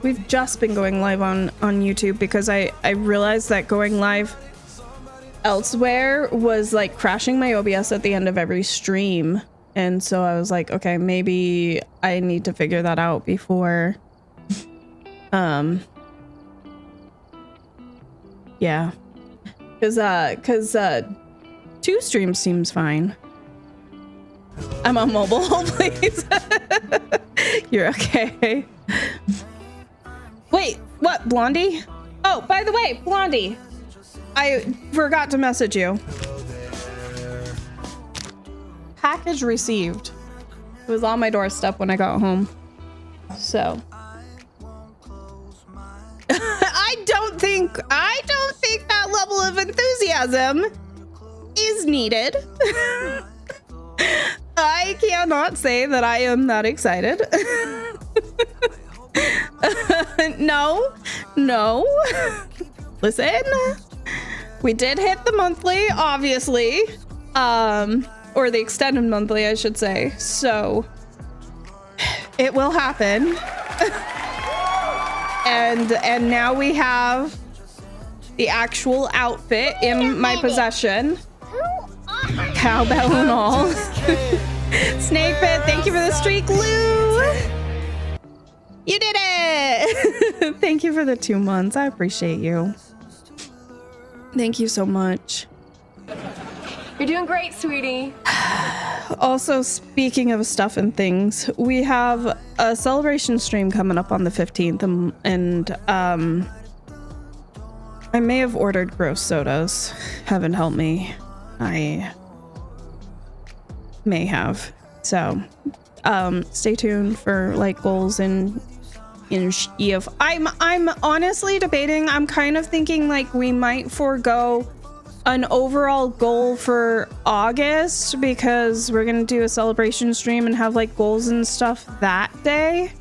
we've just been going live on YouTube because I realized that going live elsewhere was like crashing my OBS at the end of every stream. And so I was like, okay, maybe I need to figure that out before. Yeah. Cause 2 streams seems fine. I'm on mobile, please. You're okay. Wait, what, Blondie? Oh, by the way, Blondie, I forgot to message you. Package received. It was on my doorstep when I got home. So. I don't think that level of enthusiasm is needed. I cannot say that I am that excited. No. Listen, we did hit the monthly, obviously, or the extended monthly, I should say. So it will happen. And now we have the actual outfit in my possession. Cowbell and all. Snake Pit, thank you for the streak, Lou. You did it. Thank you for the 2 months. I appreciate you. Thank you so much. You're doing great, sweetie. Also, speaking of stuff and things, we have a celebration stream coming up on the 15th, and I may have ordered gross sodas. Heaven help me. I may have. So, stay tuned for like goals in EF. I'm honestly debating. I'm kind of thinking like we might forego an overall goal for August because we're gonna do a celebration stream and have like goals and stuff that day.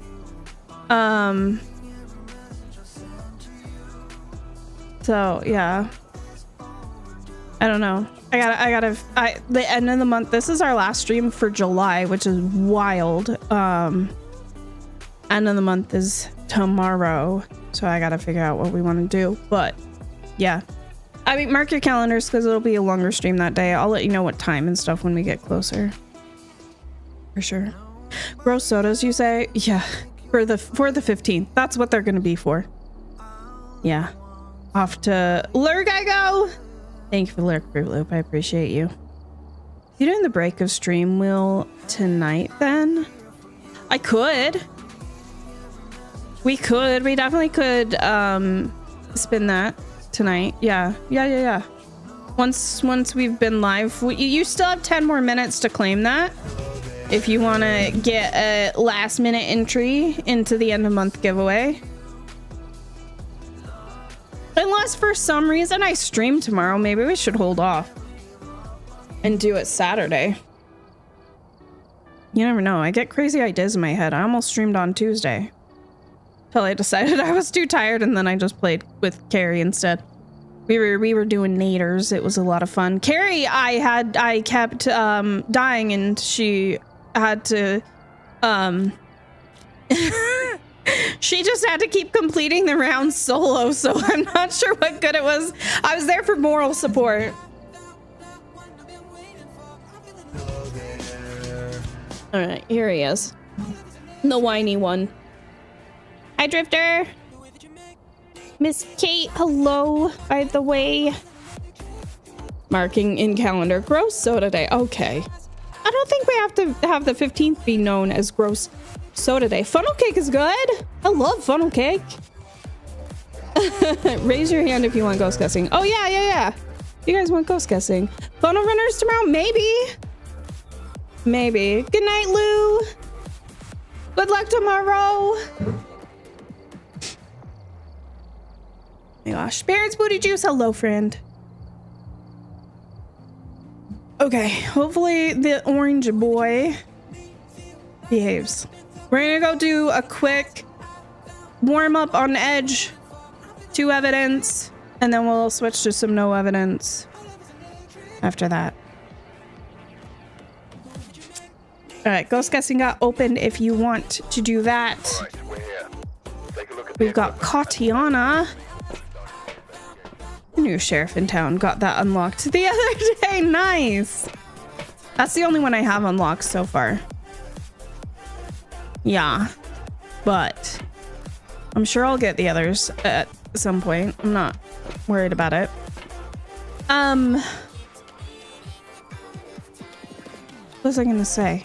So yeah, I don't know. The end of the month, this is our last stream for July, which is wild. End of the month is tomorrow, so I gotta figure out what we want to do. But yeah, I mean, mark your calendars because it'll be a longer stream that day. I'll let you know what time and stuff when we get closer. For sure. Gross sodas, you say? Yeah, for the 15th. That's what they're gonna be for. Yeah. Off to Lurk I go. Thank you for the Lurk Fruit Loop. I appreciate you. You doing the break of stream wheel tonight then? I could. We definitely could spin that tonight. Yeah. Once we've been live, you still have 10 more minutes to claim that. If you want to get a last minute entry into the end of month giveaway. Unless for some reason I stream tomorrow, maybe we should hold off and do it Saturday. You never know. I get crazy ideas in my head. I almost streamed on Tuesday till I decided I was too tired, and then I just played with Carrie instead. We were doing naders. It was a lot of fun. Carrie, I kept dying, and she had to she just had to keep completing the round solo, so I'm not sure what good it was. I was there for moral support. All right, here he is. The whiny one. Hi, Drifter. Miss Kate, hello, by the way. Marking in calendar. Gross soda day. Okay. I don't think we have to have the 15th be known as gross soda day. Funnel cake is good. I love funnel cake. Raise your hand if you want ghost guessing. Oh, yeah. You guys want ghost guessing? Funnel runners tomorrow? Maybe. Good night, Lou. Good luck tomorrow. Oh my gosh. Barrett's Booty Juice. Hello, friend. Okay. Hopefully the orange boy behaves. We're gonna go do a quick warm up on Edge, 2 evidence, and then we'll switch to some no evidence after that. All right, ghost guessing got opened if you want to do that. We've got Katiana. The new sheriff in town. Got that unlocked the other day. Nice. That's the only one I have unlocked so far. Yeah. But I'm sure I'll get the others at some point. I'm not worried about it. What was I gonna say?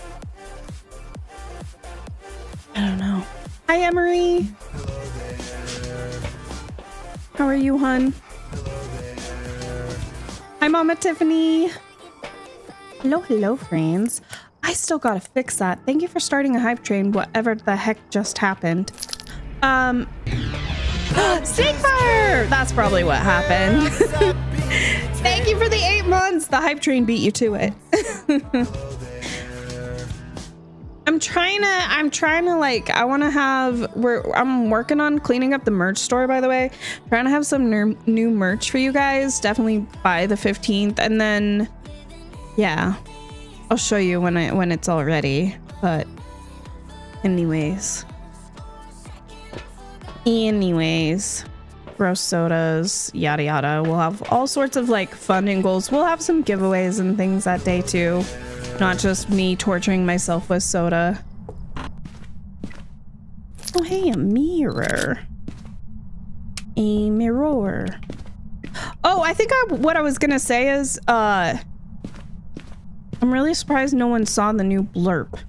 I don't know. Hi, Emery. How are you, hun? Hi, Mama Tiffany. Hello, hello, friends. I still gotta fix that. Thank you for starting a hype train, whatever the heck just happened. Snakefire! That's probably what happened. Thank you for the 8 months. The hype train beat you to it. I'm trying to like, I want to have, I'm working on cleaning up the merch store, by the way. Trying to have some new merch for you guys, definitely by the 15th. And then, yeah, I'll show you when it's all ready. But anyways, gross sodas, yada yada. We'll have all sorts of like funding goals. We'll have some giveaways and things that day too. Not just me torturing myself with soda. Oh, hey, a mirror. A mirror. Oh, I think what I was gonna say is, I'm really surprised no one saw the new blurb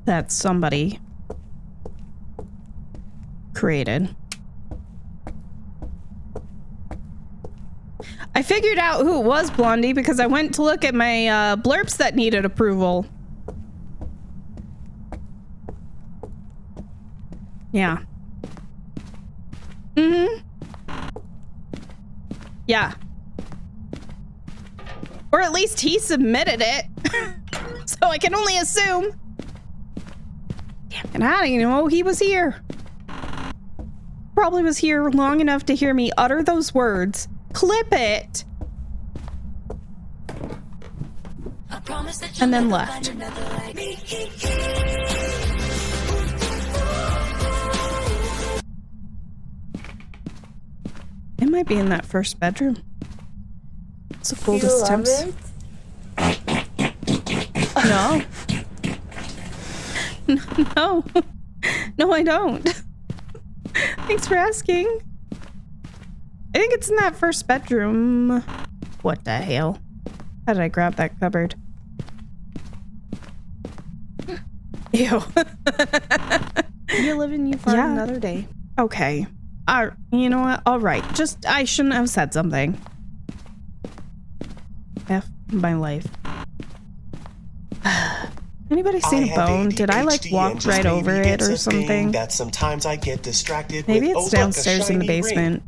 that somebody created. I figured out who it was, Blondie, because I went to look at my blurps that needed approval. Yeah. Yeah. Or at least he submitted it. So I can only assume. Damn, and I didn't know he was here. Probably was here long enough to hear me utter those words. Clip it. And then left. It might be in that first bedroom. It's the coldest temps. No. No. No, I don't. Thanks for asking. I think it's in that first bedroom. What the hell? How did I grab that cupboard? Ew. You live and you find another day. Okay. You know what? All right. Just, I shouldn't have said something. F my life. Anybody seen a bone? Did I like walk right over it or something? That sometimes I get distracted. Maybe it's downstairs in the basement.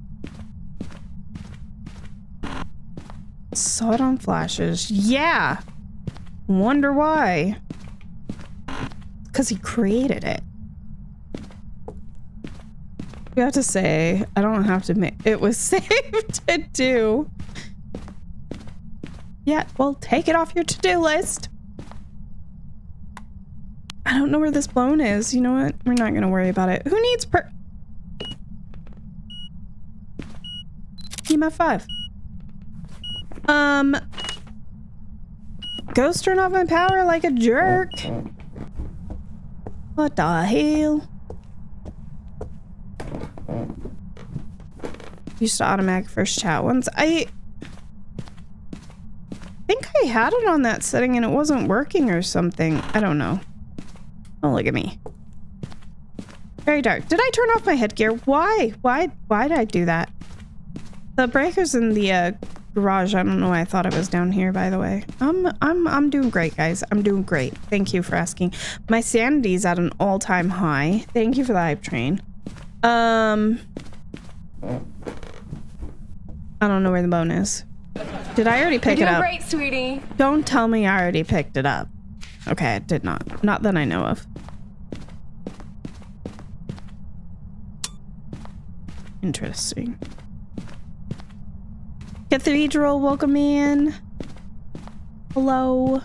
Saw it on flashes. Yeah. Wonder why. Because he created it. You have to say, I don't have to make it was saved to do. Yeah, well, take it off your to-do list. I don't know where this bone is. You know what? We're not gonna worry about it. Who needs EMF 5. Ghost turn off my power like a jerk. What the hell? Used to automatic first chat once. I think I had it on that setting and it wasn't working or something. I don't know. Oh, look at me. Very dark. Did I turn off my headgear? Why? Why did I do that? The breaker's in the garage. I don't know why I thought it was down here, by the way. I'm doing great, guys. I'm doing great. Thank you for asking. My sanity's at an all-time high. Thank you for the hype train. I don't know where the bone is. Did I already pick it up? You're doing great, sweetie. Don't tell me I already picked it up. Okay, I did not. Not that I know of. Interesting. Cathedral, welcome in. Hello.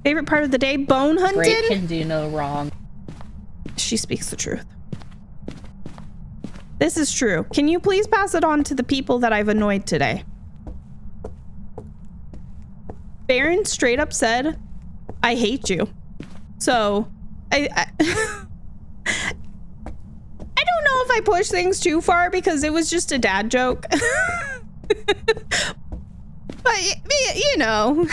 Favorite part of the day? Bone hunting? Great can do no wrong. She speaks the truth. This is true. Can you please pass it on to the people that I've annoyed today? Baron straight up said, I hate you. So, I don't know if I pushed things too far because it was just a dad joke. But, you know.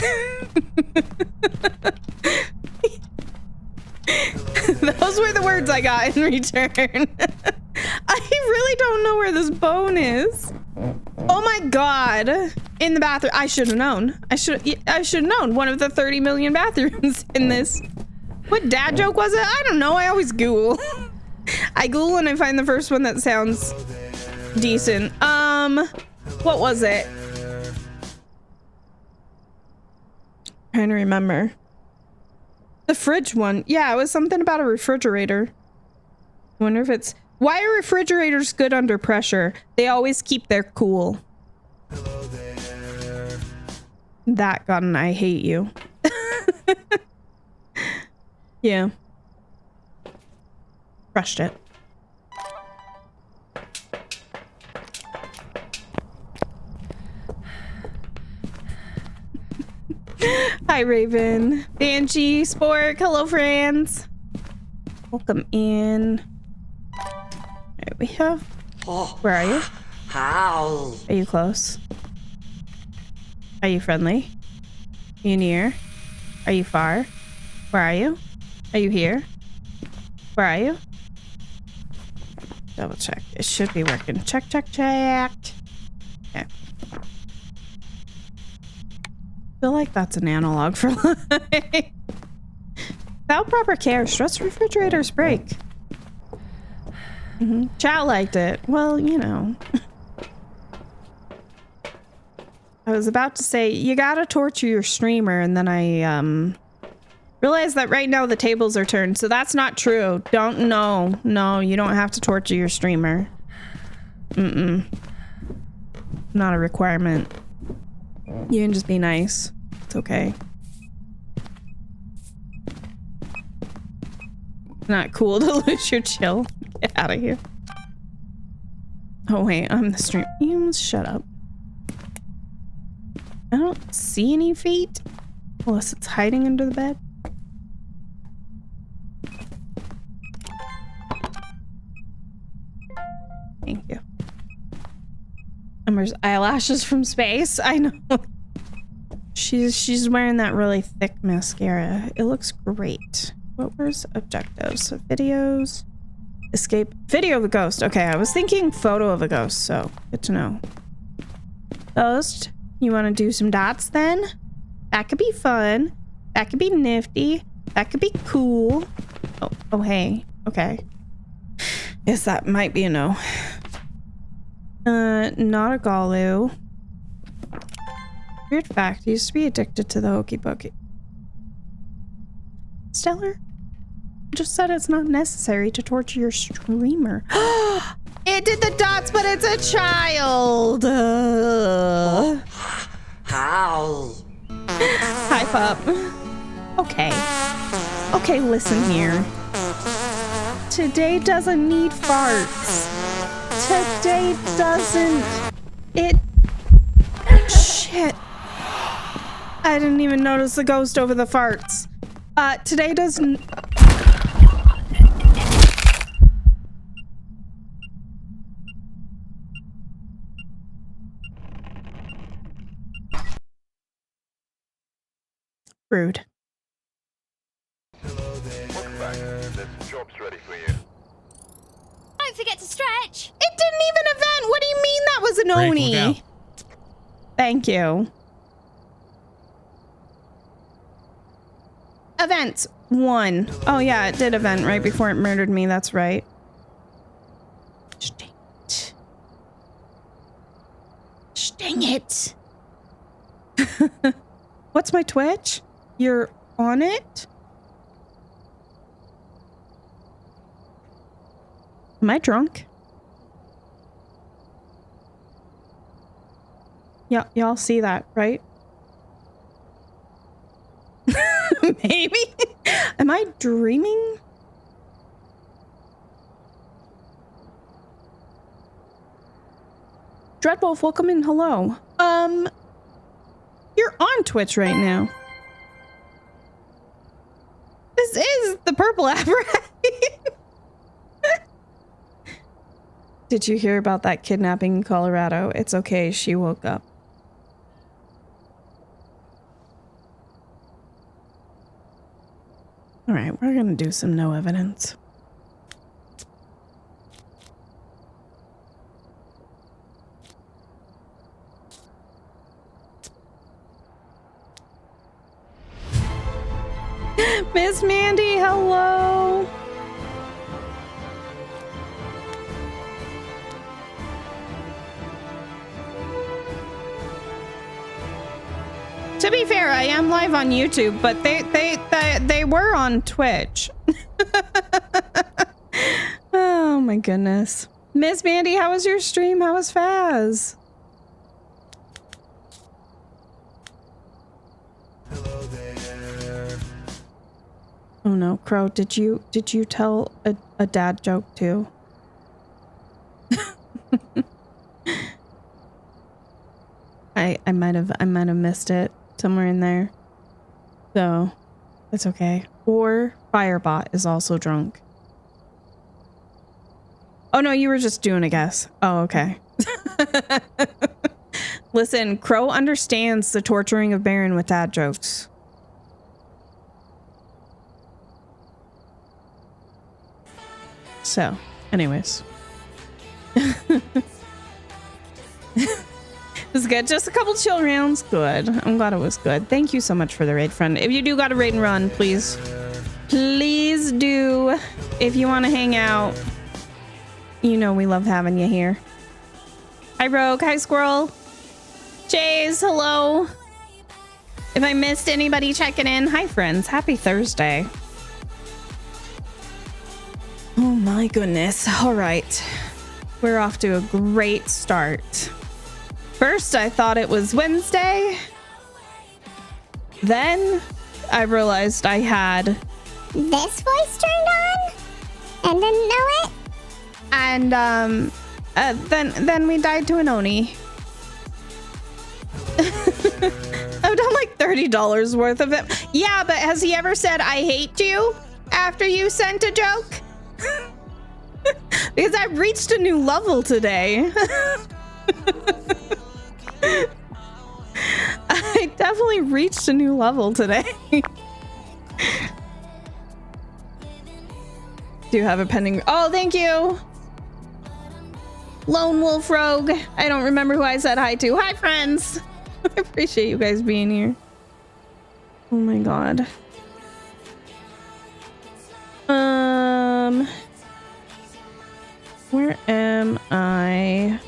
Those were the words I got in return. I really don't know where this bone is. Oh my god. In the bathroom. I should have known. I should have known. One of the 30 million bathrooms in this. What dad joke was it? I don't know. I always Google. I Google and I find the first one that sounds decent. What was it? Trying to remember. The fridge one. Yeah, it was something about a refrigerator. I wonder if it's... Why are refrigerators good under pressure? They always keep their cool. That got an I hate you. Yeah. Crushed it. Hi, Raven. Banshee, Spork, hello, friends. Welcome in. Right, we have... Where are you? How? Are you close? Are you friendly? Are you near? Are you far? Where are you? Are you here? Where are you? Double check. It should be working. Check, check, check. Okay. I feel like that's an analog for life. Without proper care, stress refrigerators break. Chat liked it. Well, you know. I was about to say, you gotta torture your streamer, and then I, realized that right now the tables are turned, so that's not true. No, you don't have to torture your streamer. Not a requirement. You can just be nice. It's okay. Not cool to lose your chill. Get out of here. Oh wait, I'm the stream. You must shut up. I don't see any feet. Unless it's hiding under the bed. Thank you. Emmer's eyelashes from space. I know. She's wearing that really thick mascara. It looks great. What was objectives? So videos. Escape. Video of a ghost. Okay, I was thinking photo of a ghost, so good to know. Ghost. You want to do some dots then? That could be fun. That could be nifty. That could be cool. Oh hey. Okay. Yes, that might be a no. Not a Galu. Weird fact, I used to be addicted to the Hokey Pokey. Stellar just said it's not necessary to torture your streamer. It did the dots, but it's a child. How? Hi, pup. Okay. Okay, listen here. Today doesn't need farts. Today doesn't. It. Shit. I didn't even notice the ghost over the farts. Today doesn't. Rude. Welcome back. This job's ready for you. Don't forget to stretch. It didn't even event. What do you mean that was an Break, Oni? look out. Thank you. Event 1. Oh yeah, it did event right before it murdered me. That's right. Dang it. Dang it. What's my Twitch? You're on it? Am I drunk? Yeah, y'all see that, right? Maybe? Am I dreaming? Dreadwolf, welcome in. Hello. You're on Twitch right now. This is the purple app, right? Did you hear about that kidnapping in Colorado? It's okay, she woke up. All right, we're gonna do some no evidence. Miss Mandy, hello. To be fair, I am live on YouTube, but they were on Twitch. Oh my goodness. Miss Mandy, how was your stream? How was Phaz? Oh no, Crow, did you tell a dad joke too? I might have missed it somewhere in there. So it's okay. Or Firebot is also drunk. Oh no, you were just doing a guess. Oh, okay. Listen, Crow understands the torturing of Baron with dad jokes. So, anyways. It was good. Just a couple chill rounds. Good. I'm glad it was good. Thank you so much for the raid, friend. If you do got a raid and run, please. Please do. If you want to hang out. You know we love having you here. Hi, Rogue. Hi, Squirrel. Jays, hello. If I missed anybody checking in, hi, friends. Happy Thursday. Oh my goodness. All right. We're off to a great start. First, I thought it was Wednesday. Then I realized I had this voice turned on and didn't know it. And then we died to an Oni. I've done like $30 worth of it. Yeah, but has he ever said I hate you after you sent a joke? Because I reached a new level today. I definitely reached a new level today. Do you have a pending? Oh, thank you. Lone Wolf Rogue. I don't remember who I said hi to. Hi, friends. I appreciate you guys being here. Oh my god. Where am I?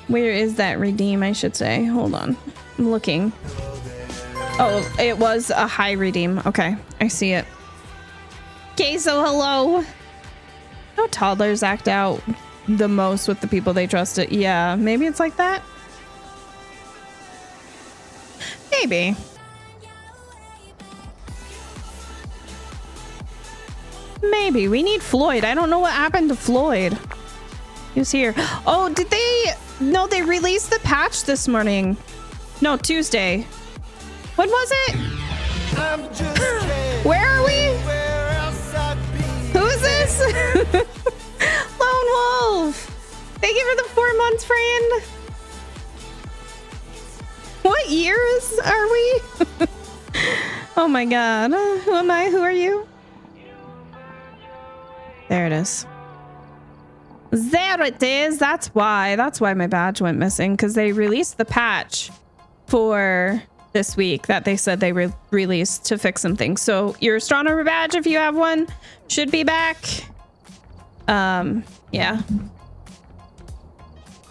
Where is that redeem, I should say? Hold on. I'm looking. Oh, it was a high redeem. Okay, I see it. Okay, so hello. How toddlers act out the most with the people they trusted. Yeah, maybe it's like that. Maybe. Maybe. We need Floyd. I don't know what happened to Floyd. He was here. Oh, did they... No, they released the patch this morning. No, Tuesday. When was it? Where are we? Who is this? Lone Wolf. Thank you for the 4 months, friend. What years are we? Oh my god. Who am I? Who are you? There it is. There it is. That's why my badge went missing, because they released the patch for this week that they said they released to fix some things. So your astronomer badge, if you have one, should be back. Yeah.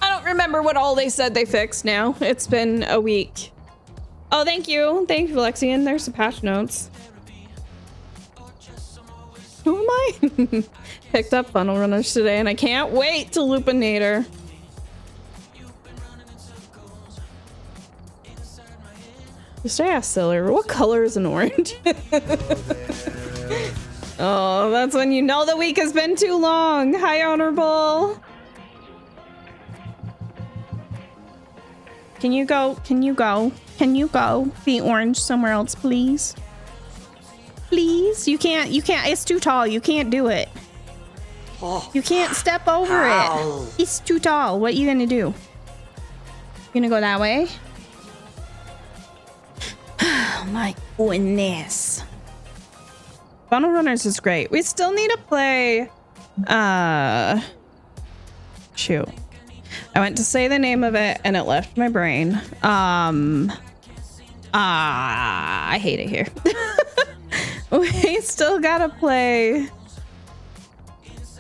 I don't remember what all they said they fixed now. It's been a week. Oh, thank you. Thank you, Lexian. There's the patch notes. Who am I? Picked up funnel runners today, and I can't wait to Lupinator. Just ask Siller, what color is an orange? Oh, that's when you know the week has been too long. Hi, Honorable. Can you go? Can you go? Can you go? Be orange somewhere else, please. Please? You can't. It's too tall. You can't do it. You can't step over it. It's too tall. What are you gonna do? You gonna go that way? Oh my goodness. Funnel Runners is great. We still need to play shoot. I went to say the name of it and it left my brain. I hate it here. We still gotta play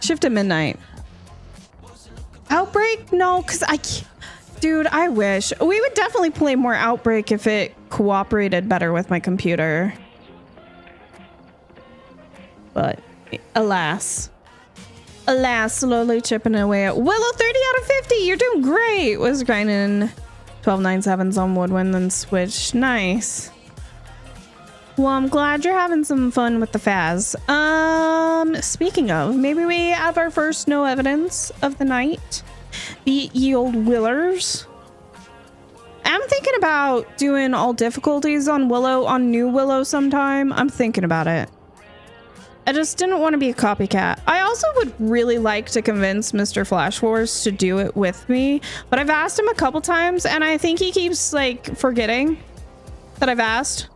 Shift at Midnight. Outbreak? No, because I can't. Dude, I wish. We would definitely play more Outbreak if it cooperated better with my computer. But alas. Alas, slowly chipping away at Willow. 30 out of 50. You're doing great. Was grinding 1297s on Woodwind then Switch. Nice. Well, I'm glad you're having some fun with the Phas. Speaking of, maybe we have our first no evidence of the night. Beat ye old Willers. I'm thinking about doing all difficulties on Willow, on New Willow sometime. I'm thinking about it. I just didn't want to be a copycat. I also would really like to convince Mr. Flash Wars to do it with me, but I've asked him a couple times and I think he keeps like forgetting that I've asked.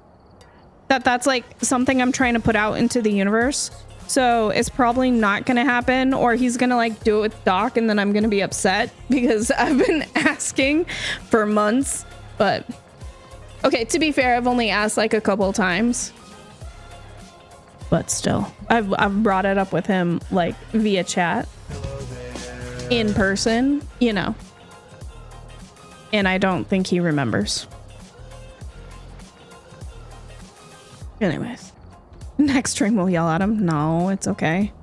That's like something I'm trying to put out into the universe. So it's probably not going to happen, or he's going to like do it with Doc and then I'm going to be upset because I've been asking for months. But okay, to be fair, I've only asked like a couple times. But still, I've brought it up with him like via chat, in person, you know. And I don't think he remembers. Anyways, next stream we'll yell at him. No, it's okay.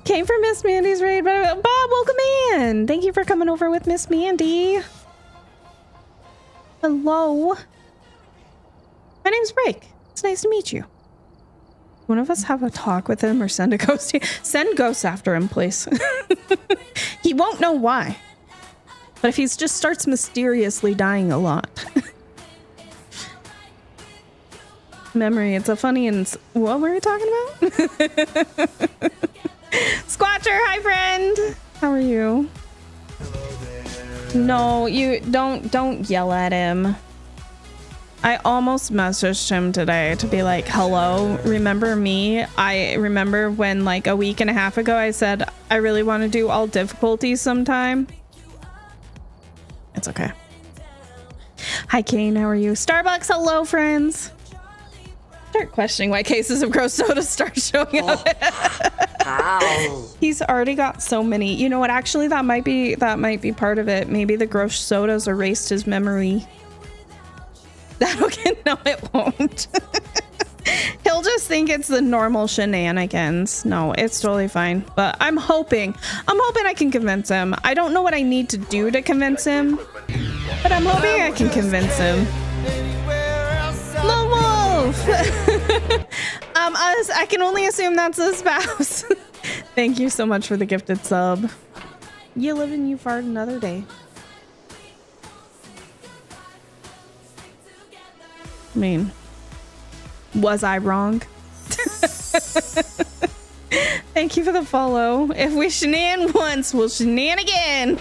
Came from Miss Mandy's raid, but Bob, welcome in. Thank you for coming over with Miss Mandy. Hello. My name's Break. It's nice to meet you. One of us have a talk with him or send a ghost? Send ghosts after him, please. He won't know why. But if he just starts mysteriously dying a lot. Memory, it's a funny and... What were we talking about? Squatcher, hi friend. How are you? No, you don't yell at him. I almost messaged him today to be like, hello, remember me? I remember when like a week and a half ago I said I really want to do all difficulties sometime. It's okay. Hi Kane, how are you? Starbucks, hello friends. Start questioning why cases of gross soda start showing up. He's already got so many. You know what? Actually, that might be part of it. Maybe the gross sodas erased his memory. Okay, no, it won't. He'll just think it's the normal shenanigans. No, it's totally fine. But I'm hoping I can convince him. I don't know what I need to do to convince him, but I'm hoping I can convince him. Lone Wolf! I can only assume that's a spouse. Thank you so much for the gifted sub. You live and you fart another day. I mean, was I wrong? Thank you for the follow. If we shenan once, we'll shenan again.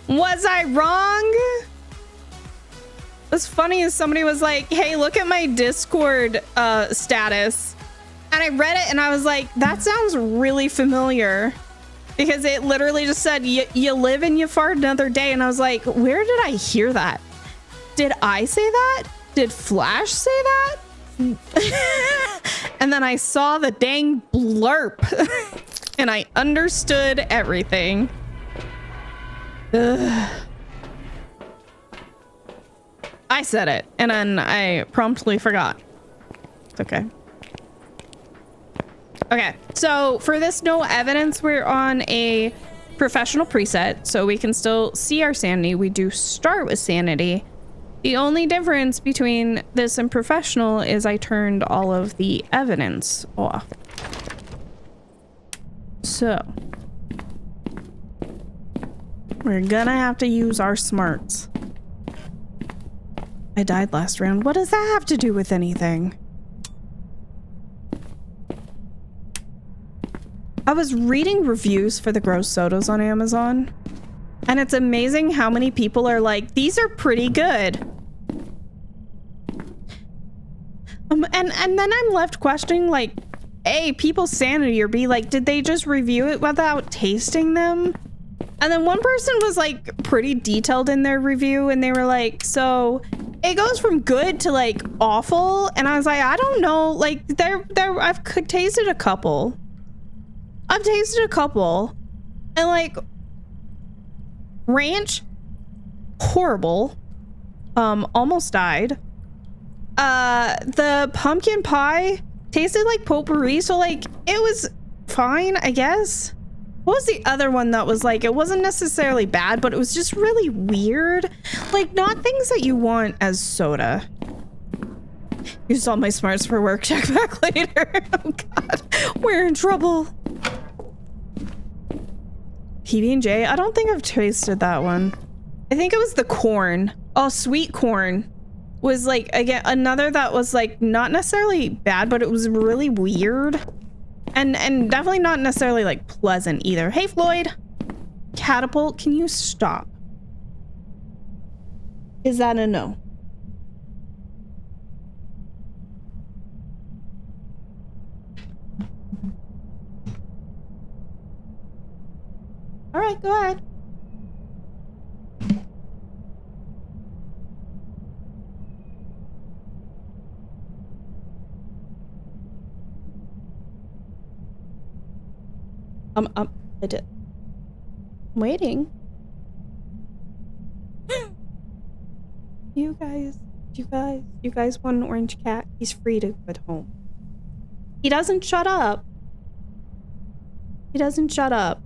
Was I wrong? What's funny is somebody was like, hey, look at my Discord status. And I read it and I was like, that sounds really familiar. Because it literally just said, you live and you fart another day. And I was like, where did I hear that? Did I say that? Did Flash say that? And then I saw the dang blurb and I understood everything. Ugh. I said it and then I promptly forgot. It's okay. Okay, so for this no evidence, we're on a professional preset, so we can still see our sanity. We do start with sanity. The only difference between this and professional is I turned all of the evidence off. So We're gonna have to use our smarts. I died last round. What does that have to do with anything? I was reading reviews for the gross sodas on Amazon, and it's amazing how many people are like, these are pretty good. And then I'm left questioning, like, A, people's sanity, or B, like, did they just review it without tasting them? And then one person was like pretty detailed in their review, and they were like, so it goes from good to like awful. And I was like, I don't know, like I've tasted a couple. I've tasted a couple, and like ranch, horrible. Almost died. The pumpkin pie tasted like potpourri, so like it was fine, I guess. What was the other one that was like, it wasn't necessarily bad, but it was just really weird. Like, not things that you want as soda. Use all my smarts for work. Check back later. Oh god, we're in trouble. PB&J, I don't think I've tasted that one. I think it was the corn. Oh, sweet corn was like, again, another that was like not necessarily bad, but it was really weird. And definitely not necessarily like pleasant either. Hey Floyd, Catapult, can you stop? Is that a no? All right, go ahead. I did. I'm waiting. You guys want an orange cat? He's free to go at home. He doesn't shut up. He doesn't shut up.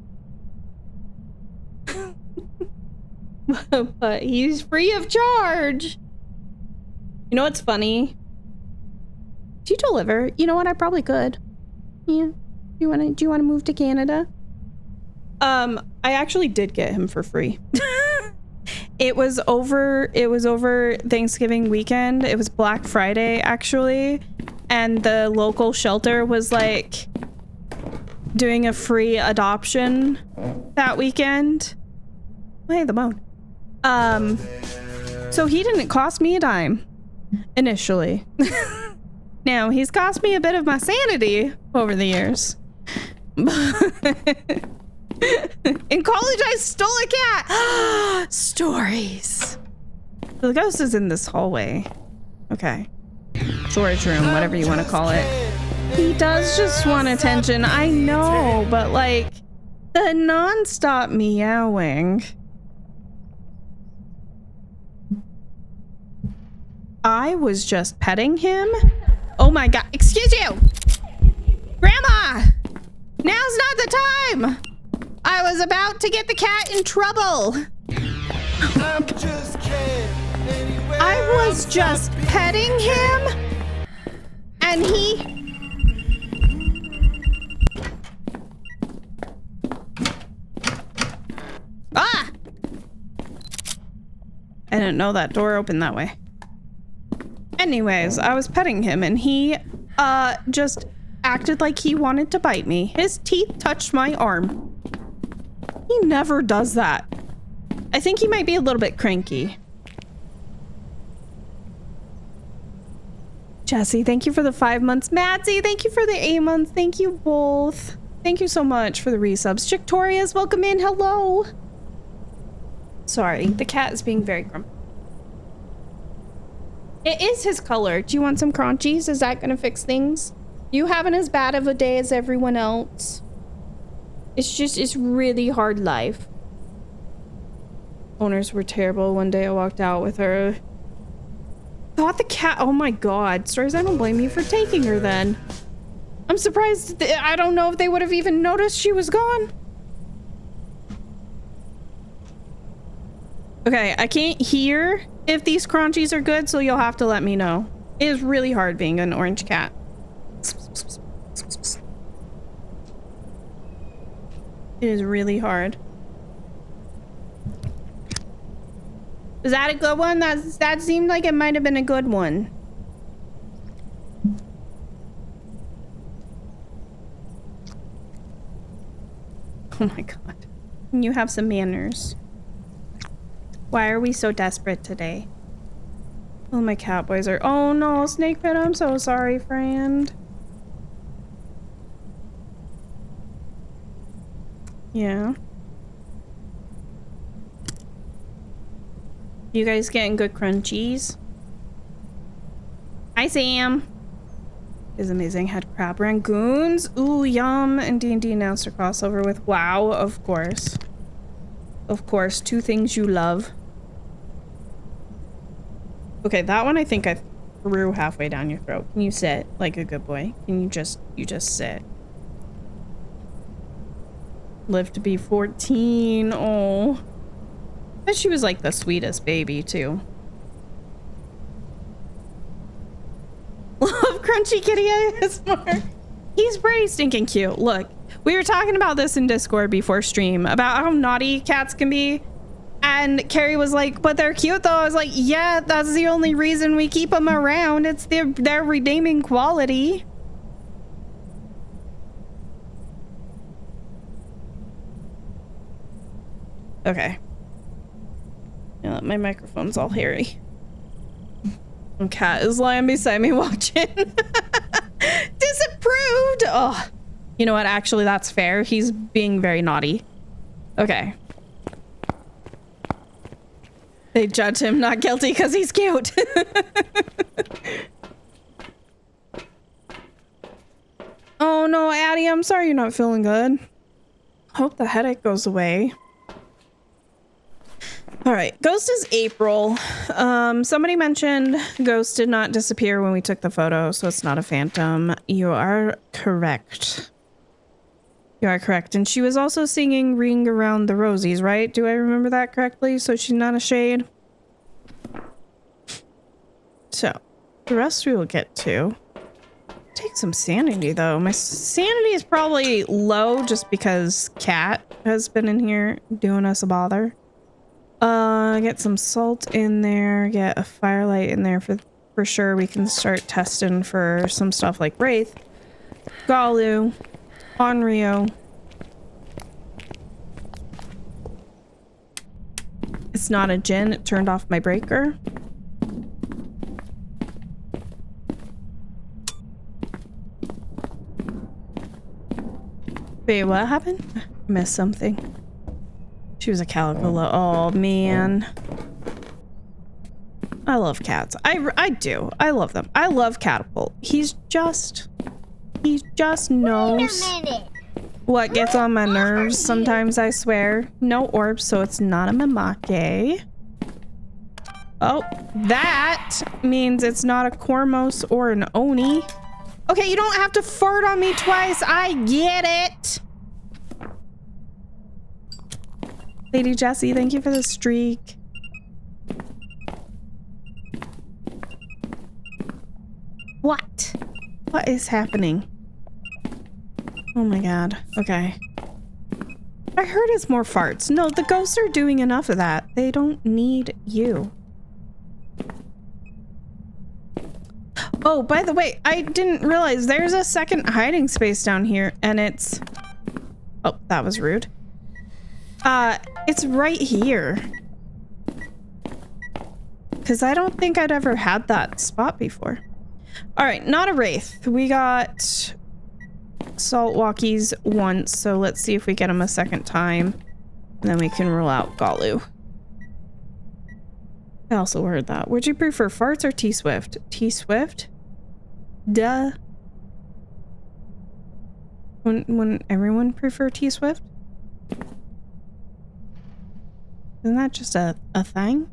But he's free of charge. You know what's funny? Do you deliver? You know what? I probably could. Yeah. Do you want to move to Canada? I actually did get him for free. It was over Thanksgiving weekend. It was Black Friday actually, and the local shelter was like doing a free adoption that weekend. Hey, the bone. So he didn't cost me a dime initially. Now he's cost me a bit of my sanity over the years. In college, I stole a cat. Stories. The ghost is in this hallway. Okay. Storage room, whatever you want to call it. He does just want attention. I know, but like the non-stop meowing. I was just petting him. Oh my god. Excuse you. Grandma. Now's not the time. I was about to get the cat in trouble. I was just petting him, and he... Ah! I didn't know that door opened that way. Anyways, I was petting him, and he just acted like he wanted to bite me. His teeth touched my arm. He never does that. I think he might be a little bit cranky. Jesse, thank you for the 5 months. Matsy, thank you for the 8 months. Thank you both. Thank you so much for the resubs. Victoria's welcome in. Hello. Sorry, the cat is being very grumpy. It is his color. Do you want some crunchies? Is that gonna fix things? You having as bad of a day as everyone else? It's really hard life. Owners were terrible. One day I walked out with her. Thought the cat, oh my god. Stories, I don't blame you for taking her then. I'm surprised, I don't know if they would have even noticed she was gone. Okay, I can't hear if these crunchies are good, so you'll have to let me know. It is really hard being an orange cat. It is really hard. Was that a good one? That seemed like it might have been a good one. Oh my god. Can you have some manners? Why are we so desperate today? Oh, my cat boys are... Oh no, Snake Pit, I'm so sorry, friend. Yeah. You guys getting good crunchies? Hi, Sam. Is amazing. Had crab rangoons. Ooh, yum. And D&D announced a crossover with WoW, of course. Of course, two things you love. Okay, that one I think I threw halfway down your throat. Can you sit like a good boy? Can you just sit? Live to be 14. Oh. But she was like the sweetest baby too. Love Crunchy Kitty ASMR. He's pretty stinking cute. Look, we were talking about this in Discord before stream about how naughty cats can be. And Carrie was like, but they're cute though. I was like, yeah, that's the only reason we keep them around. It's their redeeming quality. Okay. Yeah, my microphone's all hairy. And cat is lying beside me watching. Disapproved! Oh, you know what? Actually, that's fair. He's being very naughty. Okay. They judge him not guilty because he's cute. Oh no, Addie, I'm sorry you're not feeling good. Hope the headache goes away. All right, Ghost is April. Somebody mentioned Ghost did not disappear when we took the photo, so it's not a phantom. You are correct. You are correct. And she was also singing Ring Around the Rosies, right? Do I remember that correctly? So she's not a shade. So, the rest we will get to. Take some sanity, though. My sanity is probably low just because Cat has been in here doing us a bother. Get some salt in there, get a firelight in there for sure. We can start testing for some stuff like Wraith, Galu, Onryo. It's not a Jinn, it turned off my breaker. Wait, what happened? I missed something. She was a Calicola. Oh, man. I love cats. I do. I love them. I love Catapult. He just knows what gets on my nerves sometimes, I swear. No orbs, so it's not a Mamake. Oh, that means it's not a Kormos or an Oni. Okay, you don't have to fart on me twice. I get it. Lady Jessie, thank you for the streak. What? What is happening? Oh my god. Okay. I heard it's more farts. No, the ghosts are doing enough of that. They don't need you. Oh, by the way, I didn't realize there's a second hiding space down here, and it's... Oh, that was rude. It's right here. Because I don't think I'd ever had that spot before. Alright, not a Wraith. We got Salt Walkies once, so let's see if we get them a second time. And then we can rule out Galu. I also heard that. Would you prefer farts or T-Swift? T-Swift? Duh. Wouldn't everyone prefer T-Swift? Isn't that just a thing?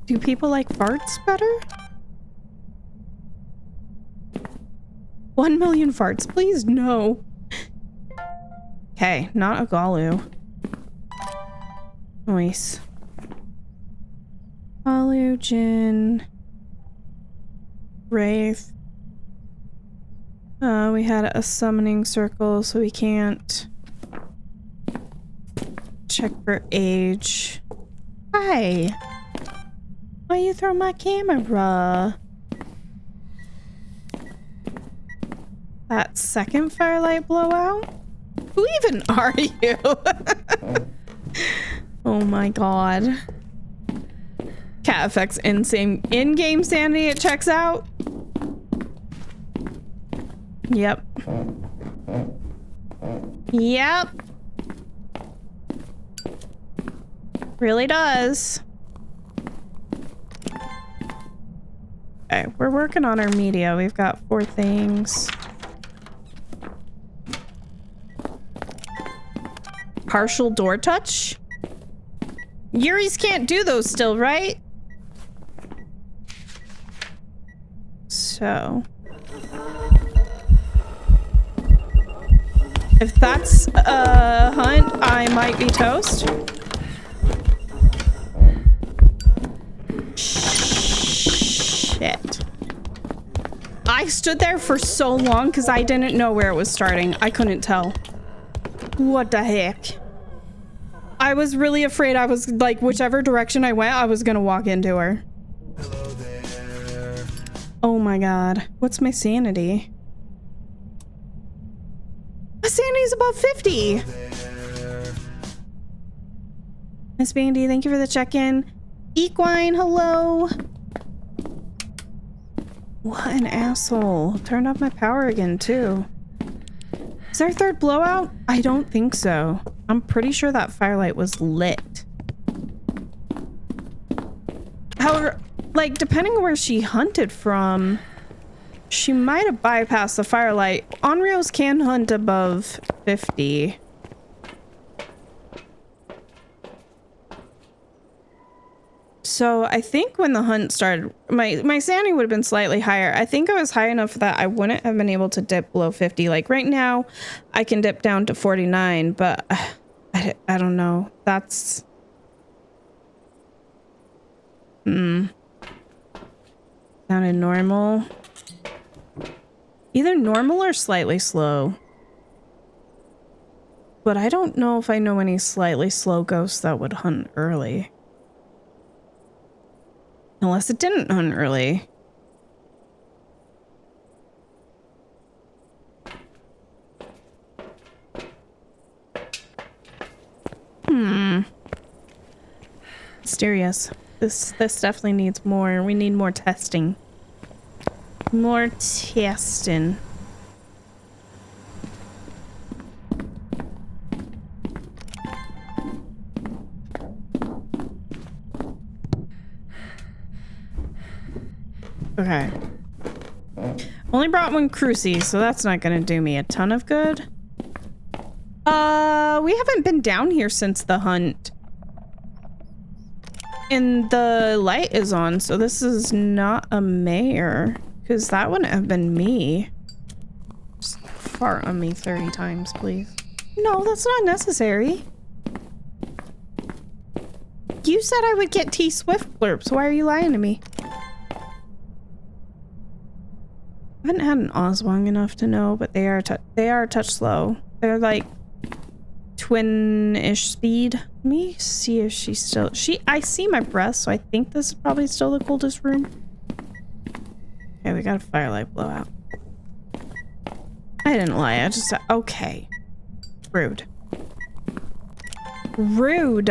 Do people like farts better? 1 million farts, please no. Okay, not a Galu. Nice. Galu, Jinn, Wraith. We had a summoning circle, so we can't check for age. Hi. Why you throw my camera? That second firelight blowout? Who even are you? Oh my god. Cat effects in-game sanity, it checks out. Yep. Yep. Really does. Okay, we're working on our media. We've got 4 things. Partial door touch? Yuri's can't do those still, right? So... if that's a hunt, I might be toast. Shit. I stood there for so long because I didn't know where it was starting. I couldn't tell. What the heck? I was really afraid I was like, whichever direction I went, I was gonna walk into her. Oh my god. What's my sanity? My sanity's above 50. Miss Bandy, thank you for the check-in. Equine, hello. What an asshole. Turned off my power again, too. Is there a third blowout? I don't think so. I'm pretty sure that firelight was lit. However, like, depending on where she hunted from, she might have bypassed the firelight. Onryos can hunt above 50. So I think when the hunt started, my sanity would have been slightly higher. I think I was high enough that I wouldn't have been able to dip below 50. Like right now, I can dip down to 49, but I don't know. That's... sounded normal. Either normal or slightly slow. But I don't know if I know any slightly slow ghosts that would hunt early. Unless it didn't hunt early. Mysterious. This definitely needs more. We need more testing. More testing. Okay. Only brought 1 crucie, so that's not gonna do me a ton of good. We haven't been down here since the hunt. And the light is on, so this is not a mare. Because that wouldn't have been me. Just fart on me 30 times, please. No, that's not necessary. You said I would get T-Swift blurps. Why are you lying to me? I haven't had an Oswong enough to know, but they are a touch slow. They're like twin-ish speed. Let me see if she's still... I see my breath, so I think this is probably still the coldest room. Okay, we got a firelight blowout. I didn't lie, I just said... okay. Rude. Rude,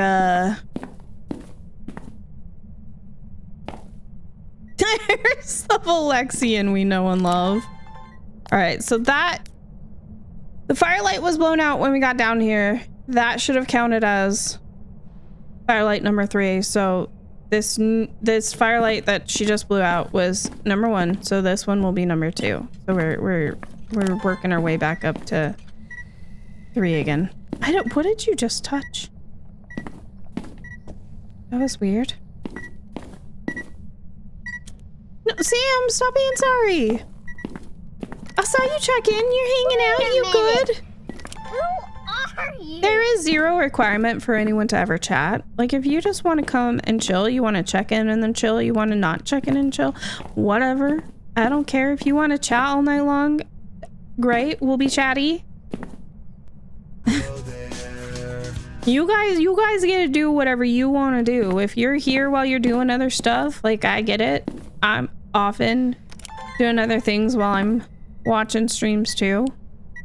There's the Alexian we know and love. Alright, so that... the firelight was blown out when we got down here. That should have counted as firelight number 3. So this firelight that she just blew out was number 1. So this one will be number 2. So we're working our way back up to 3 again. What did you just touch? That was weird. No, Sam, stop being sorry. I saw you check in. You're hanging out. You good? Who are you? There is 0 requirement for anyone to ever chat. Like, if you just want to come and chill, you want to check in and then chill, you want to not check in and chill, whatever. I don't care. If you want to chat all night long, great. We'll be chatty. You guys get to do whatever you want to do. If you're here while you're doing other stuff, like, I get it. I'm often doing other things while I'm watching streams too.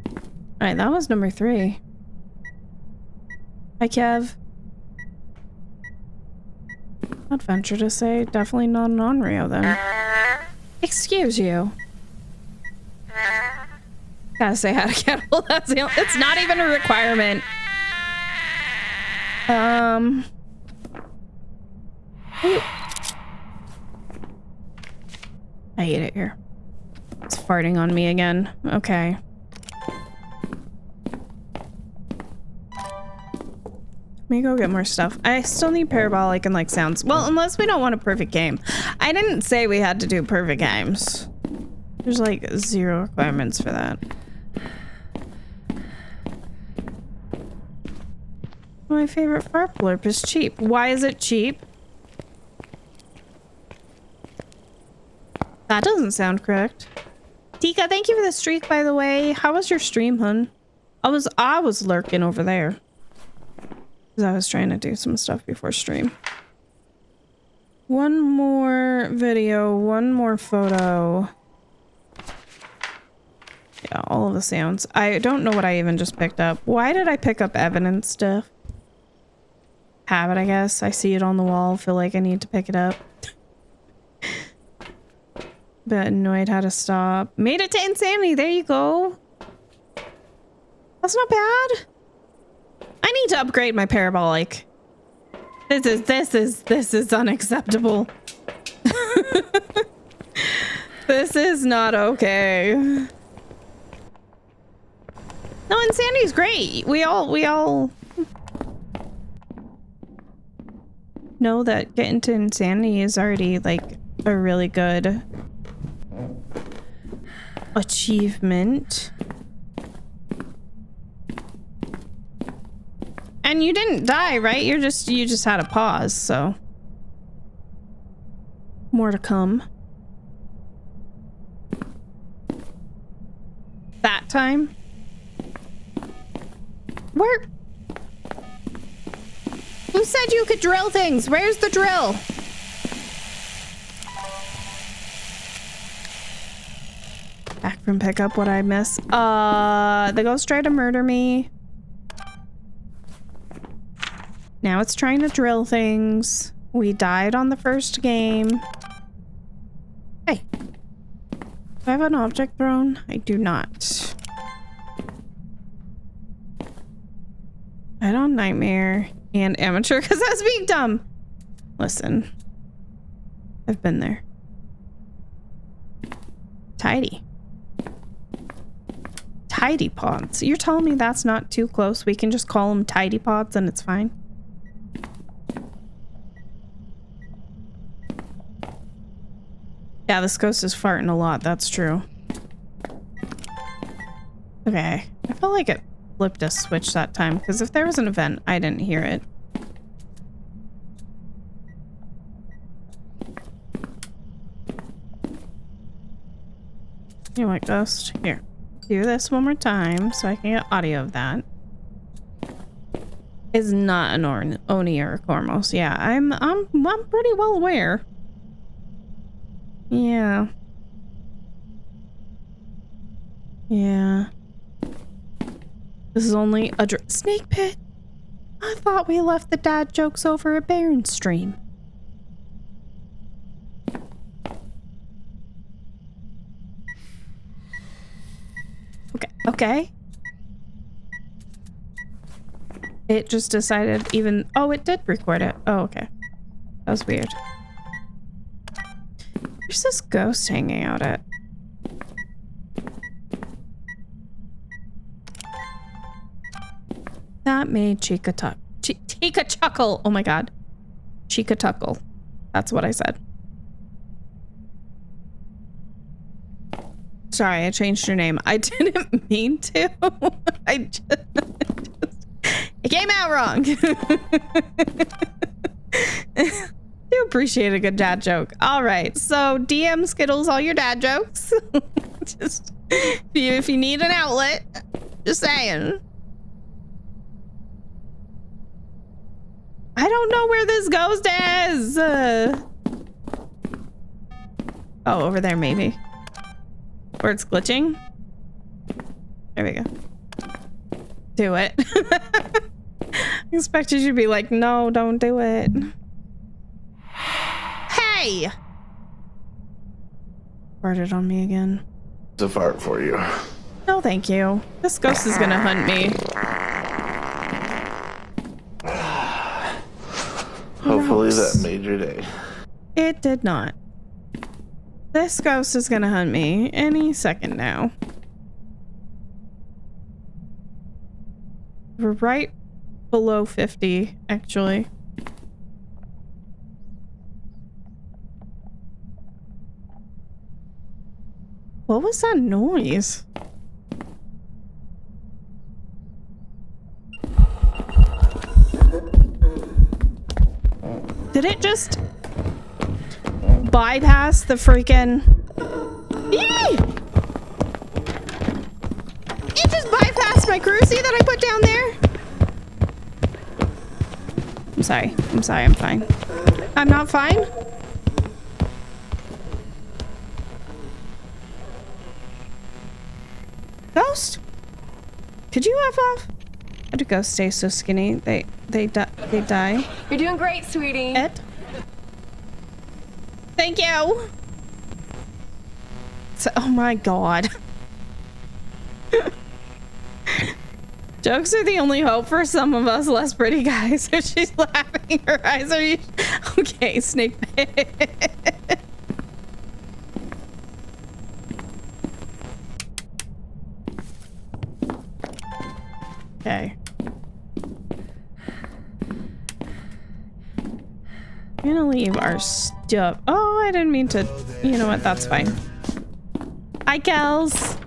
All right, that was number 3. Hi, Kev. I'd venture to say definitely not an Onryo then. Excuse you. Gotta say hi to Kettle. It's not even a requirement. Ooh. I hate it here. It's farting on me again. Okay. Let me go get more stuff. I still need parabolic and like sounds. Well, unless we don't want a perfect game. I didn't say we had to do perfect games. There's like 0 requirements for that. My favorite fart blurp is cheap. Why is it cheap? That doesn't sound correct. Tika, thank you for the streak, by the way. How was your stream, hun? I was lurking over there. Because I was trying to do some stuff before stream. One more video, one more photo. Yeah, all of the sounds. I don't know what I even just picked up. Why did I pick up evidence stuff? Habit, I guess. I see it on the wall, feel like I need to pick it up. But annoyed how to stop. Made it to insanity. There you go. That's not bad. I need to upgrade my parabolic. This is unacceptable. This is not okay. No, insanity's great. We all know that getting to insanity is already like a really good achievement. And you didn't die, right? You just had a pause, so more to come. That time? Where? Who said you could drill things? Where's the drill? Back from pickup, what I miss? The ghost tried to murder me. Now it's trying to drill things. We died on the first game. Hey. Do I have an object thrown? I do not. Head on nightmare and amateur because I was being dumb. Listen. I've been there. Tidy. Tidy pods. You're telling me that's not too close? We can just call them tidy pods and it's fine? Yeah, this ghost is farting a lot. That's true. Okay. I felt like it flipped a switch that time because if there was an event, I didn't hear it. You know what, ghost? Here. Do this one more time so I can get audio of that. It's not an Oni or a Cormos. Yeah, I'm pretty well aware. Yeah. Yeah. This is only a snake pit. I thought we left the dad jokes over at Baron's stream. Okay. It just decided even... Oh, it did record it. Oh, okay. That was weird. Where's this ghost hanging out at? That made Chica chuckle. Oh my god. Chica tuckle. That's what I said. Sorry, I changed your name. I didn't mean to. It came out wrong. Do appreciate a good dad joke. All right, so DM Skittles all your dad jokes. Just if you need an outlet, just saying. I don't know where this ghost is. Oh, over there maybe. Where it's glitching. There we go. Do it. I expected you to be like, no, don't do it. Hey! Farted on me again. It's a fart for you. No, thank you. This ghost is gonna hunt me. Hopefully that made your day. It did not. This ghost is gonna hunt me any second now. We're right below 50, actually. What was that noise? Did it just bypass the freaking... Yay! It just bypassed my crucie that I put down there. I'm sorry. I'm sorry. I'm fine. I'm not fine? Ghost? Could you F off? How do ghosts stay so skinny? They die. You're doing great, sweetie. It. Thank you. So, oh my god. Jokes are the only hope for some of us less pretty guys. So she's laughing. Her eyes are... Okay, snake pit. Okay. I'm gonna leave our stuff. Oh, I didn't mean to. You know what? That's fine. Hi, Kels.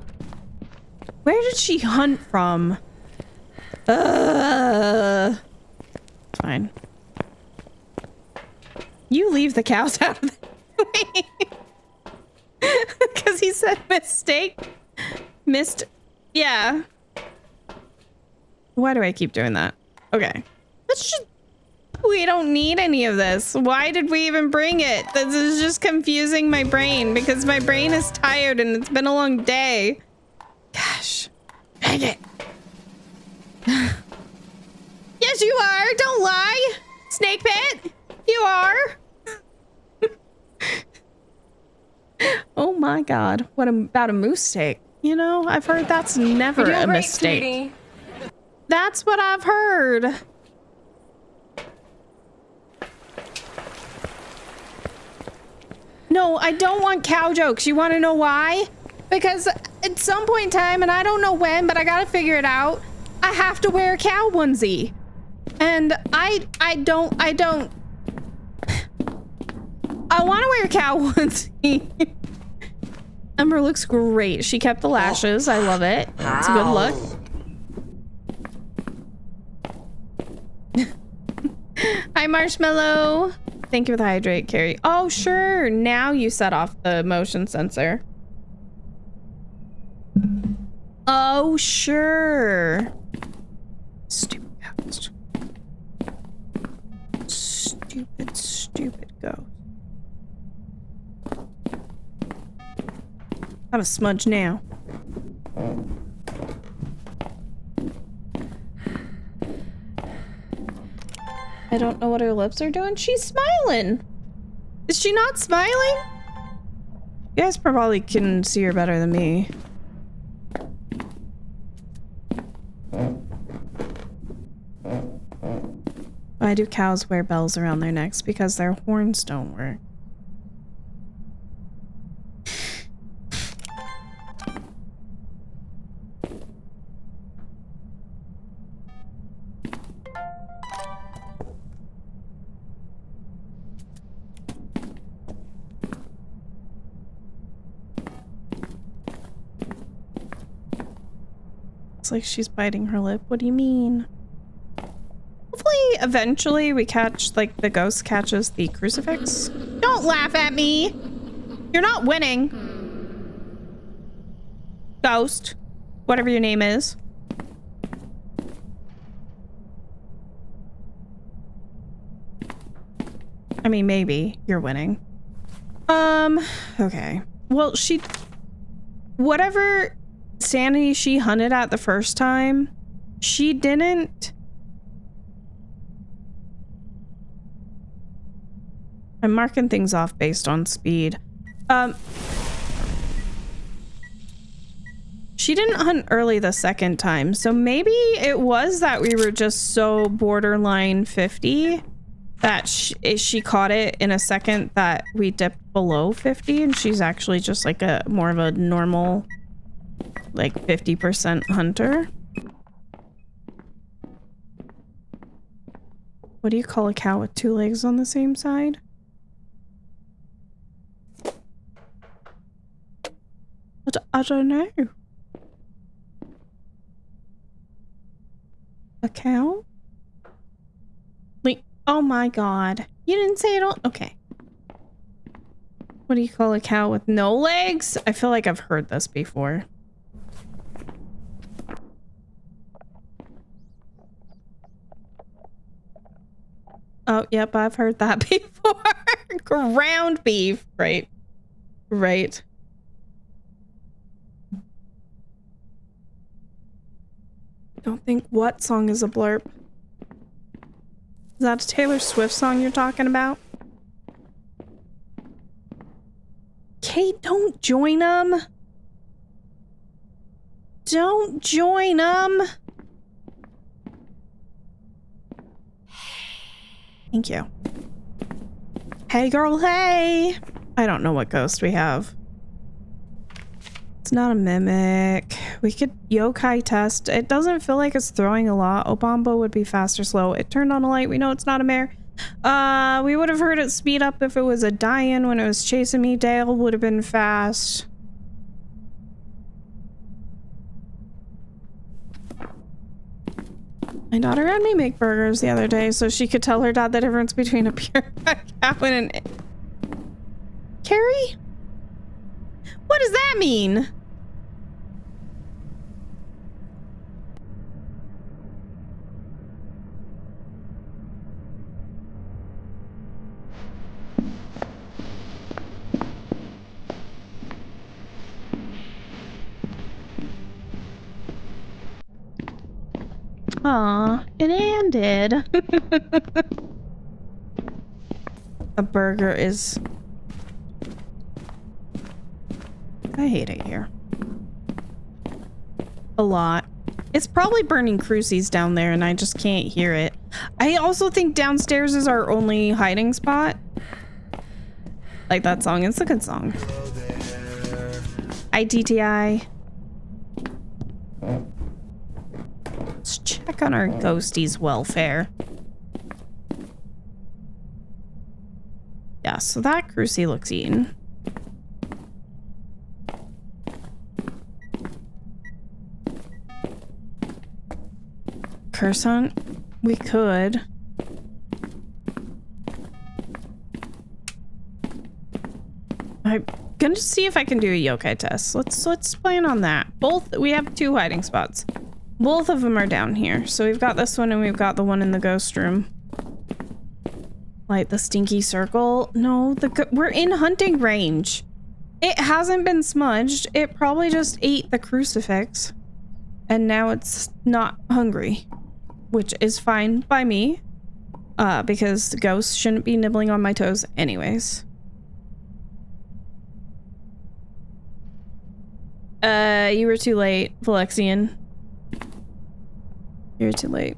Where did she hunt from? It's fine. You leave the cows out of the way. Because he said mistake. Missed. Yeah. Why do I keep doing that? Okay. Let's just... We don't need any of this. Why did we even bring it? This is just confusing my brain because my brain is tired and it's been a long day. Gosh. Dang it. Yes, you are. Don't lie. Snake pit. You are. Oh my god. What about a moose steak? You know, I've heard that's never a mistake. Sweetie. That's what I've heard. No, I don't want cow jokes. You want to know why? Because at some point in time, and I don't know when, but I gotta figure it out, I have to wear a cow onesie. And I don't. I want to wear a cow onesie. Ember looks great. She kept the lashes. I love it. It's a good look. Hi, Marshmallow. Thank you for the hydrate, Carrie. Oh, sure. Now you set off the motion sensor. Oh, sure. Stupid ghost. Stupid ghost. I'm a smudge now. I don't know what her lips are doing. She's smiling. Is she not smiling? You guys probably can see her better than me. Why do cows wear bells around their necks? Because their horns don't work. It's like she's biting her lip. What do you mean? Hopefully, eventually we catch, like, the ghost catches the crucifix. Don't laugh at me! You're not winning. Ghost. Whatever your name is. I mean, maybe you're winning. Okay. Well, whatever sanity she hunted at the first time, she didn't. I'm marking things off based on speed. She didn't hunt early the second time, so maybe it was that we were just so borderline 50 that she caught it in a second that we dipped below 50, and she's actually just like a more of a normal, like 50% hunter. What do you call a cow with two legs on the same side? I don't know. A cow? Like, oh my god. You didn't say it all. Okay. What do you call a cow with no legs? I feel like I've heard this before. Oh, yep, I've heard that before. Ground beef. Right. Right. Don't think what song is a blurb. Is that a Taylor Swift song you're talking about? Kate, don't join them. Don't join them. Thank you. Hey girl, hey. I don't know what ghost we have. It's not a mimic. We could yokai test. It doesn't feel like it's throwing a lot. Obambo would be fast or slow. It turned on a light. We know it's not a mare. We would have heard it speed up if it was a die-in when it was chasing me. Dale would have been fast. My daughter had me make burgers the other day so she could tell her dad the difference between a pure cow and an... Carrie? What does that mean? Aw, it ended. A burger is... I hate it here. A lot. It's probably burning crucies down there and I just can't hear it. I also think downstairs is our only hiding spot. Like that song. It's a good song. ITTI. Let's check on our ghostie's welfare. Yeah, so that crucie looks eaten. Curse hunt? We could. I'm gonna see if I can do a yokai test. Let's plan on that. We have 2 hiding spots. Both of them are down here. So we've got this one and we've got the one in the ghost room. Like the stinky circle. No, we're in hunting range. It hasn't been smudged. It probably just ate the crucifix. And now it's not hungry. Which is fine by me. Because the ghosts shouldn't be nibbling on my toes anyways. You were too late, Valexian. You're too late.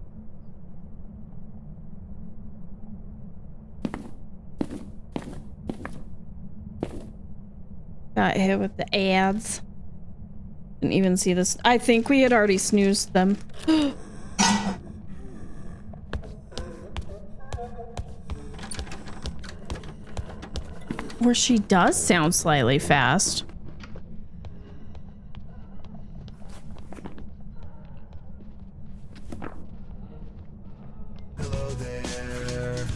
Got hit with the ads. Didn't even see this. I think we had already snoozed them. Or she does sound slightly fast. Hello there.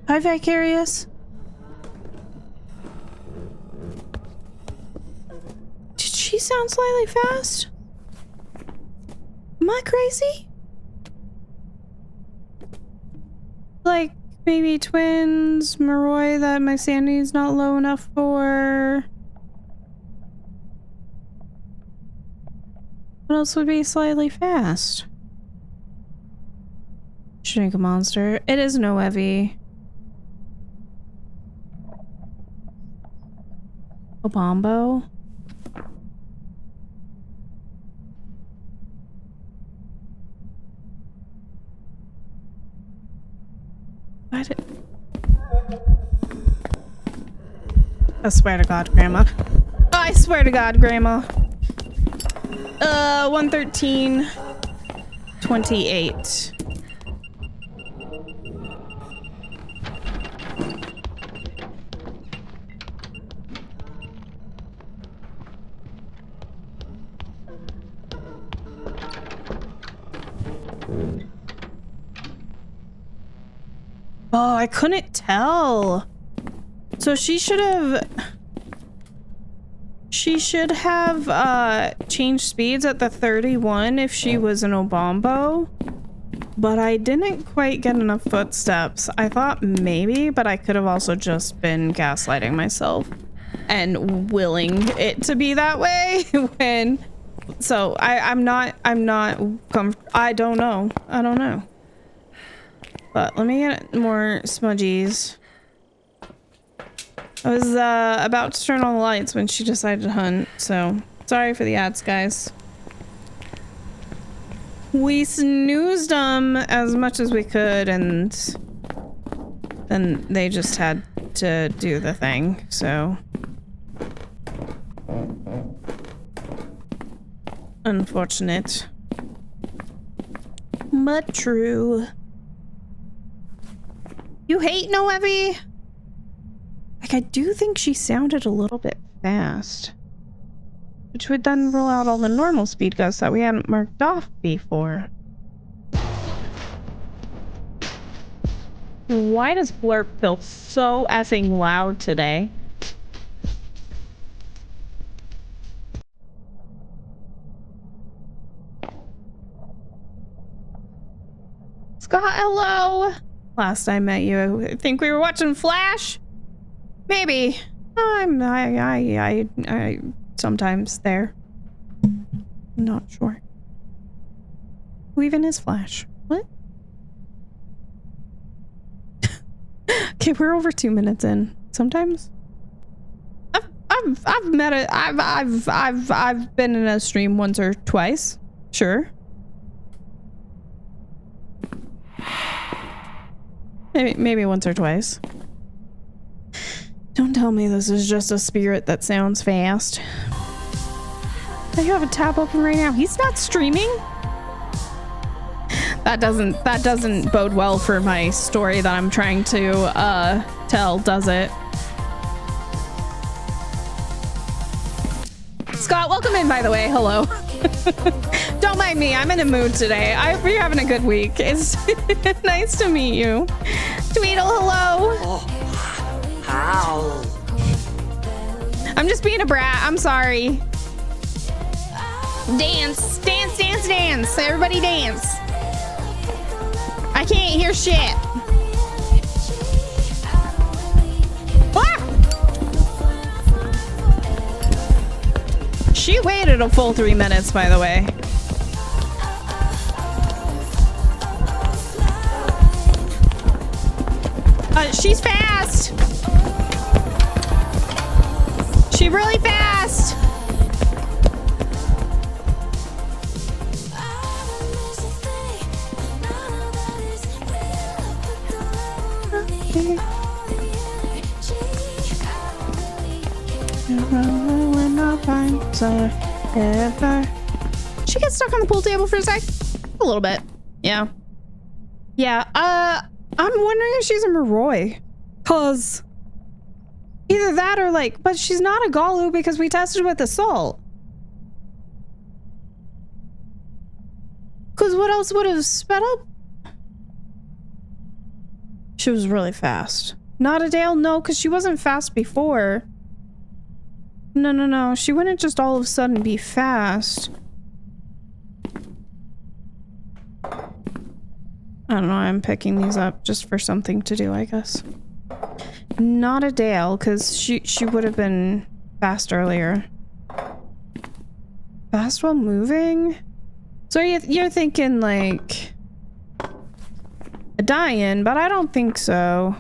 Hi, Vicarious. Did she sound slightly fast? Am I crazy? Like, Maybe twins, Maroi that my sanity's not low enough for. What else would be slightly fast? Shrink a monster. It is no heavy. A bombo. I swear to God, Grandma. I swear to God, Grandma. 113, 28. Oh, I couldn't tell. So she should have changed speeds at the 31 if she was an Obombo. But I didn't quite get enough footsteps. I thought maybe, but I could have also just been gaslighting myself and willing it to be that way when so I'm not I don't know. But let me get more smudgies. I was about to turn on the lights when she decided to hunt, so sorry for the ads, guys. We snoozed them as much as we could, and then they just had to do the thing, so. Unfortunate. But true. You hate Noevi? Like, I do think she sounded a little bit fast. Which would then rule out all the normal speed gusts that we hadn't marked off before. Why does Blurp feel so effing loud today? Scott, hello! Last I met you, I think we were watching Flash? Maybe. I sometimes there. I'm not sure. Who even is Flash? What? Okay, we're over 2 minutes in. Sometimes I've met it. I've been in a stream once or twice. Sure. Maybe once or twice. Don't tell me this is just a spirit that sounds fast. I have a tab open right now. He's not streaming. That doesn't bode well for my story that I'm trying to tell, does it? Scott, welcome in, by the way. Hello. Don't mind me. I'm in a mood today. I hope you're having a good week. It's nice to meet you. Tweedle, hello. Oh, how? I'm just being a brat. I'm sorry. Dance, dance, dance, dance. Everybody dance. I can't hear shit. Ah! She waited a full 3 minutes, by the way. She's fast. She really fast. She gets stuck on the pool table for a sec. A little bit. Yeah. Yeah. I'm wondering if she's a Maroi. Cause either that or like, but she's not a Galu because we tested with assault. Cause what else would have sped up? She was really fast. Not a Dale, no, because she wasn't fast before. No. She wouldn't just all of a sudden be fast. I don't know. I'm picking these up just for something to do, I guess. Not a Dale, because she would have been fast earlier. Fast while moving? So you're thinking like a die-in, but I don't think so.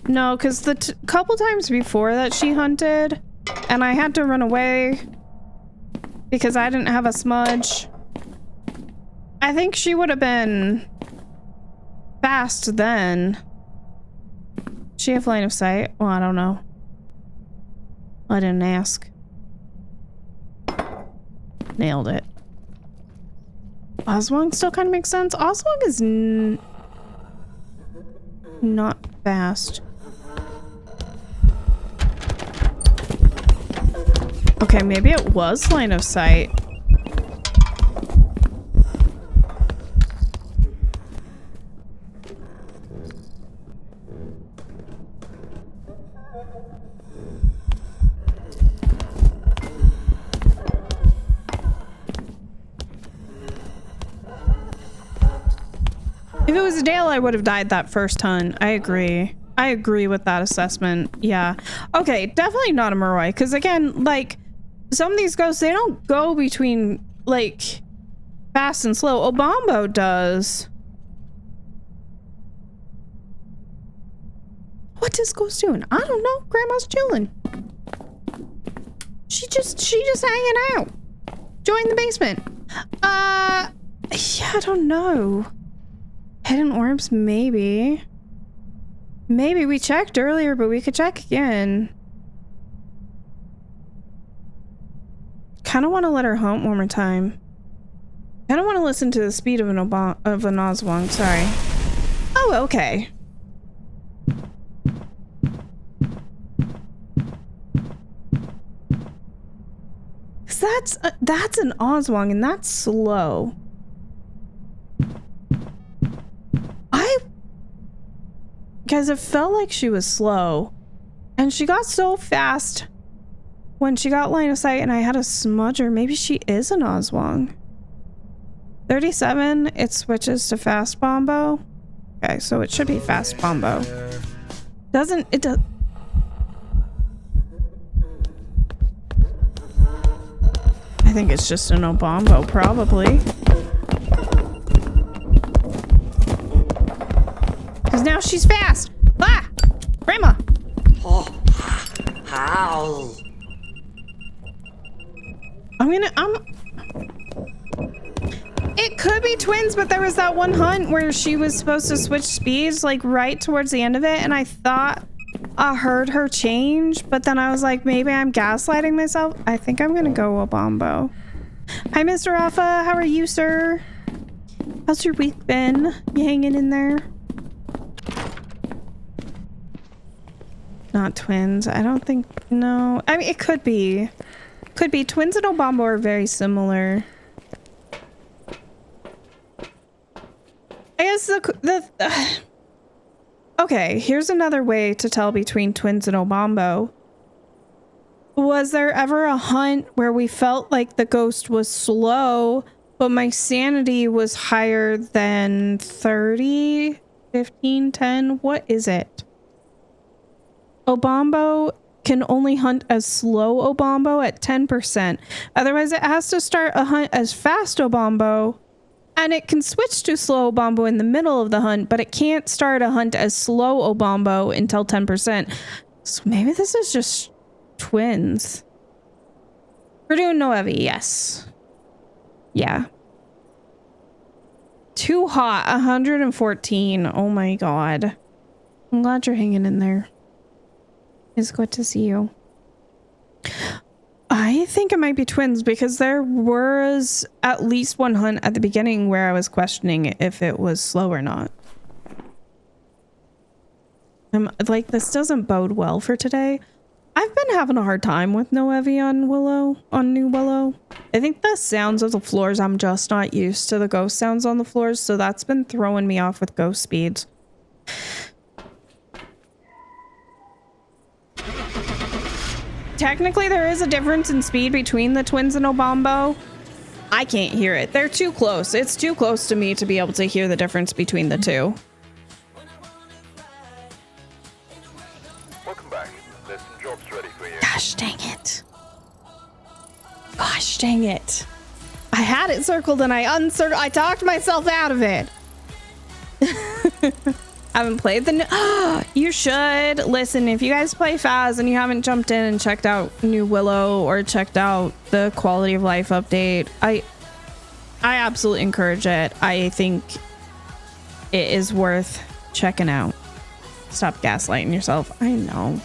No, because the couple times before that she hunted and I had to run away because I didn't have a smudge, I think she would have been fast then. She have line of sight? Well, I don't know. I didn't ask. Nailed it. Oswong still kind of makes sense. Oswong is not fast. Okay, maybe it was line of sight. If it was a Dale, I would have died that first hunt. I agree. I agree with that assessment. Yeah. Okay, definitely not a Murray. Because again, like, some of these ghosts, they don't go between, like, fast and slow. Obambo does. What is Ghost doing? I don't know. Grandma's chilling. She just hanging out. Join the basement. Yeah, I don't know. Hidden orbs, maybe. Maybe we checked earlier, but we could check again. Kind of want to let her hunt one more time. I don't want to listen to the speed of an Oswong. Sorry. Oh, okay. That's an Oswong, and that's slow. Because it felt like she was slow. And she got so fast when she got line of sight and I had a smudger. Maybe she is an Oswong. 37, it switches to fast Bombo. Okay, so it should be fast Bombo. Doesn't it does I think it's just an Obombo, probably. Because now she's fast. Ah! Grandma! Oh, how? It could be twins, but there was that one hunt where she was supposed to switch speeds, like right towards the end of it, and I thought I heard her change, but then I was like, maybe I'm gaslighting myself. I think I'm gonna go Obombo. Hi, Mr. Alpha. How are you, sir? How's your week been? You hanging in there? Not twins. I don't think... No. I mean, it could be. Could be. Twins and Obombo are very similar. I guess okay, here's another way to tell between twins and Obombo. Was there ever a hunt where we felt like the ghost was slow, but my sanity was higher than 30, 15, 10? What is it? Obombo can only hunt as slow Obombo at 10%. Otherwise, it has to start a hunt as fast Obombo, and it can switch to slow Obombo in the middle of the hunt, but it can't start a hunt as slow Obombo until 10%. So maybe this is just twins. We're doing Noevi, yes. Yeah. Too hot, 114. Oh my god. I'm glad you're hanging in there. It's good to see you. I think it might be twins because there was at least one hunt at the beginning where I was questioning if it was slow or not. I'm like, this doesn't bode well for today. I've been having a hard time with Noevi on Willow, on New Willow. I think the sounds of the floors, I'm just not used to the ghost sounds on the floors, so that's been throwing me off with ghost speeds. Technically, there is a difference in speed between the twins and Obombo. I can't hear it. They're too close. It's too close to me to be able to hear the difference between the two. Welcome back. There's some jobs ready for you. Gosh dang it. Gosh dang it. I had it circled and I talked myself out of it. Haven't played the you should listen. If you guys play Phas and you haven't jumped in and checked out New Willow or checked out the quality of life update, I absolutely encourage it. I think it is worth checking out. Stop gaslighting yourself. I know.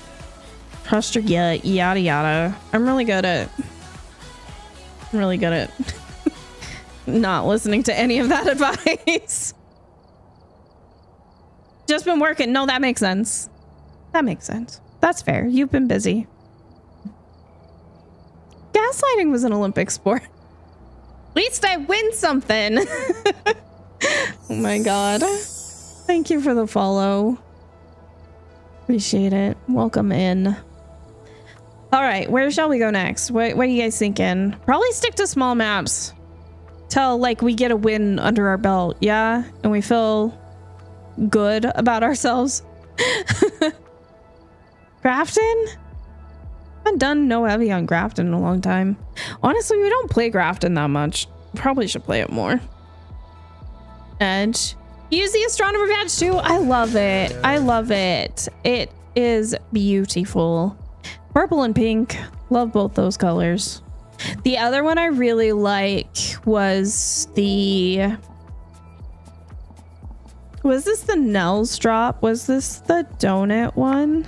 Trust your gut, yada yada. I'm really good at not listening to any of that advice. Just been working. No, that makes sense. That makes sense. That's fair. You've been busy. Gaslighting was an Olympic sport. At least I win something. Oh my god. Thank you for the follow. Appreciate it. Welcome in. All right, where shall we go next? What are you guys thinking? Probably stick to small maps till like we get a win under our belt, yeah? And we feel good about ourselves. Grafton? I haven't done no heavy on Grafton in a long time. Honestly, we don't play Grafton that much. Probably should play it more. Edge. Use the astronomer badge too. I love it. I love it. It is beautiful. Purple and pink. Love both those colors. The other one I really like was the... Was this the Nels drop? Was this the donut one?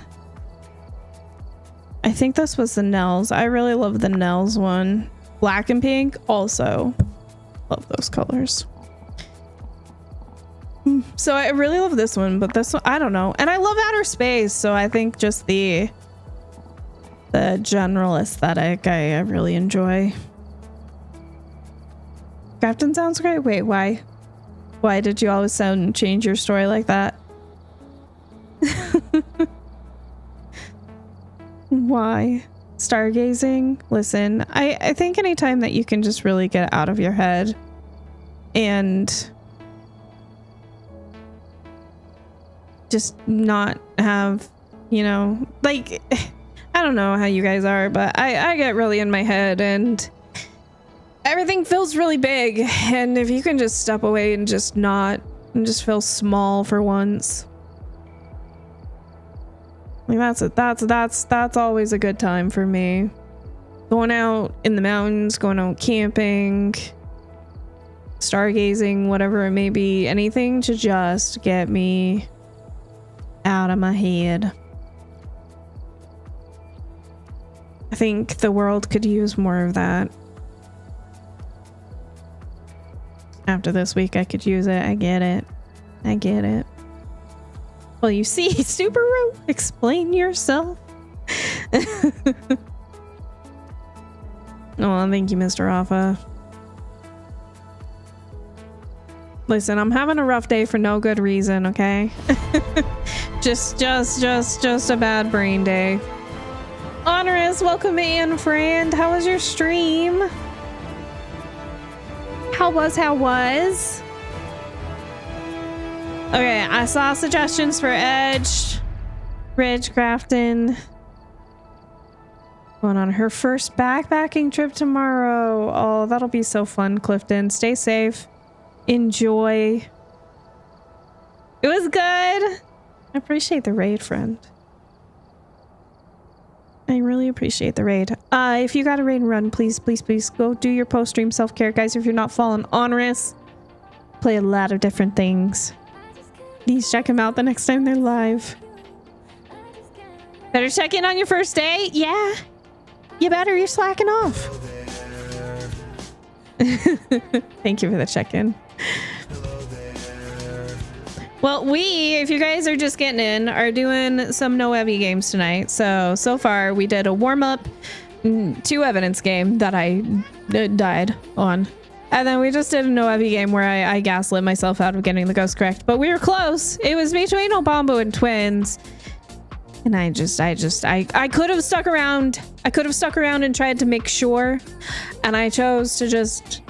I think this was the Nels. I really love the Nels one. Black and pink also. Love those colors. So I really love this one, but this one, I don't know. And I love outer space, so I think just the general aesthetic I really enjoy. Captain sounds great. Wait, why? Why did you always change your story like that? Why? Stargazing? Listen, I think anytime that you can just really get out of your head and just not have, you know, like, I don't know how you guys are, but I get really in my head and everything feels really big. And if you can just step away and just feel small for once, like that's always a good time for me. Going out in the mountains, going out camping, stargazing, whatever it may be, anything to just get me out of my head. I think the world could use more of that. After this week, I could use it. I get it. I get it. Well, you see, Subaru, explain yourself. Oh, thank you, Mr. Rafa. Listen, I'm having a rough day for no good reason, okay? just a bad brain day. Honorous, welcome in, friend. How was your stream? How was? Okay, I saw suggestions for Edge, Ridge, Grafton. Going on her first backpacking trip tomorrow. Oh, that'll be so fun, Clifton. Stay safe. Enjoy. It was good. I appreciate the raid, friend. I really appreciate the raid. If you got a raid and run, please go do your post-stream self-care, guys. If you're not following Honorous, play a lot of different things. Please check them out the next time they're live. Better check in on your first day? Yeah. You better. You're slacking off. Thank you for the check-in. Well, if you guys are just getting in, are doing some no heavy games tonight. So far we did a warm-up 2 evidence game that I died on. And then we just did a no heavy game where I gaslit myself out of getting the ghost correct. But we were close. It was between Obambo and Twins. And I could have stuck around. I could have stuck around and tried to make sure. And I chose to just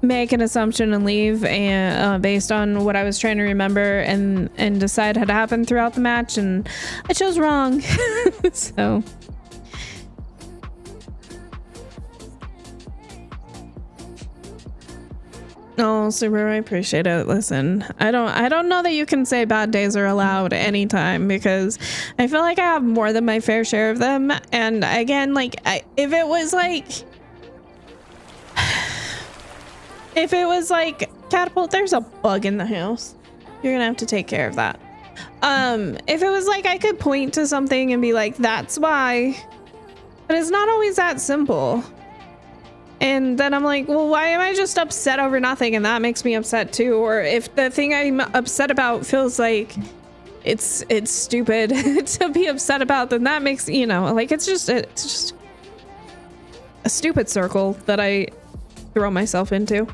make an assumption and leave and based on what I was trying to remember and decide had happened throughout the match, and I chose wrong. So oh, super, I appreciate it. Listen, I don't know that you can say bad days are allowed anytime, because I feel like I have more than my fair share of them. And again, like if it was like Catapult, there's a bug in the house. You're gonna have to take care of that. If it was like I could point to something and be like, that's why, but it's not always that simple. And then I'm like, well, why am I just upset over nothing? And that makes me upset too. Or if the thing I'm upset about feels like it's stupid to be upset about, then that makes, you know, like it's just a stupid circle that I throw myself into.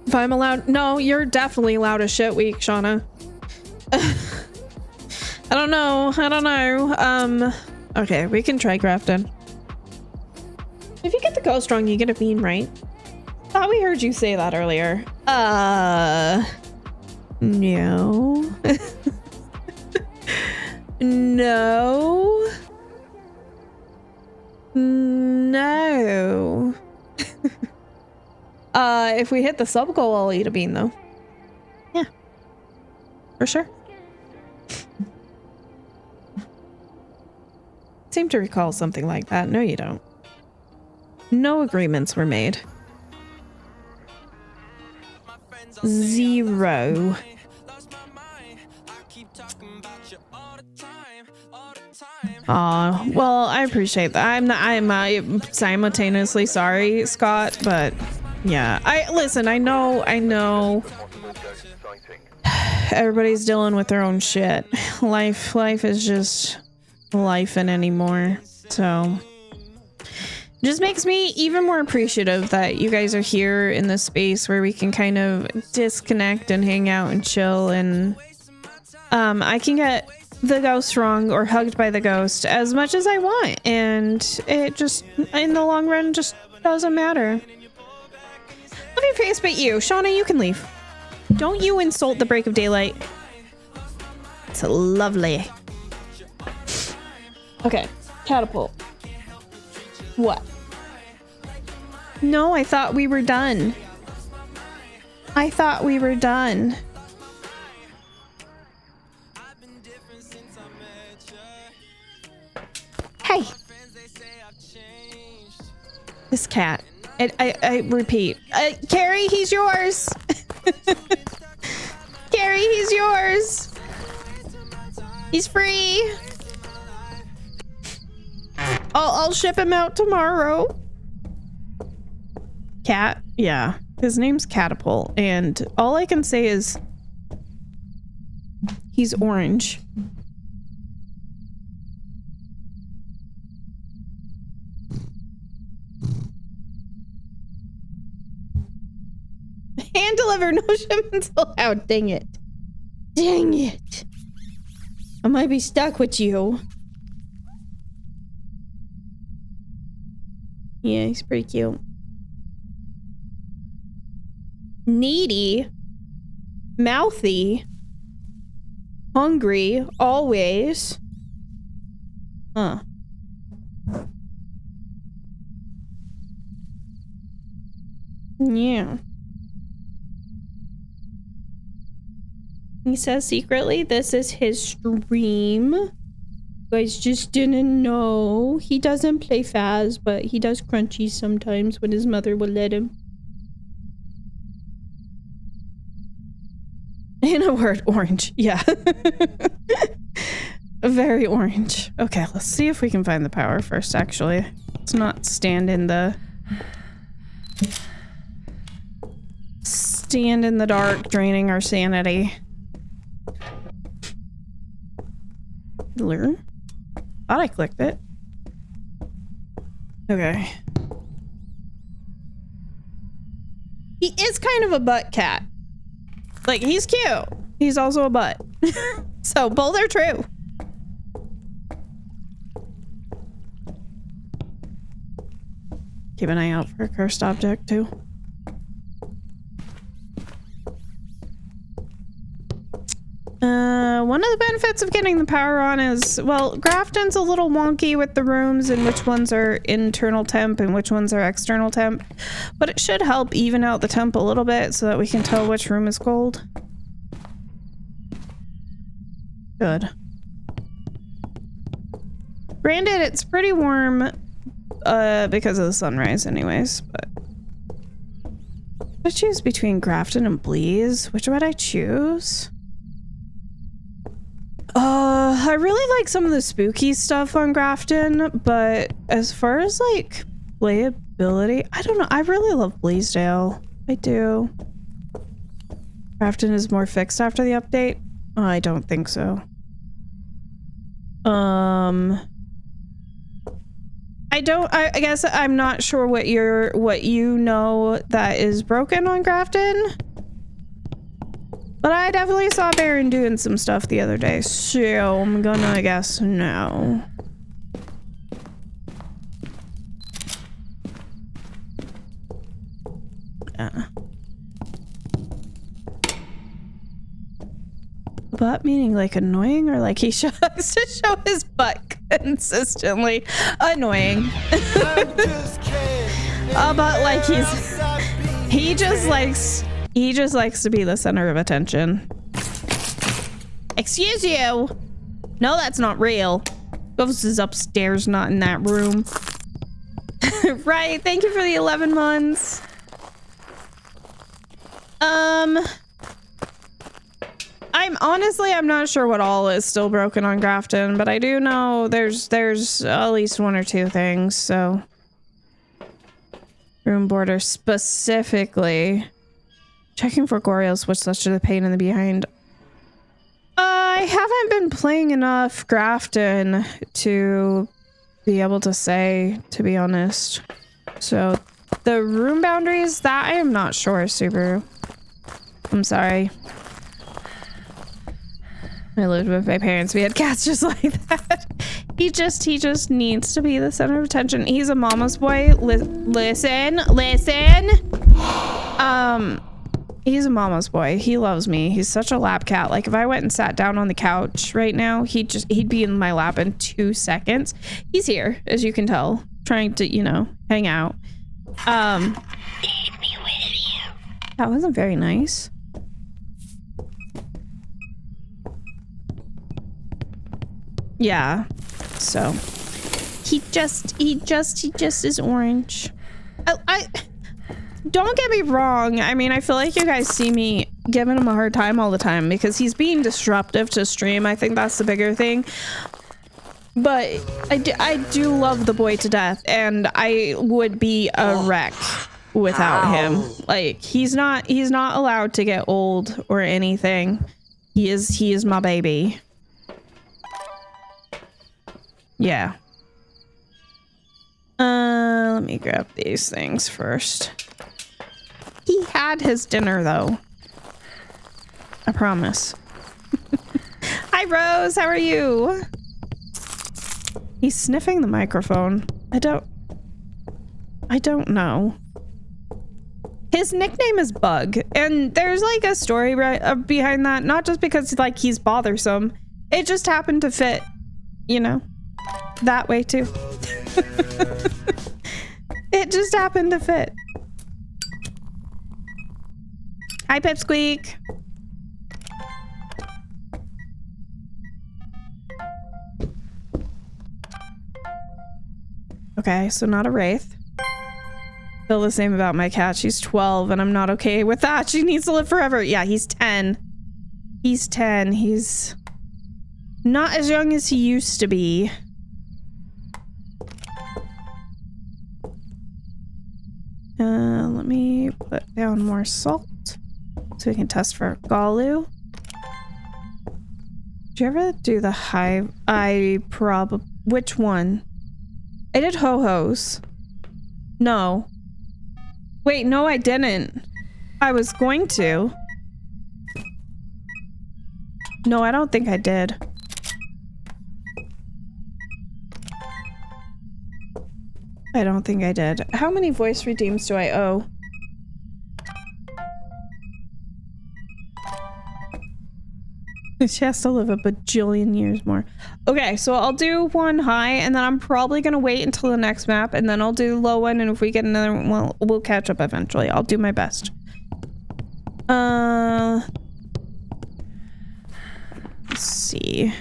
If I'm allowed, no, you're definitely allowed a shit week, Shauna. I don't know. Okay, we can try Grafton. If you get the ghost wrong, you get a bean, right? Thought we heard you say that earlier. No. No. No. If we hit the sub goal, I'll eat a bean though. Yeah. For sure. Seem to recall something like that. No, you don't. No agreements were made. 0. Aw, well, I appreciate that. I'm simultaneously sorry, Scott, but yeah. Listen, I know everybody's dealing with their own shit. Life is just lifing anymore. So just makes me even more appreciative that you guys are here in this space where we can kind of disconnect and hang out and chill, and I can get the ghost wrong or hugged by the ghost as much as I want, and it just in the long run just doesn't matter. Love your face, but you, Shauna, you can leave. Don't you insult the break of daylight. It's lovely. Okay, Catapult. What? No, I thought we were done. I thought we were done. Hey. This cat. I repeat. Carrie, he's yours. Carrie, he's yours. He's free. I'll ship him out tomorrow. Cat? Yeah. His name's Catapult, and all I can say is he's orange. Hand deliver, no shipments allowed. Dang it. Dang it. I might be stuck with you. Yeah, he's pretty cute. Needy. Mouthy. Hungry. Always. Huh. Yeah. He says secretly this is his stream. You guys just didn't know. He doesn't play Phas, but he does crunchies sometimes when his mother will let him. In a word, orange. Yeah. Very orange. Okay, let's see if we can find the power first, actually. Let's not stand in the dark, draining our sanity. Learn? Thought I clicked it. Okay. He is kind of a butt cat. Like, he's cute. He's also a butt. So, both are true. keep an eye out for a cursed object too. One of the benefits of getting the power on is, well, Grafton's a little wonky with the rooms and which ones are internal temp and which ones are external temp, but it should help even out the temp a little bit so that we can tell which room is cold. Good. Granted, it's pretty warm because of the sunrise anyways, but I choose between Grafton and Bleeze. Which would I choose? I really like some of the spooky stuff on Grafton, but as far as like playability, I don't know. I really love Bleasdale. I do. Grafton is more fixed after the update? I don't think so. I guess I'm not sure what you know that is broken on Grafton. But I definitely saw Baron doing some stuff the other day, so I'm gonna guess no. Butt meaning like annoying or like he likes to show his butt consistently? Annoying. But like he just likes to be the center of attention. Excuse you. No, that's not real. Ghost is upstairs, not in that room. Right, thank you for the 11 months. I'm not sure what all is still broken on Grafton, but I do know there's at least one or two things, so. Room border specifically. Checking for Goriel switch such to the pain in the behind. I haven't been playing enough Grafton to be able to say, to be honest. So the room boundaries, that I am not sure, Subaru. I'm sorry. I lived with my parents. We had cats just like that. He just needs to be the center of attention. He's a mama's boy. Listen. He's a mama's boy. He loves me. He's such a lap cat. Like if I went and sat down on the couch right now, he'd be in my lap in 2 seconds. He's here, as you can tell, trying to, you know, hang out. That wasn't very nice. Yeah. So he just is orange. I don't get me wrong. I mean, I feel like you guys see me giving him a hard time all the time because he's being disruptive to stream. I think that's the bigger thing. But I do love the boy to death, and I would be a wreck without him. Like he's not allowed to get old or anything. He is my baby. Yeah. Let me grab these things first. He had his dinner though. I promise. Hi Rose, how are you? He's sniffing the microphone. I don't know. His nickname is Bug, and there's like a story behind that. Not just because like he's bothersome. It just happened to fit, you know, that way too. It just happened to fit. Hi Pipsqueak. Okay, so not a wraith. Feel the same about my cat. She's 12 and I'm not okay with that. She needs to live forever. Yeah, he's 10. He's 10. He's not as young as he used to be. Let me put down more salt so we can test for Galu. Did you ever do the hive? Which one? I did ho-hos. No. Wait, no, I didn't. I was going to. No, I don't think I did. I don't think I did. How many voice redeems do I owe? She has to live a bajillion years more. Okay, so I'll do one high, and then I'm probably gonna wait until the next map, and then I'll do low one, and if we get another one, we'll catch up eventually. I'll do my best. Let's see.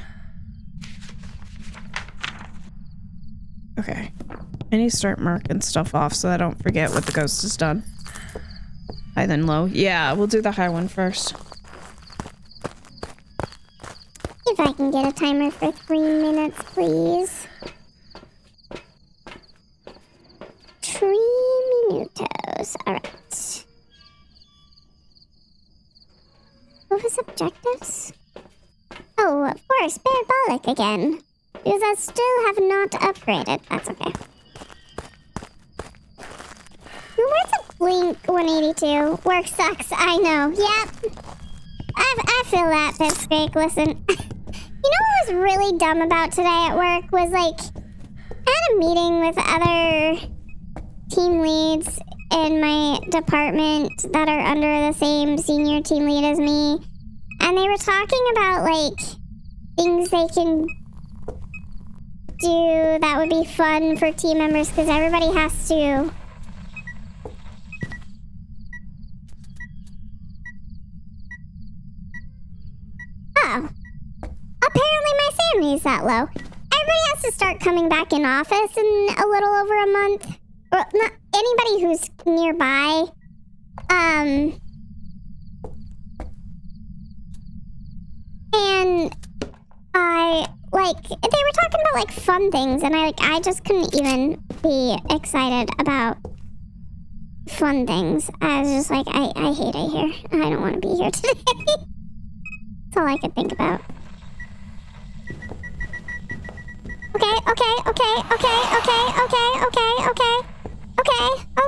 Okay. I need to start marking stuff off so I don't forget what the ghost has done. High then low. Yeah, we'll do the high one first. If I can get a timer for 3 minutes, please. 3 minutos. Alright. What was objectives? Oh, of course, parabolic again. Because I still have not upgraded. That's okay. Where's a Blink 182? Work sucks, I know. Yep. I feel that, Pipsqueak. Listen. You know what was really dumb about today at work was, like, I had a meeting with other team leads in my department that are under the same senior team lead as me. And they were talking about, like, things they can do that would be fun for team members because everybody has to... Oh. Apparently my sanity's that low. Everybody has to start coming back in office in a little over a month. Well, not anybody who's nearby. And I, like, they were talking about, like, fun things, and I just couldn't even be excited about fun things. I was just like, I hate it here. I don't want to be here today. That's all I could think about.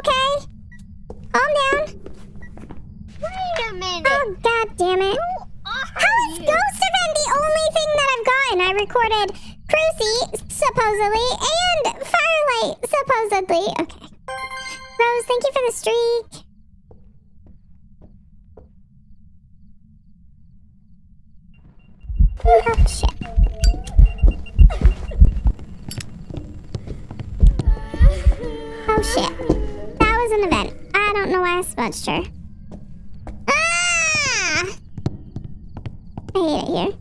Okay. Calm down. Wait a minute. Oh, god damn it. How is Ghost Event the only thing that I've gotten? I recorded Crucy, supposedly, and Firelight, supposedly. Okay. Rose, thank you for the streak. Oh, shit. Oh, shit. That was an event. I don't know why I smudged her. Ah! I hate it here.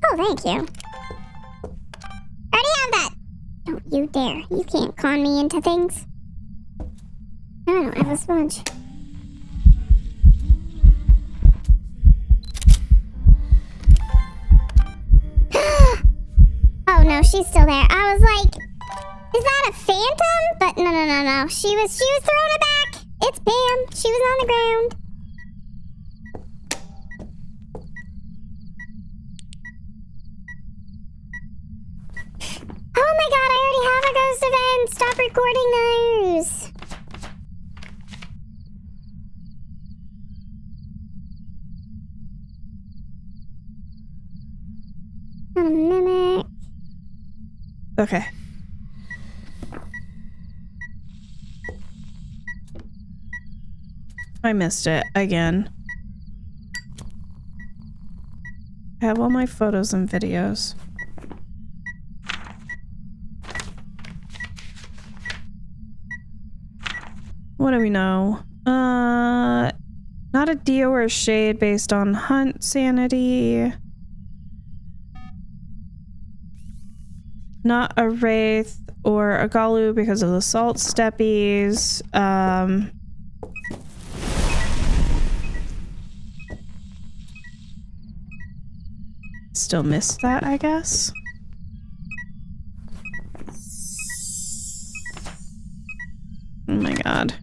Oh, thank you. I already have that. Don't you dare. You can't con me into things. I don't have a sponge. Oh no, she's still there. I was like, is that a phantom? But no. She was throwing it back. It's Pam. She was on the ground. Oh my god, I already have a ghost event. Stop recording those. A mimic. Okay. I missed it again. I have all my photos and videos. What do we know? Not a Dio or a Shade based on Hunt sanity. Not a Wraith or a Galu because of the Salt Steppies. Still missed that, I guess. Oh my god.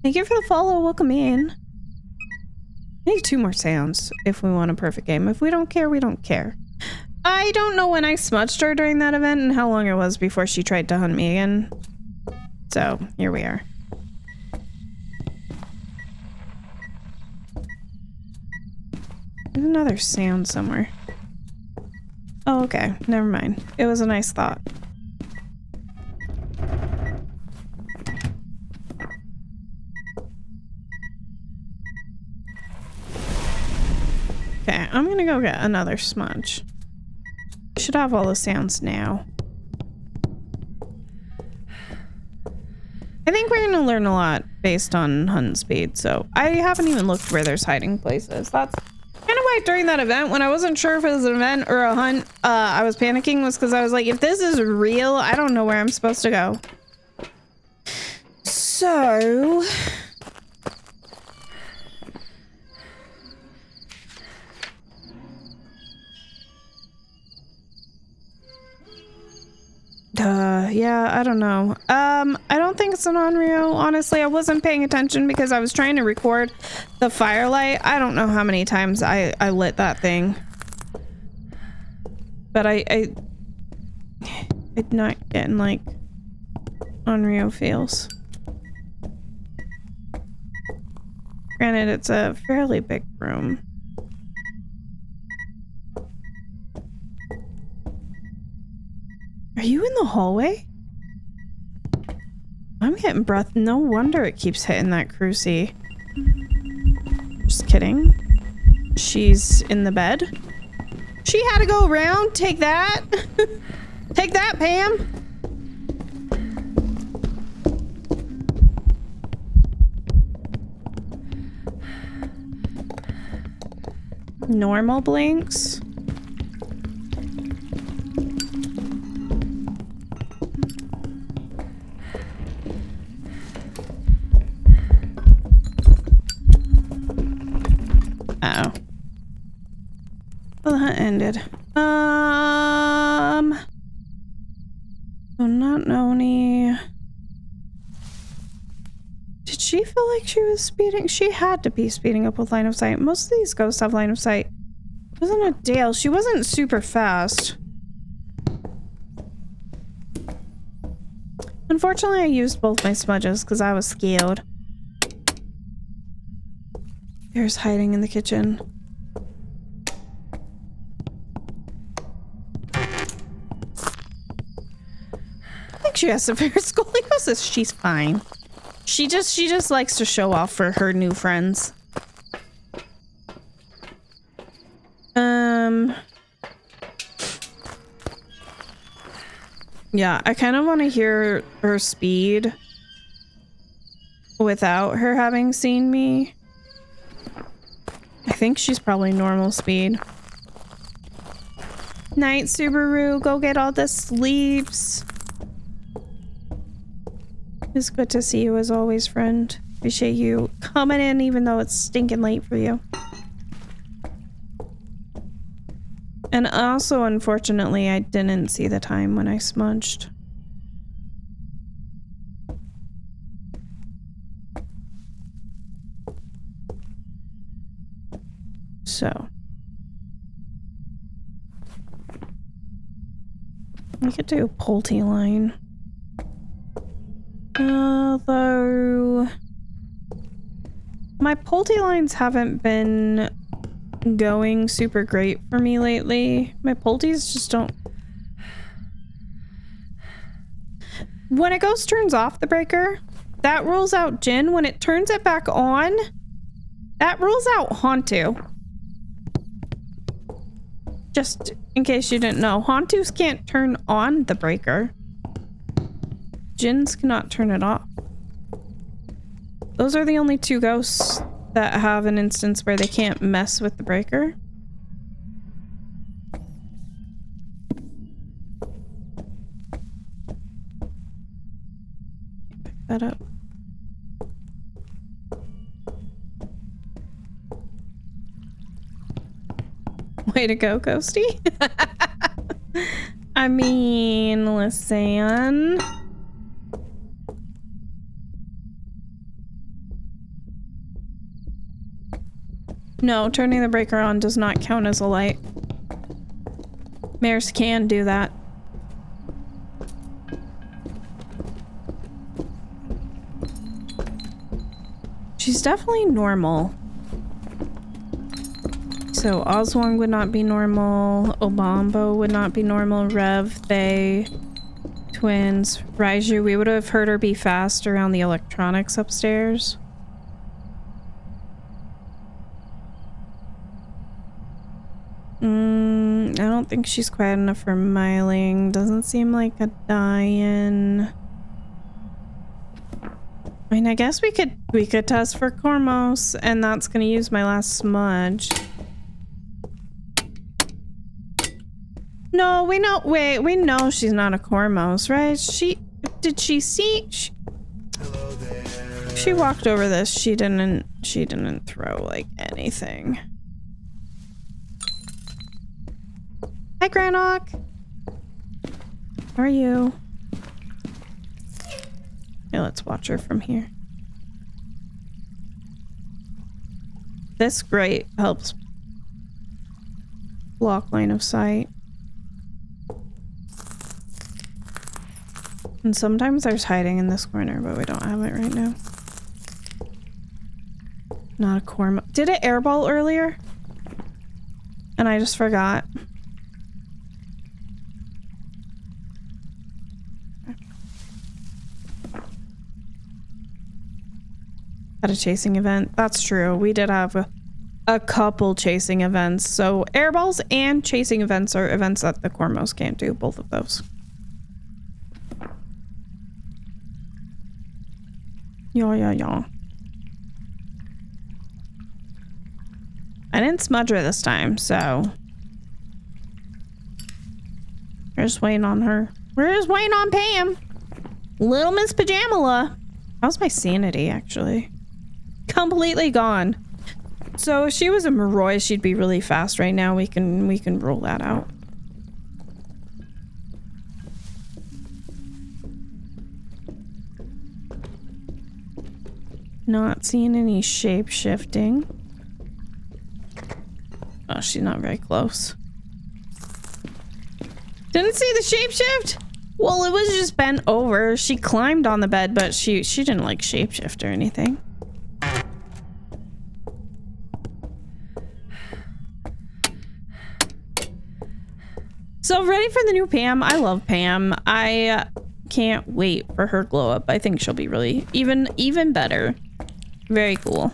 Thank you for the follow. Welcome in. I need 2 more sounds if we want a perfect game. If we don't care, we don't care. I don't know when I smudged her during that event and how long it was before she tried to hunt me again. So, here we are. another sound somewhere. Oh, okay. Never mind. It was a nice thought. Okay, I'm gonna go get another smudge. Should have all the sounds now. I think we're gonna learn a lot based on hunt speed, so I haven't even looked where there's hiding places. That's kind of why during that event, when I wasn't sure if it was an event or a hunt, I was panicking, was because I was like, if this is real, I don't know where I'm supposed to go. So... yeah, I don't know. I don't think it's an Onryo. Honestly, I wasn't paying attention because I was trying to record the firelight. I don't know how many times I lit that thing. But I'm not getting like Onryo feels. Granted, it's a fairly big room. Are you in the hallway? I'm getting breath. No wonder it keeps hitting that crucie. Just kidding. She's in the bed. She had to go around. Take that. Take that, Pam. Normal blinks. Uh-oh. Well, that ended. So not Noni. Did she feel like she was speeding? She had to be speeding up with line of sight. Most of these ghosts have line of sight. It wasn't a Dale. She wasn't super fast. Unfortunately, I used both my smudges because I was scared. There's hiding in the kitchen. I think she has severe scoliosis. She's fine. She just likes to show off for her new friends. Yeah, I kind of want to hear her speed without her having seen me. I think she's probably normal speed. Night, Subaru. Go get all the sleeps. It's good to see you as always, friend. Appreciate you coming in even though it's stinking late for you. And also, unfortunately, I didn't see the time when I smudged. So. We could do a Pulte line. Although my Pulte lines haven't been going super great for me lately. My Pultes just don't. When a ghost turns off the breaker, that rules out Jinn. When it turns it back on, that rules out Hantu. Just in case you didn't know, Hantus can't turn on the breaker. Jinns cannot turn it off. Those are the only two ghosts that have an instance where they can't mess with the breaker. Pick that up. Way to go, Ghosty. I mean, listen. No, turning the breaker on does not count as a light. Mares can do that. She's definitely normal. So Oswong would not be normal. Obambo would not be normal. Rev, they, twins. Raiju, we would have heard her be fast around the electronics upstairs. I don't think she's quiet enough for Myling. Doesn't seem like a die-in. I mean, I guess we could test for Cormos, and that's gonna use my last smudge. No, we know. Wait, we know she's not a Cormos, right? Did she see? Hello there. She walked over this. She didn't throw like anything. Hi, Granok. How are you? Yeah, let's watch her from here. This grate helps block line of sight. And sometimes there's hiding in this corner, but we don't have it right now. Not a Cormo. Did it airball earlier? And I just forgot. Had a chasing event. That's true. We did have a couple chasing events. So airballs and chasing events are events that the Cormos can't do. Both of those. Yeah. I didn't smudge her this time, so we're just waiting on her. We're just waiting on Pam. Little Miss Pajamala. How's my sanity, actually? Completely gone. So if she was a Moroi, she'd be really fast right now. We can rule that out. Not seeing any shape shifting. Oh, she's not very close. Didn't see the shapeshift? Well, it was just bent over. She climbed on the bed, but she didn't like shapeshift or anything. So ready for the new Pam. I love Pam. I can't wait for her glow up. I think she'll be really even better. Very cool.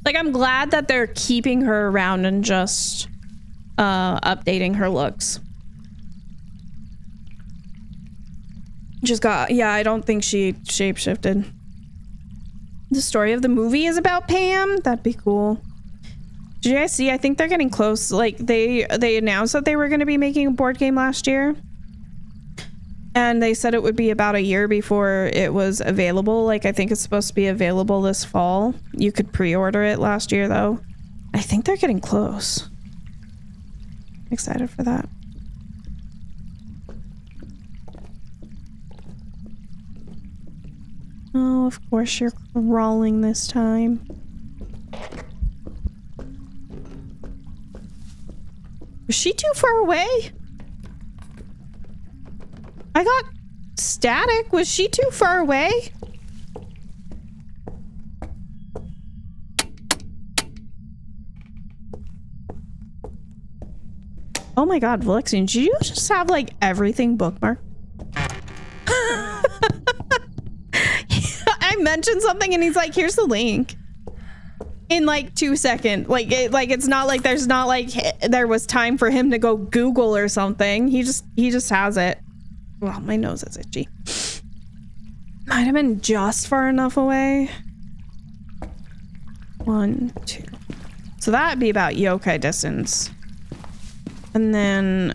Like, I'm glad that they're keeping her around and just updating her looks. Yeah, I don't think she shapeshifted. The story of the movie is about Pam? That'd be cool. Did you guys see? I think they're getting close. Like, they announced that they were going to be making a board game last year. And they said it would be about a year before it was available. Like, I think it's supposed to be available this fall. You could pre-order it last year, though. I think they're getting close. Excited for that. Oh, of course you're crawling this time. Was she too far away? I got static. Was she too far away? Oh my god, Valexian, did you just have like everything bookmarked? I mentioned something and he's like, here's the link. In like 2 seconds. Like it's not like there was time for him to go Google or something. He just has it. Well, my nose is itchy. Might have been just far enough away. 1, 2. So that'd be about yokai distance. And then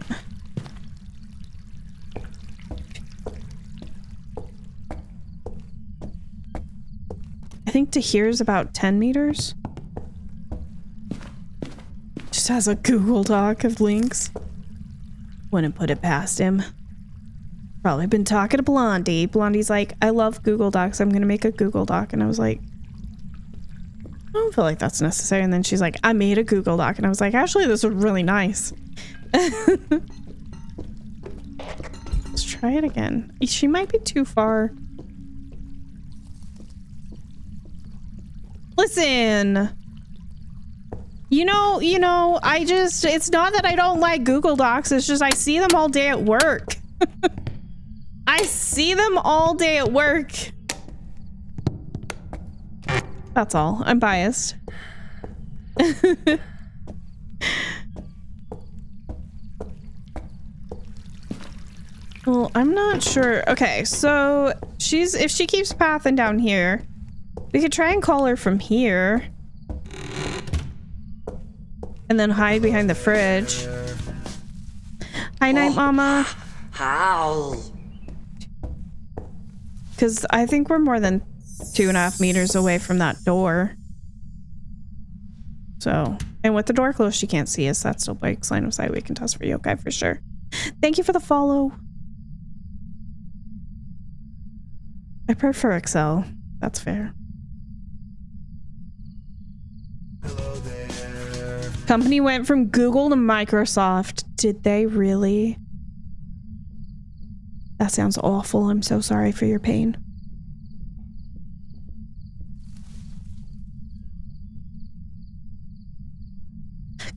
I think to here is about 10 meters. Just has a Google Doc of links. Wouldn't put it past him. Probably been talking to Blondie. Blondie's like, I love Google Docs. I'm gonna make a Google Doc. And I was like, I don't feel like that's necessary. And then she's like, I made a Google Doc. And I was like, actually, this was really nice. Let's try it again. She might be too far. Listen. You know, it's not that I don't like Google Docs, it's just I see them all day at work. I see them all day at work. That's all. I'm biased. Well, I'm not sure. Okay, so if she keeps pathing down here, we could try and call her from here. And then hide behind the fridge. Hi, Night Mama. How? Because I think we're more than 2.5 meters away from that door. So, and with the door closed, she can't see us. That still breaks line of sight. We can test for you. Okay, for sure. Thank you for the follow. I prefer Excel. That's fair. Hello there. Company went from Google to Microsoft. Did they really? That sounds awful. I'm so sorry for your pain.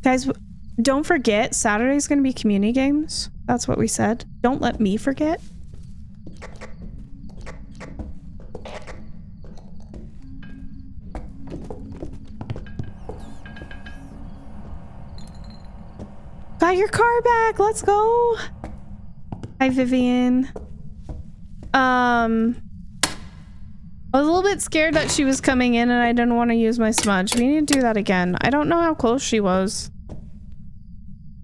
Guys, don't forget, Saturday's going to be community games. That's what we said. Don't let me forget. Got your car back. Let's go. Hi, Vivian. I was a little bit scared that she was coming in and I didn't want to use my smudge. We need to do that again. I don't know how close she was.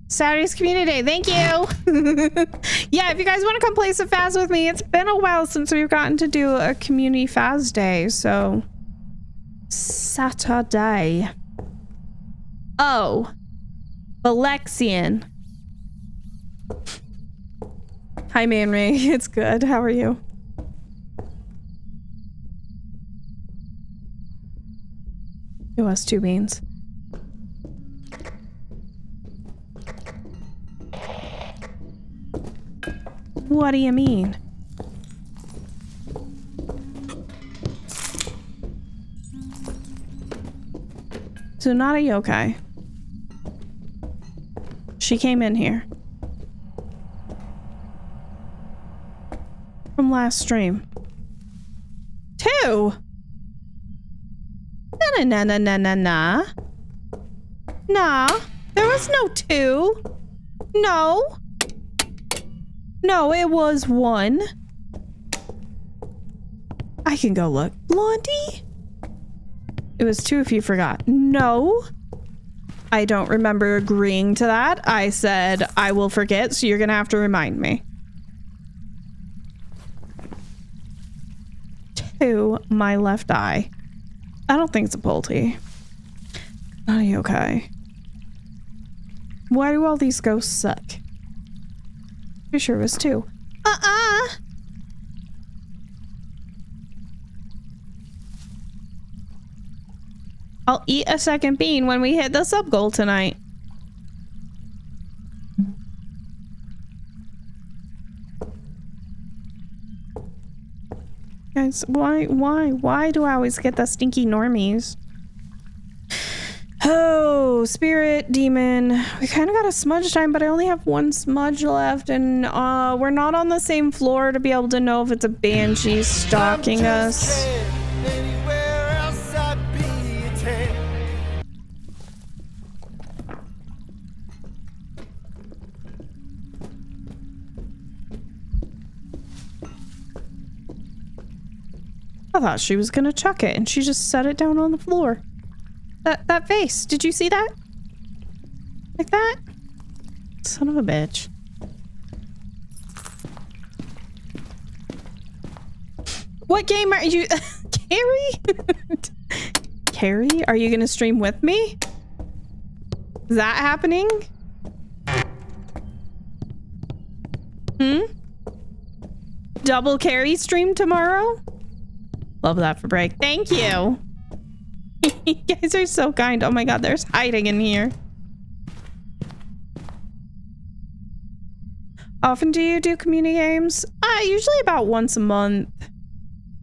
Saturday's community day. Thank you. Yeah, if you guys want to come play some Phas with me, it's been a while since we've gotten to do a community Phas day. So Saturday. Oh, Alexian. Hi, Man Ray. It's good. How are you? It was 2 beans. What do you mean? So not a yokai. She came in here. From last stream. 2? Nah. Nah, there was no 2. No. No, it was 1. I can go look. Blondie? It was 2 if you forgot. No. I don't remember agreeing to that. I said I will forget, so you're gonna have to remind me. 2, my left eye. I don't think it's a Pulte. Are you okay? Why do all these ghosts suck? Pretty sure it was 2. I'll eat a second bean when we hit the sub goal tonight. Guys, why do I always get the stinky normies? Oh, spirit, demon. We kind of got a smudge time, but I only have 1 smudge left, and we're not on the same floor to be able to know if it's a banshee stalking us. I thought she was gonna chuck it, and she just set it down on the floor. That face, did you see that? Like that? Son of a bitch. What game are you... Carrie? Carrie, are you gonna stream with me? Is that happening? Double Carrie stream tomorrow? Love that for break. Thank you. You guys are so kind. Oh my god, there's hiding in here. Often do you do community games? Usually about once a month.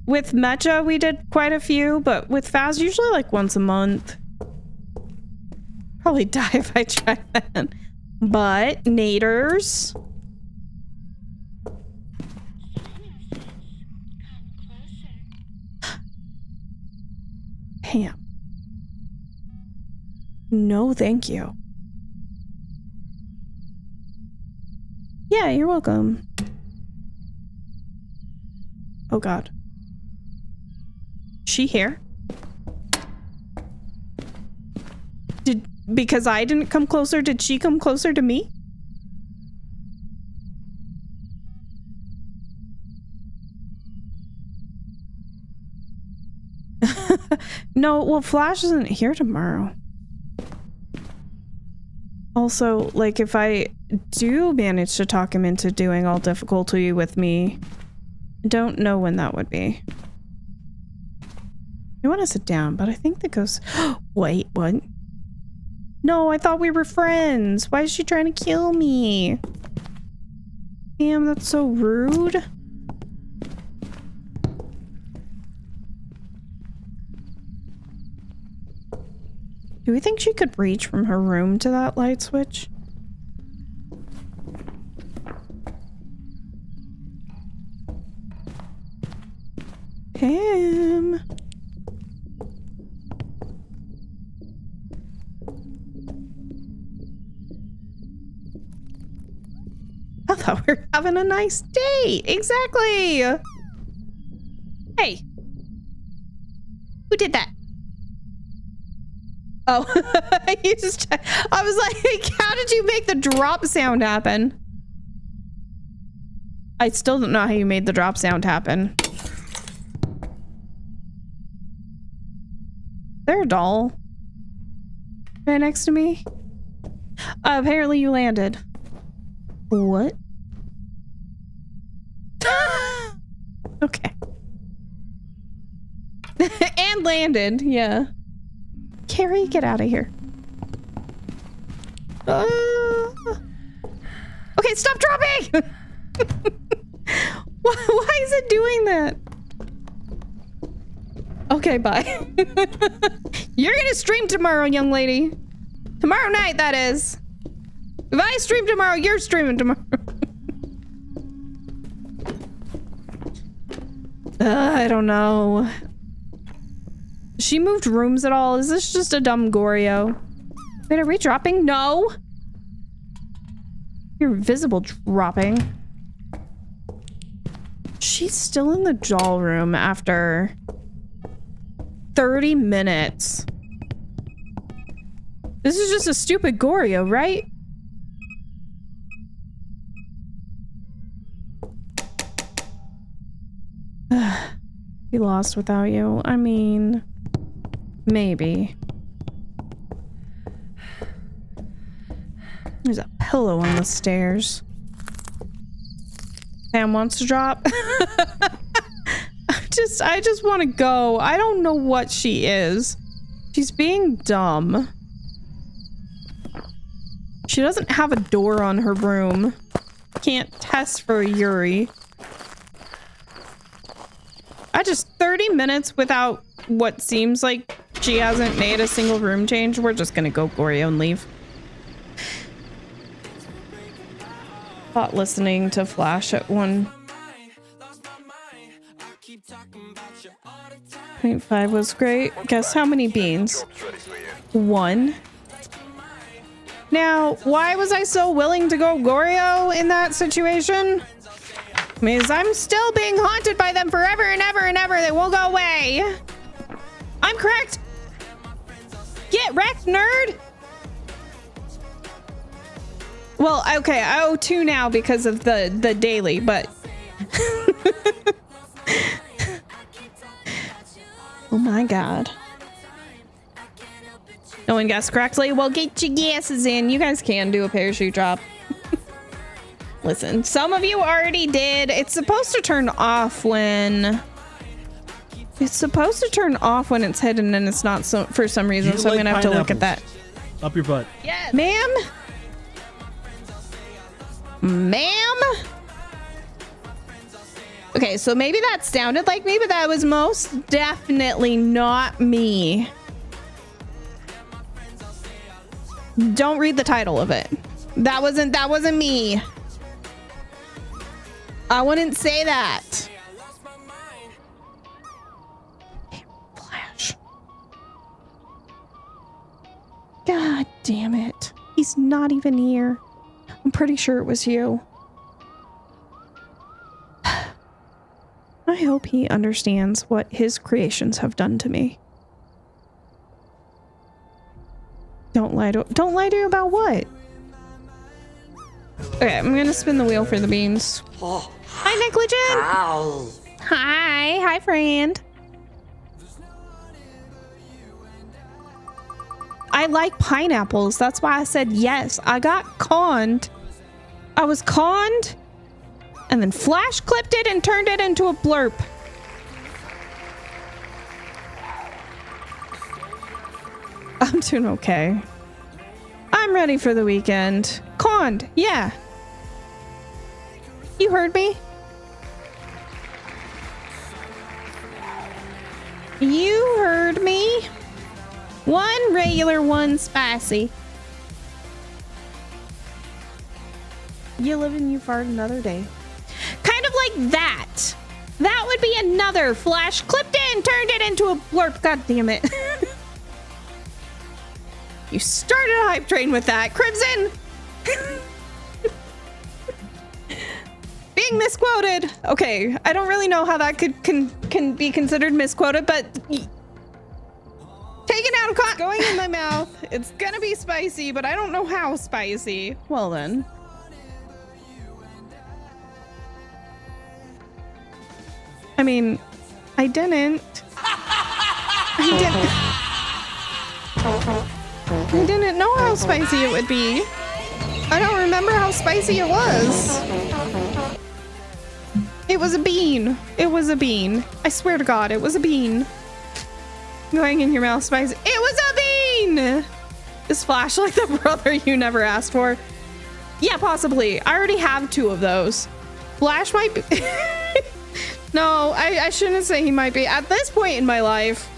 With Mecha, we did quite a few, but with Phas, usually like once a month. probably die if I try that. But naders. Pam. No, thank you. Yeah, you're welcome. Oh God. She here? Because I didn't come closer, did she come closer to me? No, well, Flash isn't here tomorrow. Also, like, if I do manage to talk him into doing all difficulty with me, I don't know when that would be. I want to sit down, but I think that goes... Wait, what? No, I thought we were friends. Why is she trying to kill me? Damn, that's so rude. Do we think she could reach from her room to that light switch? Pam. I thought we were having a nice date. Exactly. Hey. Who did that? Oh, I was like, how did you make the drop sound happen? I still don't know how you made the drop sound happen. Is there a doll right next to me? Apparently you landed. What? Okay. And landed, yeah. Carrie, get out of here. Okay, stop dropping! Why is it doing that? Okay, bye. You're gonna stream tomorrow, young lady. Tomorrow night, that is. If I stream tomorrow, you're streaming tomorrow. I don't know. She moved rooms at all? Is this just a dumb Goryo? Wait, are we dropping? No! You're visible dropping. She's still in the doll room after 30 minutes. This is just a stupid Goryo, right? Be lost without you. I mean, maybe. There's a pillow on the stairs. Pam wants to drop. I just want to go. I don't know what she is. She's being dumb. She doesn't have a door on her room. Can't test for Yuri. I just 30 minutes without what seems like she hasn't made a single room change. We're just gonna go Goryo and leave. Thought listening to Flash at 1.5 was great. Guess how many beans? 1. Now, why was I so willing to go Goryo in that situation? Because I'm still being haunted by them forever and ever and ever. They won't go away. I'm correct. Get wrecked, nerd. Well, okay, I owe 2 now because of the daily, but oh my god. No one guessed correctly. Well, get your guesses in. You guys can do a parachute drop. Listen, some of you already did. It's supposed to turn off when... It's supposed to turn off when it's hidden and it's not so for some reason, so I'm gonna have to look at that. Up your butt. Yes. Ma'am? Ma'am? Okay, so maybe that sounded like me, but that was most definitely not me. Don't read the title of it. That wasn't me. I wouldn't say that. Flash. God damn it. He's not even here. I'm pretty sure it was you. I hope he understands what his creations have done to me. Don't lie to you about what? Okay, I'm gonna spin the wheel for the beans. Oh, Hi, Negligent. ow. Hi, friend. I like pineapples. That's why I said yes. I got conned. I was conned, and then Flash clipped it and turned it into a blurp. I'm doing okay. I'm ready for the weekend. Conned, yeah. You heard me. You heard me. One regular, one spicy. You live and you fart another day. Kind of like that. That would be another Flash clipped in, turned it into a blurp. God damn it. You started a hype train with that, Crimson. Being misquoted. Okay, I don't really know how that can be considered misquoted, but taken out of context, going in my mouth. It's gonna be spicy, but I don't know how spicy. Well then. I mean, I didn't know how spicy it would be. I don't remember how spicy it was. It was a bean. It was a bean. I swear to God, it was a bean. Going in your mouth spicy. It was a bean! Is Flash like the brother you never asked for? Yeah, possibly. I already have 2 of those. Flash might be... No, I shouldn't say he might be. At this point in my life,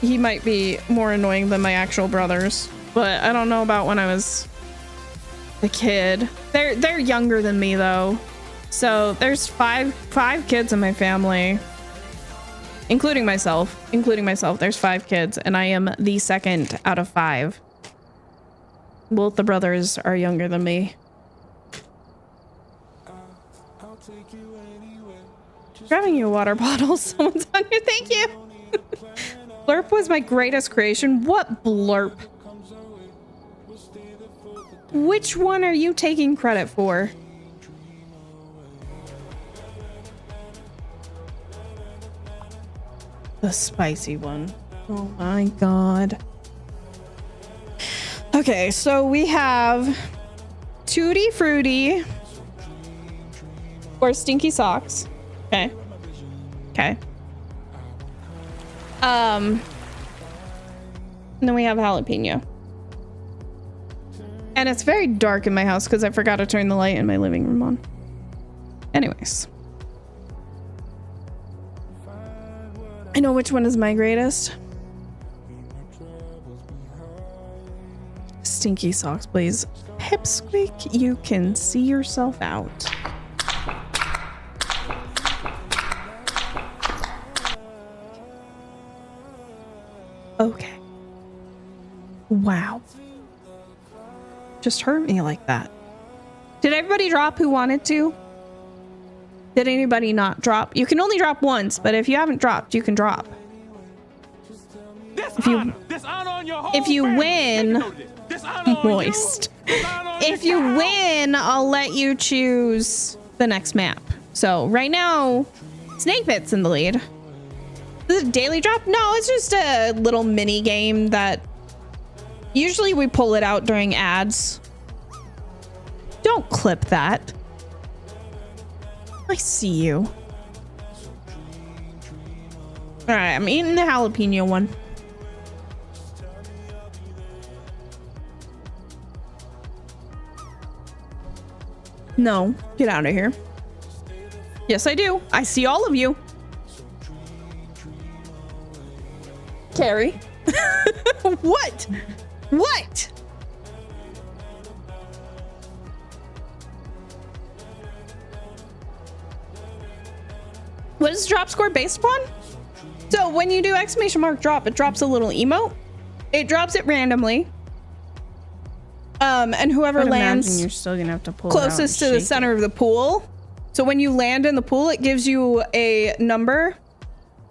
he might be more annoying than my actual brothers. But I don't know about when I was a kid. They're younger than me though. So there's five kids in my family. Including myself. There's 5 kids, and I am the second out of 5. Both the brothers are younger than me. Grabbing you a water bottle. Someone's on here. Thank you. Blurp was my greatest creation. What blurp? Which one are you taking credit for? The spicy one. Oh my God. Okay, so we have Tutti Frutti or Stinky Socks. Okay. Okay. And then we have jalapeno. And it's very dark in my house because I forgot to turn the light in my living room on. Anyways. I know which one is my greatest. Stinky Socks, please. Pipsqueak, you can see yourself out. Okay. Wow. Just hurt me like that. Did everybody drop who wanted to? Did anybody not drop? You can only drop once, but if you haven't dropped, you can drop. If you win, moist. If you win, I'll let you choose the next map. So right now, Snake Pit's in the lead. Is it a daily drop? No, it's just a little mini game that usually we pull it out during ads. Don't clip that. I see you. All right, I'm eating the jalapeno one. No, get out of here. Yes, I do. I see all of you. Carrie. What? What? What is drop score based upon? So when you do exclamation mark drop, it drops a little emote. It drops it randomly. And whoever lands you're still gonna have to pull closest to the center of the pool. So when you land in the pool, it gives you a number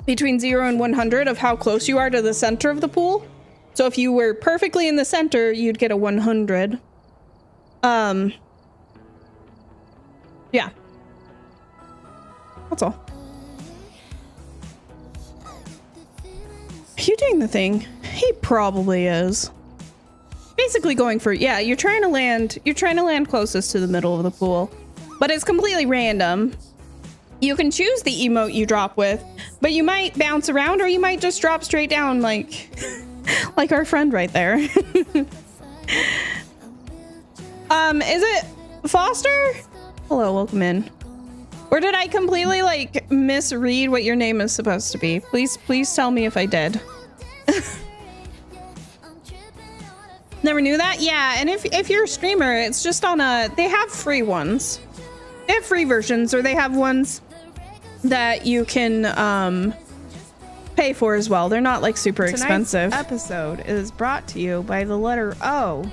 between 0 and 100 of how close you are to the center of the pool. So if you were perfectly in the center, you'd get a 100. Yeah. That's all. Are you doing the thing? He probably is. Basically going for, yeah, you're trying to land closest to the middle of the pool, but it's completely random. You can choose the emote you drop with, but you might bounce around or you might just drop straight down like like our friend right there. Is it Foster? Hello, welcome in. Or did I completely like misread what your name is supposed to be? Please tell me if I did. Never knew that? Yeah, and if you're a streamer, it's just on they have free ones. They have free versions, or they have ones that you can pay for as well. They're not like super expensive. Tonight's episode is brought to you by the letter O.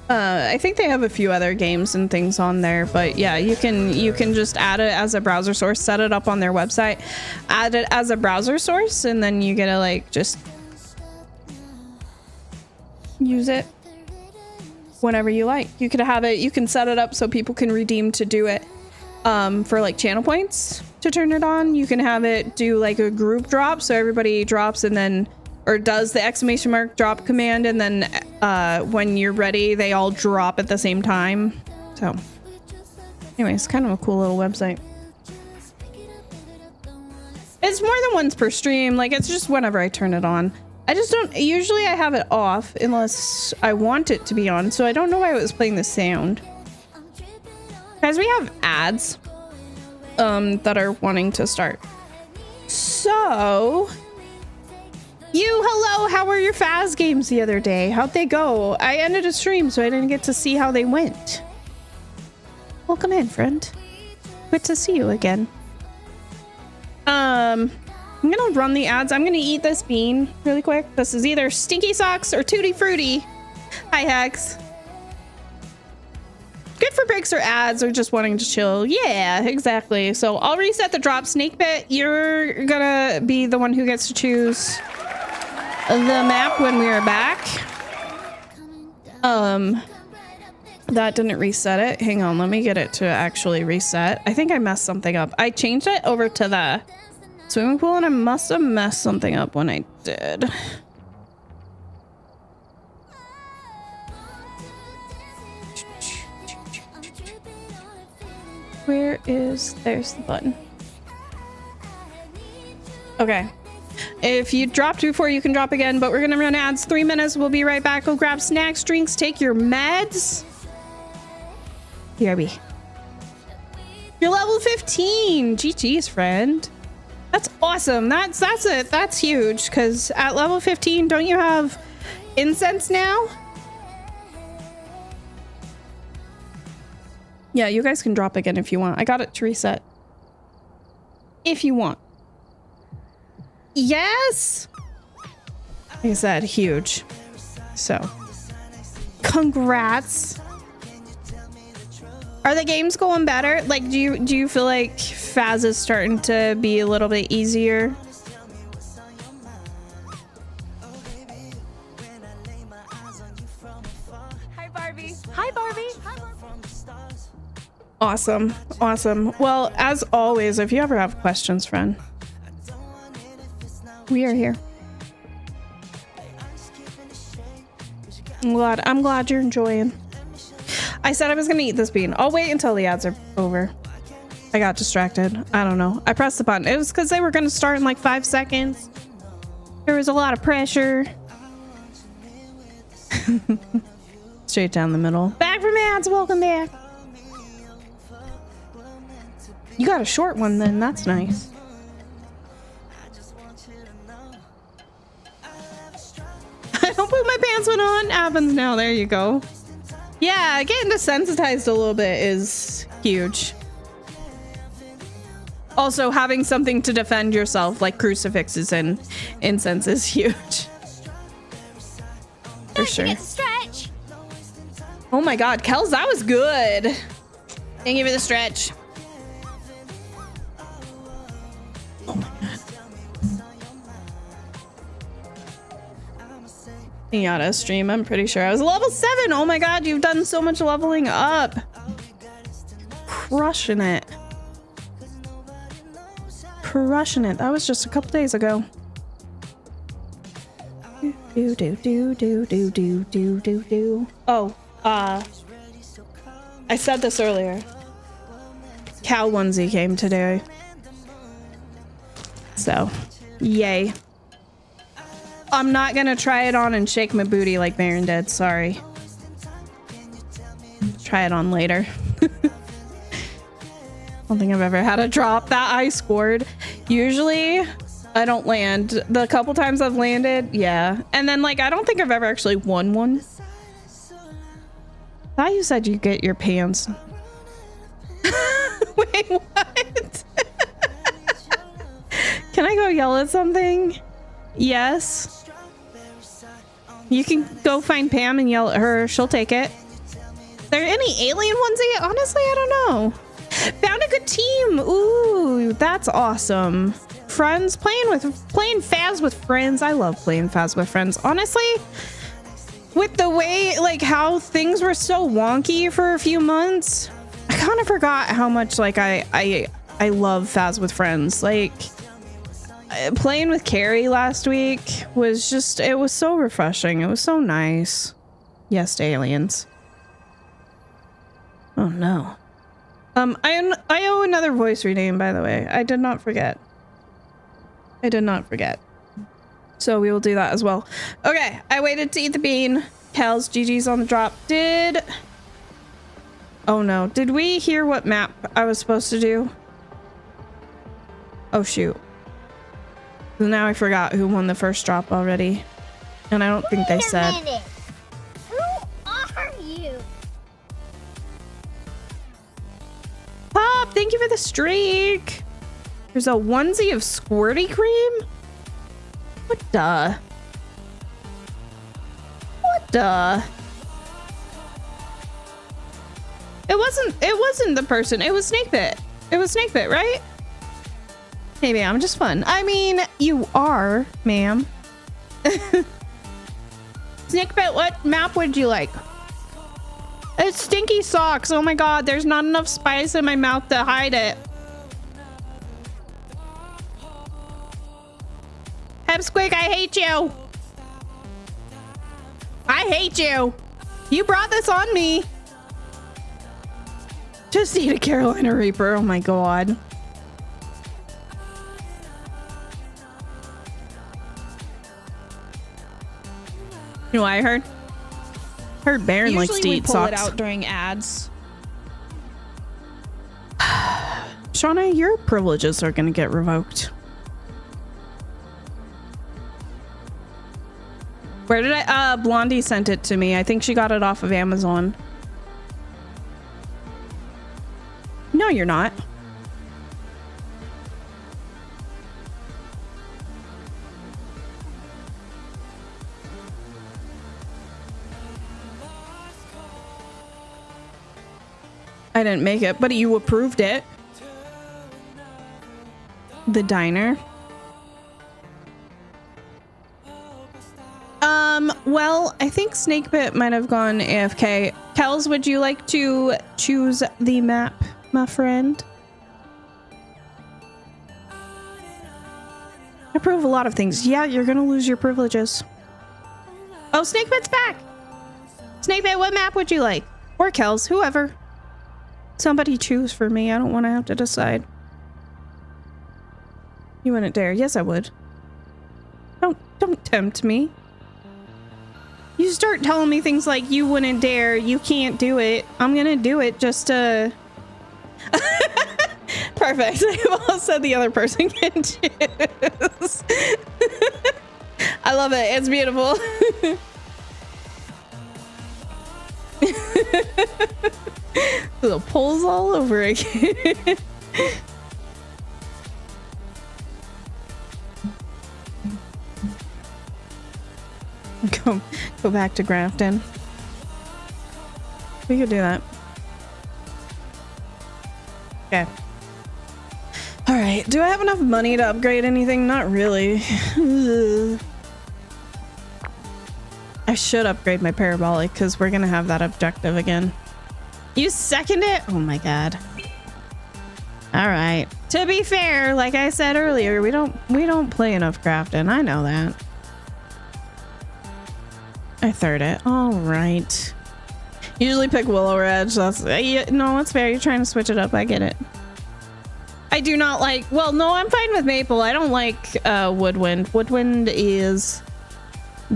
I think they have a few other games and things on there, but yeah, you can just add it as a browser source, set it up on their website, add it as a browser source, and then you get to like just use it whenever you like. You could have it, you can set it up so people can redeem to do it for like channel points to turn it on. You can have it do like a group drop, so everybody drops and then, or does the exclamation mark drop command, and then when you're ready, they all drop at the same time. So anyways, kind of a cool little website. It's more than once per stream, like it's just whenever I turn it on. I just don't, usually I have it off unless I want it to be on, so I don't know why it was playing the sound. Guys, we have ads that are wanting to start. So, hello, how were your Phas games the other day? How'd they go? I ended a stream, so I didn't get to see how they went. Welcome in, friend. Good to see you again. I'm gonna run the ads. I'm gonna eat this bean really quick. This is either Stinky Socks or Tutti Frutti. Hi, Hex. Good for breaks or ads or just wanting to chill. Yeah, exactly. So I'll reset the drop. Snake Pit, you're gonna be the one who gets to choose the map when we are back. That didn't reset it. Hang on, let me get it to actually reset. I think I messed something up. I changed it over to the swimming pool and I must have messed something up when I did. There's the button. Okay. If you dropped before, you can drop again, but we're gonna run ads. 3 minutes. We'll be right back. Go grab snacks, drinks, take your meds. BRB. You're level 15. GG's, friend. That's awesome. That's it. That's huge. Because at level 15, don't you have incense now? Yeah, you guys can drop again if you want. I got it to reset. If you want. Yes! Like I said, huge. So, congrats. Are the games going better? Like, do you feel like Phas is starting to be a little bit easier? Hi, Barbie. Hi, Barbie. Hi, Barbie. Awesome. Awesome. Well, as always, if you ever have questions, friend, we are here. I'm glad you're enjoying. I said I was gonna eat this bean. I'll wait until the ads are over. I got distracted. I don't know. I pressed the button. It was because they were gonna start in like 5 seconds. There was a lot of pressure. Straight down the middle. Back from ads. Welcome back. You got a short one then. That's nice. What happens now? There you go. Yeah, getting desensitized a little bit is huge. Also, having something to defend yourself, like crucifixes and incense, is huge. For sure. Stretch. Oh my god, Kels, that was good. Thank you for the stretch. Oh my god. Pinata stream, I'm pretty sure I was level 7. Oh my god, you've done so much leveling up. Crushing it. Crushing it. That was just a couple days ago. Do do do do do do do do do. Oh, I said this earlier. Cow onesie came today. So, yay. I'm not gonna try it on and shake my booty like Baron did, sorry. Try it on later. I don't think I've ever had a drop that I scored. Usually, I don't land. The couple times I've landed, yeah. And then, like, I don't think I've ever actually won one. I thought you said you get your pants. Wait, what? Can I go yell at something? Yes. You can go find Pam and yell at her. She'll take it. There any alien onesie? Honestly, I don't know. Found a good team. Ooh, that's awesome. Friends, playing Phas with friends. I love playing Phas with friends. Honestly, with the way, like, how things were so wonky for a few months, I kind of forgot how much, like, I love Phas with friends. Like, playing with Carrie last week was just, it was so refreshing. It was so nice. Yes, aliens. Oh no. I owe another voice rename, by the way. I did not forget. So we will do that as well. Okay, I waited to eat the bean. Kels, GG's on the drop. Oh no, did we hear what map I was supposed to do? Oh shoot. Now I forgot who won the first drop already. And I don't think they said. Wait a minute. Who are you? Pop, thank you for the streak. There's a onesie of squirty cream? What the? What the? It wasn't the person. It was Snakebit. It was Snakebit, right? Maybe I'm just fun. I mean, you are, ma'am. Snakebit, what map would you like? It's stinky socks. Oh my god, there's not enough spice in my mouth to hide it. Hepsquig, I hate you. I hate you. You brought this on me. Just eat a Carolina Reaper. Oh my god. You know what I heard? Heard Baron likes to eat socks. Usually we pull it out during ads. Shauna, your privileges are gonna get revoked. Where did I? Blondie sent it to me. I think she got it off of Amazon. No, you're not. I didn't make it, but you approved it. The diner. Well, I think Snakebit might have gone AFK. Kels, would you like to choose the map, my friend? I approve a lot of things. Yeah, you're gonna lose your privileges. Oh, Snakebit's back! Snakebit, what map would you like? Or Kels, whoever. Somebody choose for me. I don't want to have to decide. You wouldn't dare. Yes, I would. Don't tempt me. You start telling me things like you wouldn't dare, you can't do it. I'm gonna do it just to... Perfect. I've all said the other person can choose. I love it. It's beautiful. The poles all over again. Go back to Grafton. We could do that. Okay. All right. Do I have enough money to upgrade anything? Not really. I should upgrade my parabolic because we're gonna have that objective again. You second it? Oh my god. All right. To be fair, like I said earlier, we don't play enough Grafton. I know that. I third it. All right. Usually pick Willow Ridge. That's no, it's fair. You're trying to switch it up. I get it. I do not like. Well, no, I'm fine with Maple. I don't like Woodwind. Woodwind is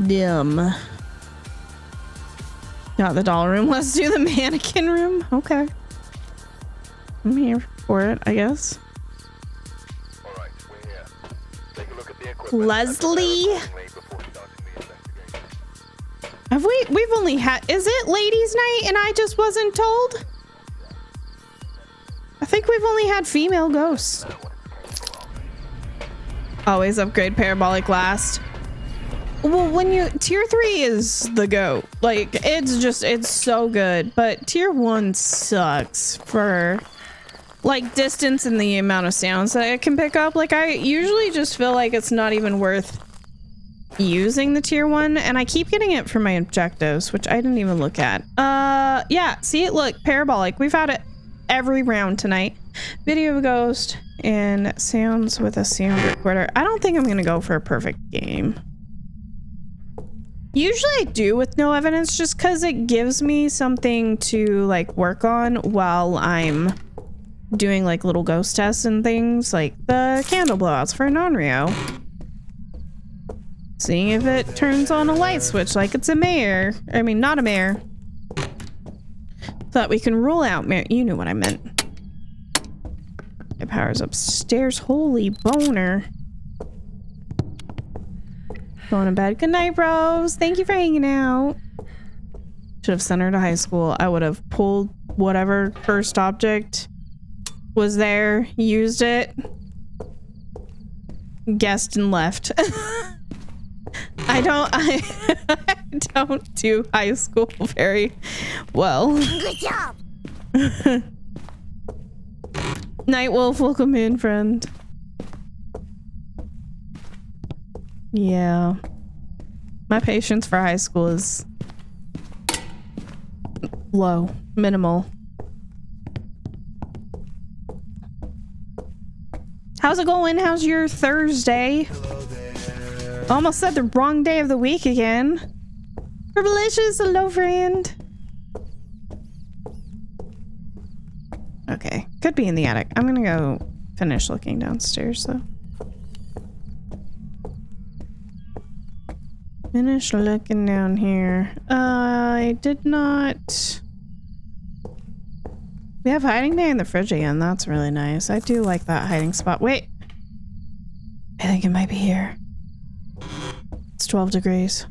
dim. Got the doll room. Let's do the mannequin room. Okay. I'm here for it, I guess. All right, we're here. Take a look at the equipment. Leslie. Have we've only had, is it ladies night and I just wasn't told? I think we've only had female ghosts. Always upgrade parabolic last. Well, when you, tier 3 is the GOAT. Like, it's so good. But tier 1 sucks for like distance and the amount of sounds that it can pick up. Like, I usually just feel like it's not even worth using the tier 1, and I keep getting it for my objectives, which I didn't even look at. Yeah, see it, look, parabolic. We've had it every round tonight. Video of a ghost and sounds with a sound recorder. I don't think I'm gonna go for a perfect game. Usually I do with no evidence just because it gives me something to like work on while I'm doing like little ghost tests and things, like the candle blowouts for non-Rio. Seeing if it turns on a light switch like it's a mare. I mean, not a mare. Thought we can rule out mare. You knew what I meant. My power's upstairs. Holy boner. Going to bed. Good night, bros. Thank you for hanging out. Should have sent her to high school. I would have pulled whatever first object was there, used it, guessed, and left. I don't do high school very well. Good job. Nightwolf, welcome in, friend. Yeah. My patience for high school is low, minimal. How's it going? How's your Thursday? Almost said the wrong day of the week again. Herbalicious, hello, friend. Okay, could be in the attic. I'm gonna go finish looking downstairs, though. Finish looking down here. I did not... We have hiding bay in the fridge again. That's really nice. I do like that hiding spot. Wait. I think it might be here. It's 12 degrees.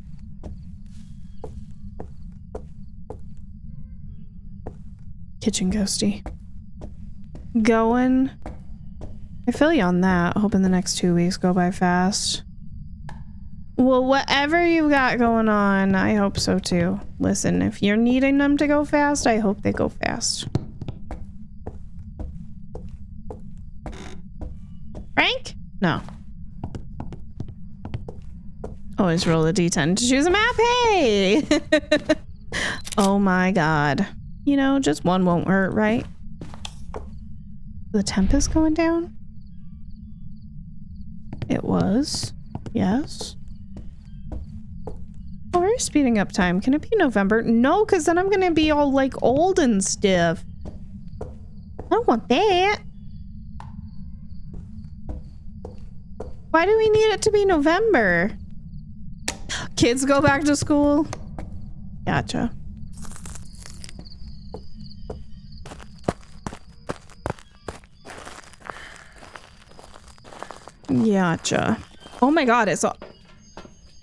Kitchen ghosty. Going. I feel you on that. Hoping the next 2 weeks go by fast. Well, whatever you've got going on, I hope so too. Listen, if you're needing them to go fast, I hope they go fast. Frank? No. Always roll a d10 to choose a map. Hey! Oh my god. You know, just one won't hurt, right? The temp is going down? It was. Yes. Oh, we're speeding up time. Can it be November? No, because then I'm going to be all like old and stiff. I don't want that. Why do we need it to be November? Kids go back to school? Gotcha. Gotcha. Oh my god, it's all...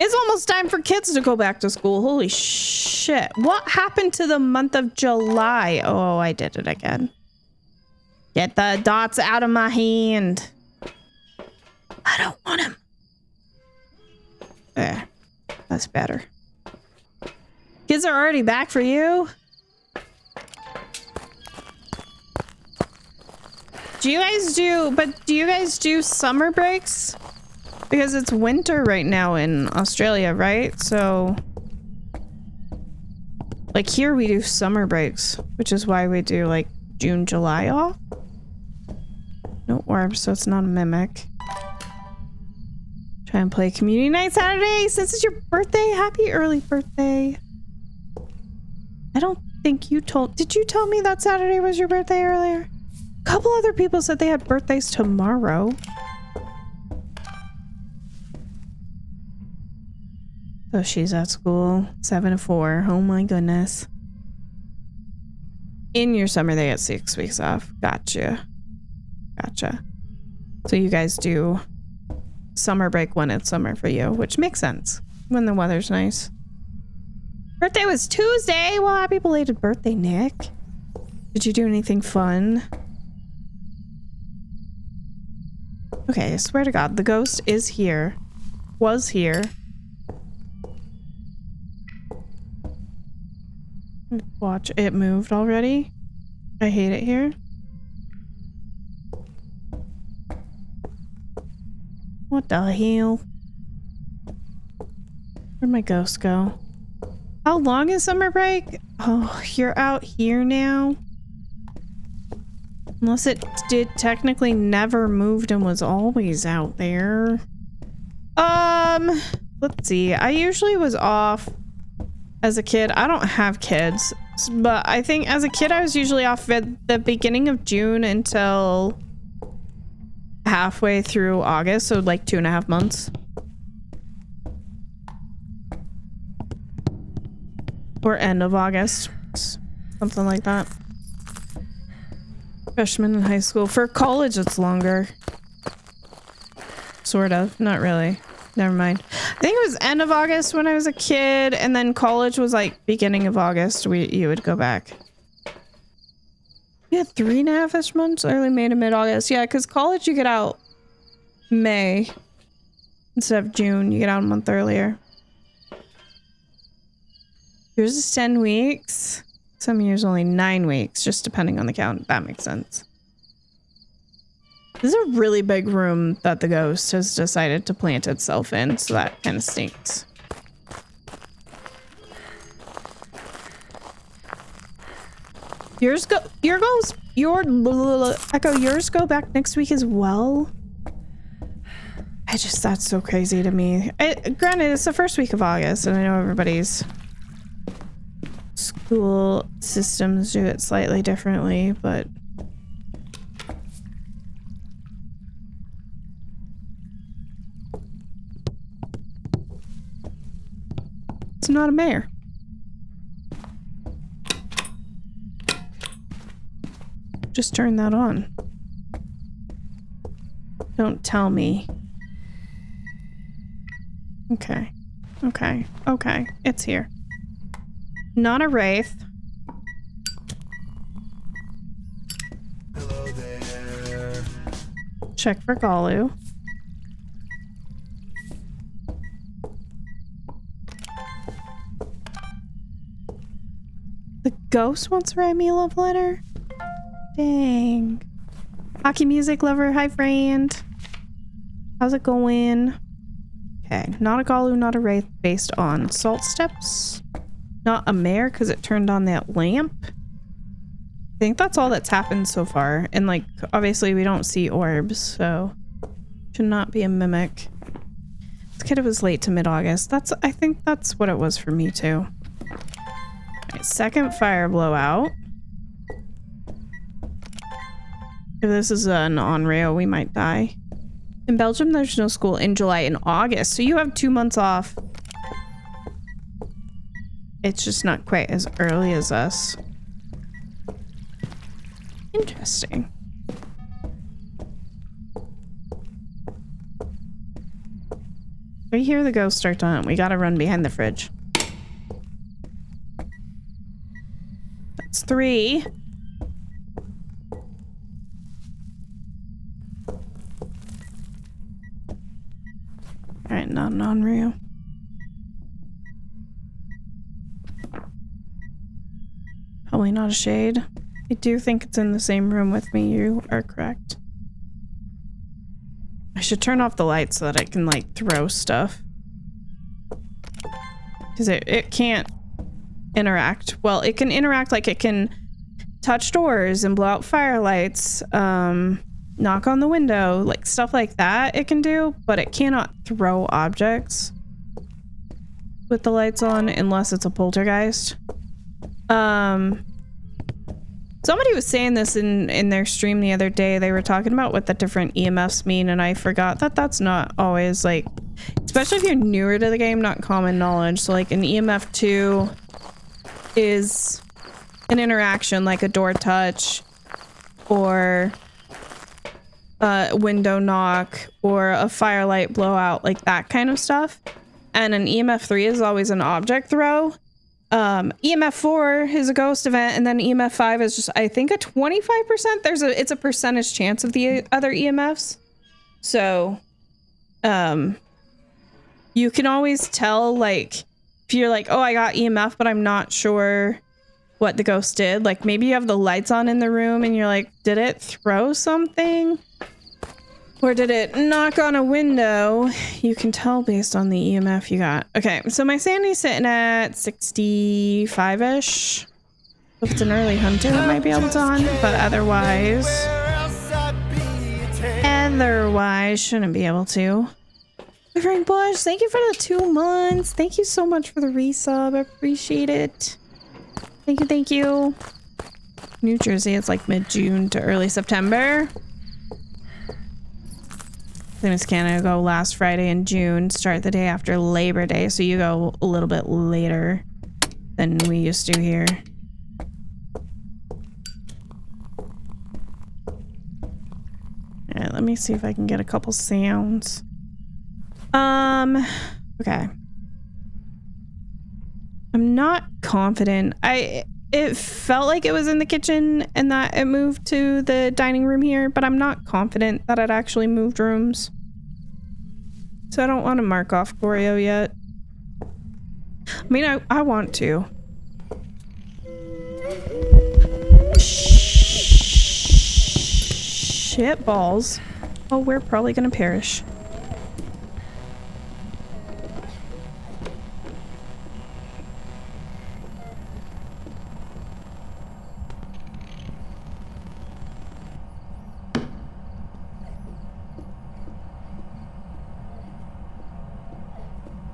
It's almost time for kids to go back to school. Holy shit. What happened to the month of July? Oh, I did it again. Get the dots out of my hand. I don't want them. There. That's better. Kids are already back for you? Do you guys do summer breaks? Because it's winter right now in Australia, right? So like here we do summer breaks, which is why we do like June, July off. No orbs, so it's not a mimic. Try and play community night Saturday since it's your birthday. Happy early birthday. I don't think you told... Did you tell me that Saturday was your birthday earlier? A couple other people said they had birthdays tomorrow. So she's at school 7 to 4. Oh my goodness. In your summer they get 6 weeks off. Gotcha. Gotcha. So you guys do summer break when it's summer for you, which makes sense when the weather's nice. Birthday was Tuesday. Well, happy belated birthday, Nick. Did you do anything fun? Okay, I swear to God, the ghost is here. Was here. Watch, it moved already. I hate it here. What the hell? Where'd my ghost go? How long is summer break? Oh, you're out here now? Unless it did technically never moved and was always out there. Let's see. I usually was off as a kid. I don't have kids, but I think as a kid I was usually off at the beginning of June until halfway through August, so like 2.5 months. Or end of August. Something like that. Freshman in high school. For college, it's longer. Sort of. Not really. Never mind. I think it was end of August when I was a kid, and then college was like beginning of August. You would go back. You had 3.5-ish months? Early May to mid-August. Yeah, because college you get out May instead of June. You get out a month earlier. Yours is 10 weeks. Some years only 9 weeks, just depending on the count. That makes sense. This is a really big room that the ghost has decided to plant itself in, so that kind of stinks. Yours go back next week as well. That's so crazy to me. Granted, it's the first week of August, and I know everybody's school systems do it slightly differently, but it's not a mare. Just turn that on. Don't tell me. Okay. Okay. Okay. It's here. Not a wraith. Hello there. Check for Galu. The ghost wants to write me a love letter? Dang. Hockey music lover, hi friend. How's it going? Okay, not a Galu, not a wraith, based on salt steps. Not a mare because it turned on that lamp. I think that's all that's happened so far. And like, obviously we don't see orbs, so should not be a mimic. This kid was late to mid-August. I think that's what it was for me too. Alright, second fire blowout. If this is an on-rail, we might die. In Belgium, there's no school in July and August, so you have 2 months off. It's just not quite as early as us. Interesting. We hear the ghost start to hunt. We gotta run behind the fridge. That's 3. Alright, not an on-reel. Probably not a shade. I do think it's in the same room with me. You are correct. I should turn off the lights so that I can, like, throw stuff. Because it can't interact. Well, it can interact, like, it can touch doors and blow out firelights, knock on the window, like, stuff like that it can do, but it cannot throw objects with the lights on unless it's a poltergeist. Somebody was saying this in their stream the other day. They were talking about what the different EMFs mean, and I forgot that that's not always, like, especially if you're newer to the game, not common knowledge. So, like, an EMF 2 is an interaction, like a door touch, or a window knock, or a firelight blowout, like that kind of stuff. And an EMF 3 is always an object throw. EMF 4 is a ghost event, and then EMF 5 is just, I think, a 25%. It's a percentage chance of the other EMFs. So, you can always tell, like, if you're like, oh, I got EMF, but I'm not sure what the ghost did. Like, maybe you have the lights on in the room, and you're like, did it throw something? Or did it knock on a window? You can tell based on the EMF you got. Okay, so my sanity's sitting at 65-ish. If it's an early hunter, it might be able to hunt, but otherwise shouldn't be able to. Frank Bush, thank you for the 2 months. Thank you so much for the resub. I appreciate it. Thank you, thank you. New Jersey, it's like mid-June to early September. Miss Canada go last Friday in June, start the day after Labor Day, so you go a little bit later than we used to here. Alright, let me see if I can get a couple sounds. Okay. I'm not confident. It felt like it was in the kitchen and that it moved to the dining room here, but I'm not confident that it actually moved rooms. So I don't want to mark off Goryo yet. I mean, I want to. Shit balls. Oh, we're probably gonna perish.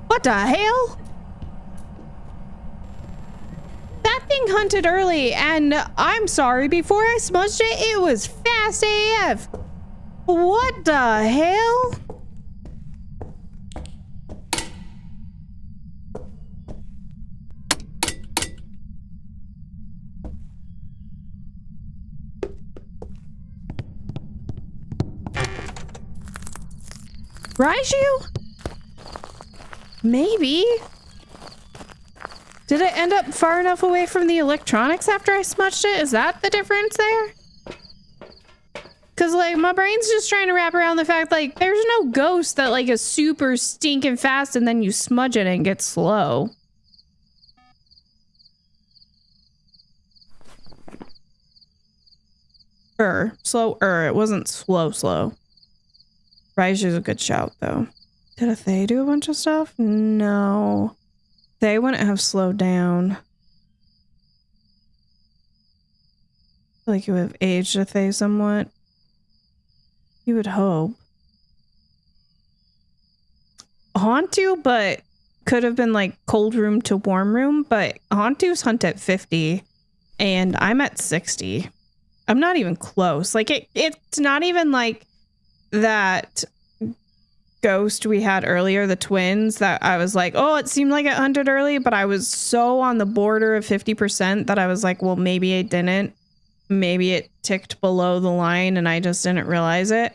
What the hell? That thing hunted early, and I'm sorry, before I smudged it, it was fast AF. What the hell? Raiju? Maybe. Did it end up far enough away from the electronics after I smudged it? Is that the difference there? Because, like, my brain's just trying to wrap around the fact, like, there's no ghost that, like, is super stinking fast and then you smudge it and get slow. Slow-er. It wasn't slow. Raiju's a good shout, though. Did they do a bunch of stuff? No. They wouldn't have slowed down. I feel like it would have aged a Thay somewhat. You would hope. Hantu, but could have been like cold room to warm room, but Hantu's hunt at 50 and I'm at 60. I'm not even close. Like it's not even like that ghost we had earlier, the twins, that I was like, oh, it seemed like it hunted early, but I was so on the border of 50% that I was like, well, maybe it didn't. Maybe it ticked below the line and I just didn't realize it.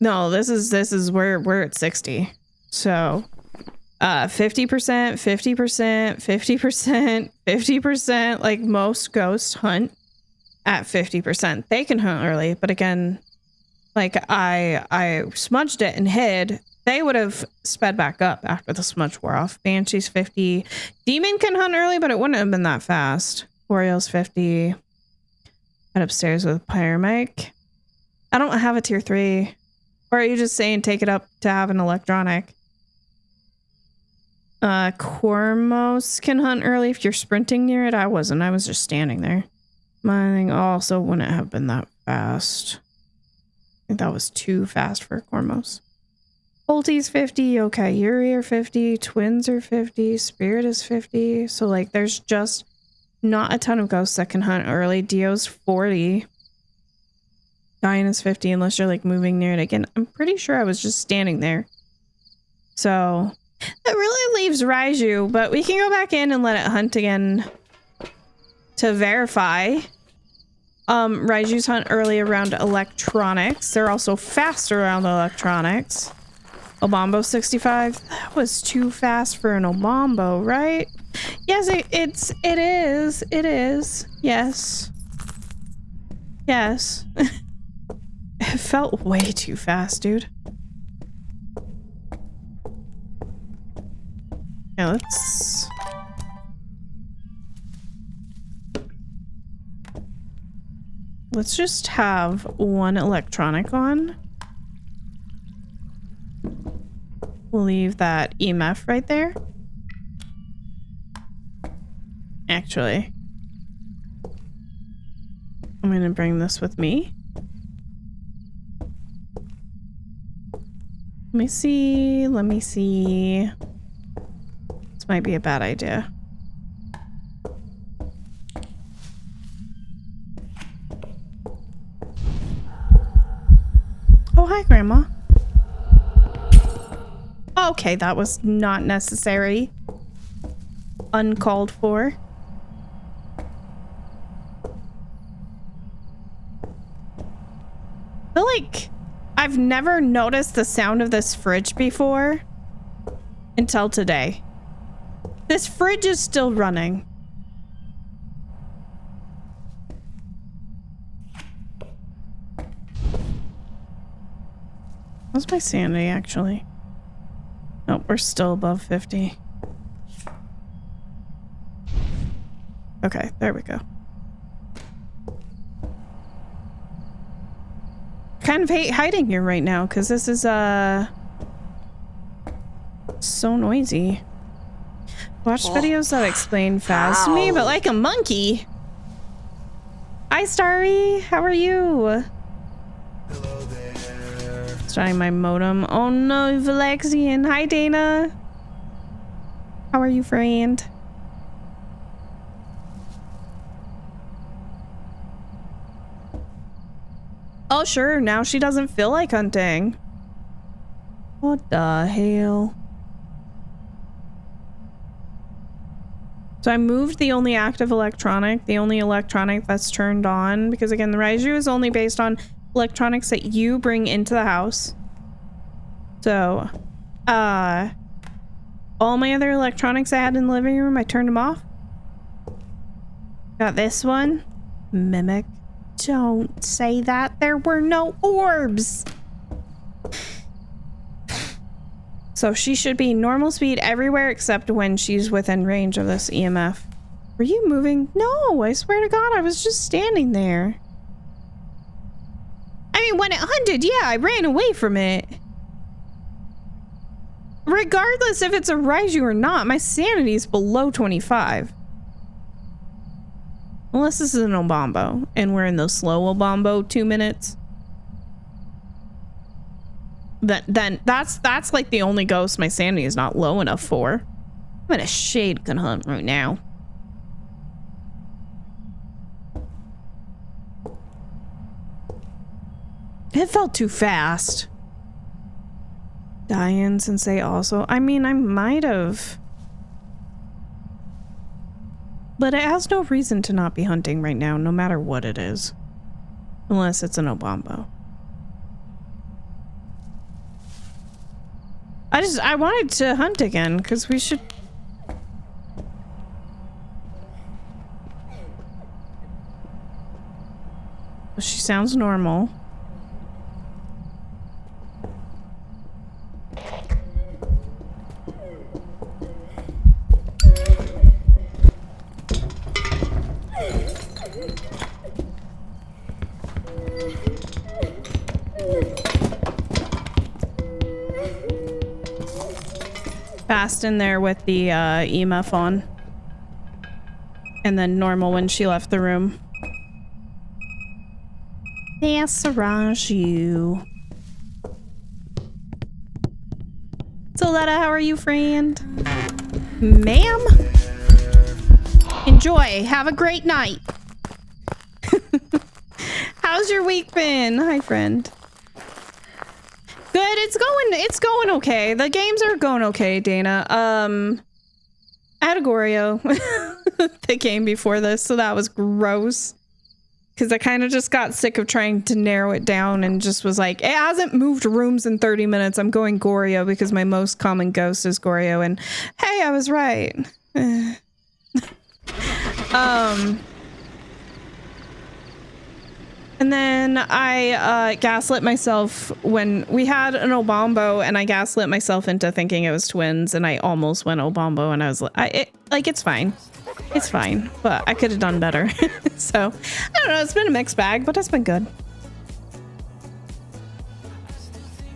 No, this is where we're at 60. So 50%, 50%, 50%, 50%. Like most ghosts hunt at 50%. They can hunt early, but again, like I smudged it and hid. They would have sped back up after the smudge wore off. Banshee's 50. Demon can hunt early, but it wouldn't have been that fast. Oriole's 50. Head upstairs with Pyramike. I don't have a tier 3. Or are you just saying take it up to have an electronic? Cormos can hunt early if you're sprinting near it. I wasn't. I was just standing there. Mine also wouldn't have been that fast. I think that was too fast for Cormos. Ulti's 50. Okay, Yuri are 50. Twins are 50. Spirit is 50. So, like, there's just not a ton of ghosts that can hunt early. Dio's 40. Diana's 50 unless you're like moving near it again. I'm pretty sure I was just standing there. So that really leaves Raiju, but we can go back in and let it hunt again to verify. Raiju's hunt early around electronics. They're also faster around electronics. Obambo 65. That was too fast for an Obambo, right? Yes, it is. It is. Yes. Yes. It felt way too fast, dude. Yeah, let's just have one electronic on. We'll leave that EMF right there. Actually, I'm gonna bring this with me. Let me see. This might be a bad idea. Oh, hi, Grandma. Okay, that was not necessary. Uncalled for. I feel like I've never noticed the sound of this fridge before until today. This fridge is still running. What's my sanity actually? Nope, we're still above 50. Okay, there we go. Kind of hate hiding here right now because this is so noisy. Watch videos that explain Phas to me, but like a monkey. Hi, Starry. How are you? Hello there. Starting my modem. Oh no, Valexian. Hi, Dana. How are you, friend? Oh, sure. Now she doesn't feel like hunting. What the hell? So I moved the only active electronic, the only electronic that's turned on, because again, the Raiju is only based on electronics that you bring into the house. So, all my other electronics I had in the living room, I turned them off. Got this one. Mimic. Don't say that. There were no orbs. So she should be normal speed everywhere except when she's within range of this EMF. Were you moving? No, I swear to God, I was just standing there. I mean, when it hunted, yeah, I ran away from it. Regardless if it's a Raiju or not, my sanity is below 25. Unless this is an Obambo, and we're in the slow Obambo 2 minutes. Then that's like the only ghost my sanity is not low enough for. I'm in a shade gun hunt right now. It felt too fast. Diane Sensei also. I mean, I might have. But it has no reason to not be hunting right now, no matter what it is. Unless it's an Obambo. I wanted to hunt again because we should. She sounds normal. Fast in there with the EMF on. And then normal when she left the room. Yes, you. Soletta, how are you, friend? Ma'am? Enjoy. Have a great night. How's your week been? Hi, friend. Good. It's going okay. The games are going okay, Dana. I had a Goryo the game before this, so that was gross. Because I kind of just got sick of trying to narrow it down and just was like, it hasn't moved rooms in 30 minutes. I'm going Goryo because my most common ghost is Goryo. And hey, I was right. And then I gaslit myself when we had an Obombo, and I gaslit myself into thinking it was twins, and I almost went Obombo, and I was like, it's fine. It's fine, but I could have done better. So, I don't know, it's been a mixed bag, but it's been good.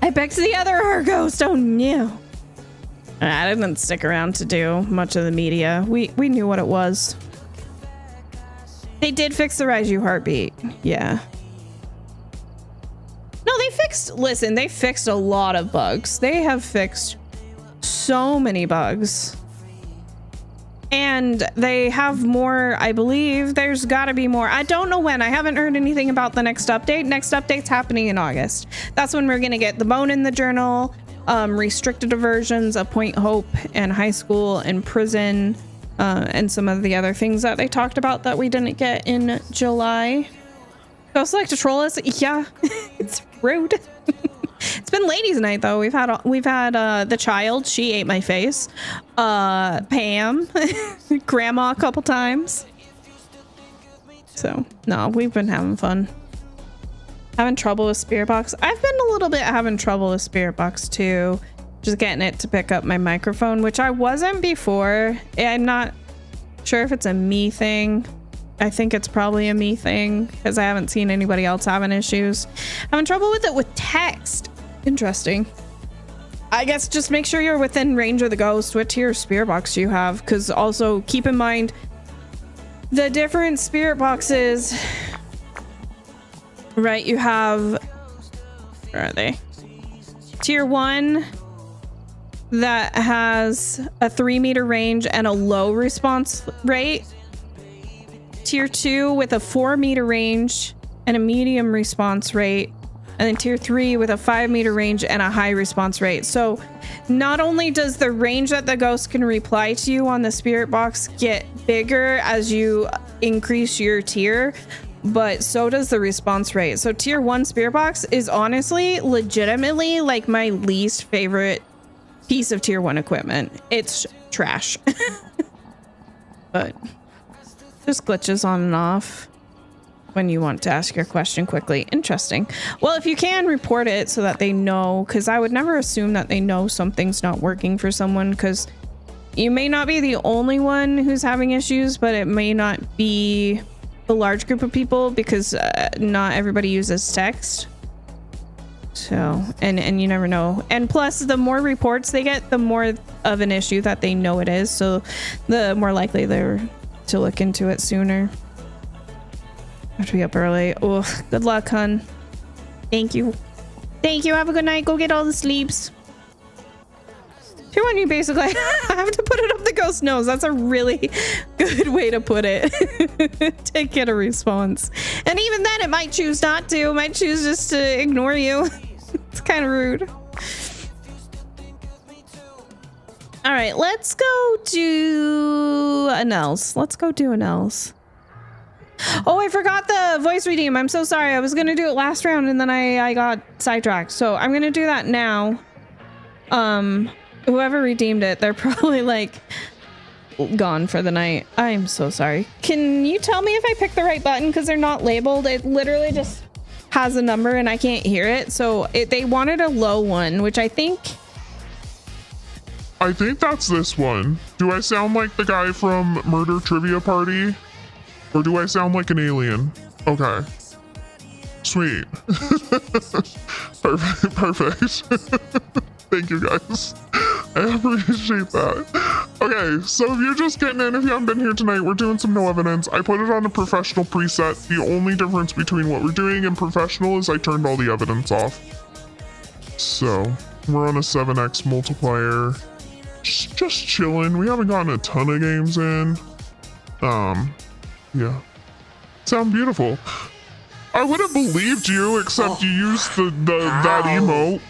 I picked the other ghost, oh no. I didn't stick around to do much of the media. We knew what it was. They did fix the Raiju heartbeat, yeah. No, they fixed a lot of bugs. They have fixed so many bugs. And they have more, I believe. There's got to be more. I don't know when. I haven't heard anything about the next update. Next update's happening in August. That's when we're going to get the Bone in the Journal, restricted versions of Point Hope and High School and Prison, and some of the other things that they talked about that we didn't get in July. Ghosts like to troll us. Yeah, it's rude. It's been ladies' night though. We've had the child. She ate my face. Pam, grandma a couple times. So no, we've been having fun. Having trouble with Spirit Box. I've been a little bit having trouble with Spirit Box too. Just getting it to pick up my microphone, which I wasn't before. I'm not sure if it's a me thing. I think it's probably a me thing because I haven't seen anybody else having issues. Having trouble with it with text. Interesting. I guess just make sure you're within range of the ghost. What tier Spirit Box do you have? Because also keep in mind the different Spirit Boxes. Right, you have... Where are they? Tier 1 that has a 3-meter range and a low response rate. Tier 2 with a 4-meter range and a medium response rate. And then tier 3 with a 5-meter range and a high response rate. So not only does the range that the ghost can reply to you on the Spirit Box get bigger as you increase your tier, but so does the response rate. So tier 1 Spirit Box is honestly legitimately like my least favorite piece of tier 1 equipment. It's trash. But just glitches on and off when you want to ask your question quickly. Interesting. Well, if you can, report it so that they know, because I would never assume that they know something's not working for someone, because you may not be the only one who's having issues, but it may not be a large group of people because not everybody uses text. So, and you never know. And plus, the more reports they get, the more of an issue that they know it is. So the more likely they're to look into it sooner. I have to be up early. Oh, good luck, hun. Thank you. Thank you. Have a good night. Go get all the sleeps. Tier 1, you basically have to put it up the ghost nose. That's a really good way to put it. To get a response. And even then, it might choose not to. It might choose just to ignore you. It's kind of rude. All right, let's go do an else. Let's go do an else. Oh, I forgot the voice redeem. I'm so sorry. I was going to do it last round and then I got sidetracked. So I'm going to do that now. Whoever redeemed it, they're probably like gone for the night. I'm so sorry. Can you tell me if I picked the right button? Because they're not labeled. It literally just has a number and I can't hear it. So they wanted a low one, which I think that's this one. Do I sound like the guy from Murder Trivia Party? Or do I sound like an alien? Okay. Sweet. Perfect. Thank you guys. I appreciate that. Okay, so if you're just getting in, if you haven't been here tonight, we're doing some no evidence. I put it on a professional preset. The only difference between what we're doing and professional is I turned all the evidence off. So we're on a 7x multiplier. Just chilling. We haven't gotten a ton of games in. Yeah. Sound beautiful. I would have believed you, except you used that emote.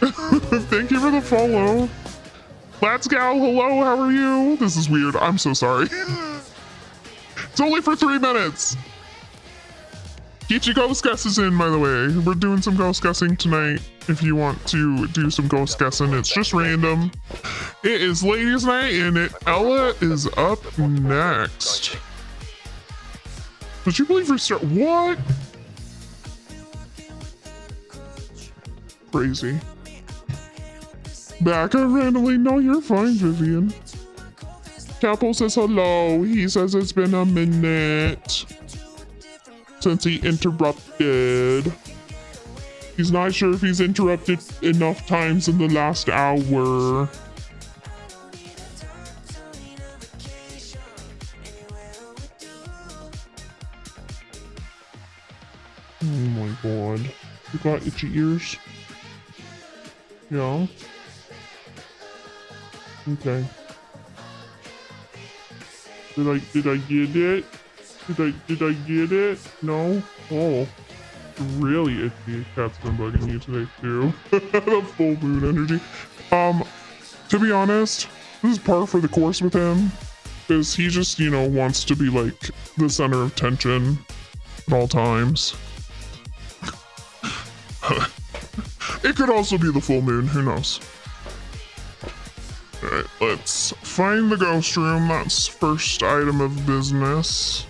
Thank you for the follow. Let's go. Hello, how are you? This is weird. I'm so sorry. It's only for 3 minutes. Get your ghost guesses in, by the way. We're doing some ghost guessing tonight. If you want to do some ghost guessing, it's just random. It is ladies' night, and Ella is up next. Would you believe what? Crazy. Back randomly. No, you're fine, Vivian. Capo says hello. He says it's been a minute since he interrupted. He's not sure if he's interrupted enough times in the last hour. Oh my god. You got itchy ears? Yeah. Okay. Did I get it? Did I get it? No? Oh. Really itchy. Cat's been bugging you today too. The full moon energy. To be honest, this is par for the course with him. Because he just, you know, wants to be like the center of tension at all times. It could also be the full moon, who knows? Alright, let's find the ghost room. That's first item of business.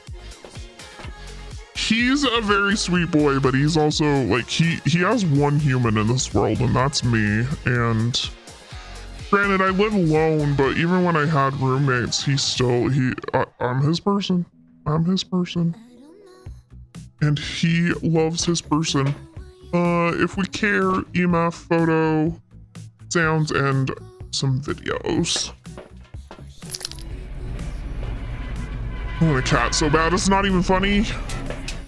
He's a very sweet boy, but he's also like he has one human in this world, and that's me. And granted, I live alone, but even when I had roommates, I'm his person. I'm his person. And he loves his person. If we care, EMF, photo, sounds, and some videos. Oh, the cat so bad it's not even funny.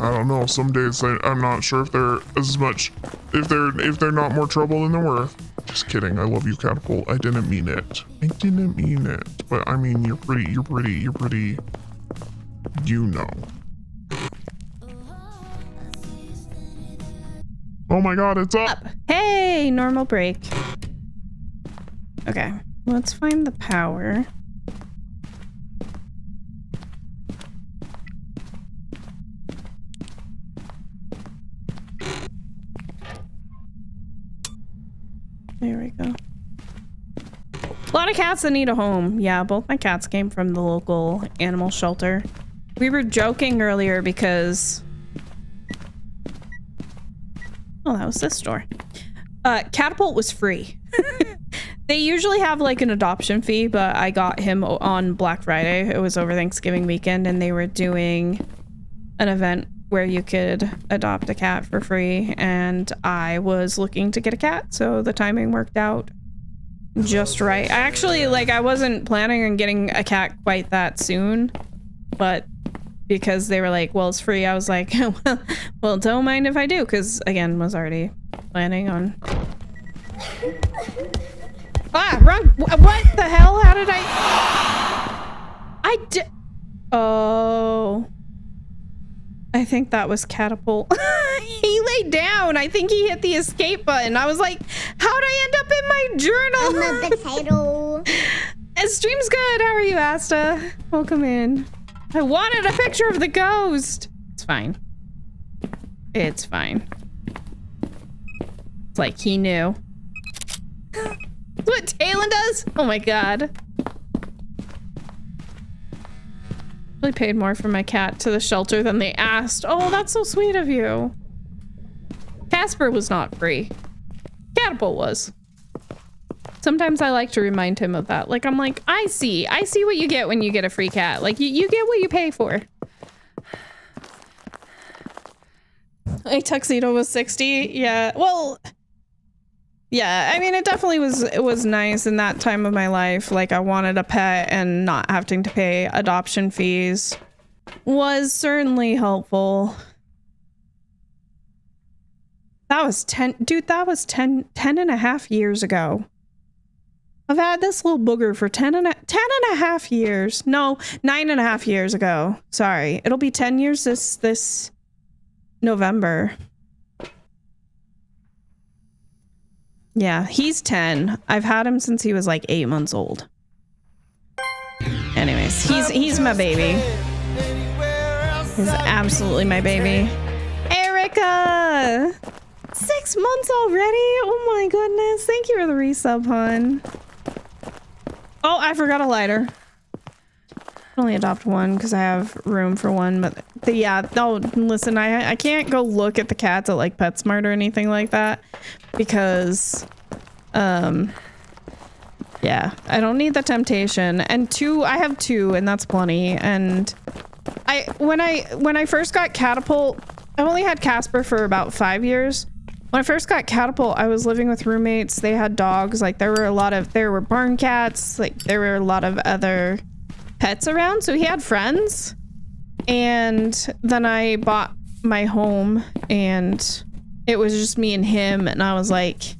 I don't know. Some days I'm not sure if they're as much, if they're not more trouble than they're worth. Just kidding. I love you, Catapult. I didn't mean it. I didn't mean it. But I mean, you're pretty. You're pretty. You're pretty. You know. Oh my god, it's up. Hey, normal break. Okay, let's find the power. There we go. A lot of cats that need a home. Yeah, both my cats came from the local animal shelter. We were joking earlier because... Oh, that was this store. Catapult was free. They usually have like an adoption fee, but I got him on Black Friday. It was over Thanksgiving weekend, and they were doing an event where you could adopt a cat for free, and I was looking to get a cat, so the timing worked out just right. I actually, I wasn't planning on getting a cat quite that soon, but because they were like, well, it's free, I was like, well, don't mind if I do, because again, was already planning on... Ah, wrong. What the hell? How did I did... Oh... I think that was Catapult. He laid down. I think he hit the escape button. I was like, how'd I end up in my journal? I'm a potato. Stream's good. How are you, Asta? Welcome in. I wanted a picture of the ghost. It's fine. It's fine. It's like he knew. what Talon does? Oh my god. Really paid more for my cat to the shelter than they asked. Oh, that's so sweet of you. Casper was not free. Catapult was. Sometimes I like to remind him of that. Like, I'm like, I see what you get when you get a free cat. Like, you get what you pay for. A tuxedo was 60. Yeah, well, yeah, I mean, it definitely was nice in that time of my life. Like, I wanted a pet and not having to pay adoption fees was certainly helpful. That was 10 and a half years ago. I've had this little booger for 10 and a half years. No, 9.5 years ago. Sorry. It'll be 10 years this November. Yeah, he's 10. I've had him since he was like 8 months old. Anyways, he's my baby. He's absolutely my baby. Erica! 6 months already? Oh my goodness. Thank you for the resub, hon. Oh, I forgot a lighter. I only adopt one because I have room for one, but yeah, no, listen, I can't go look at the cats at like PetSmart or anything like that because yeah, I don't need the temptation. And I have two and that's plenty. And when I first got Catapult, I only had Casper for about 5 years. When I first got Catapult, I was living with roommates. They had dogs. Like there were barn cats. Like there were a lot of other pets around. So he had friends. And then I bought my home and it was just me and him. And I was like,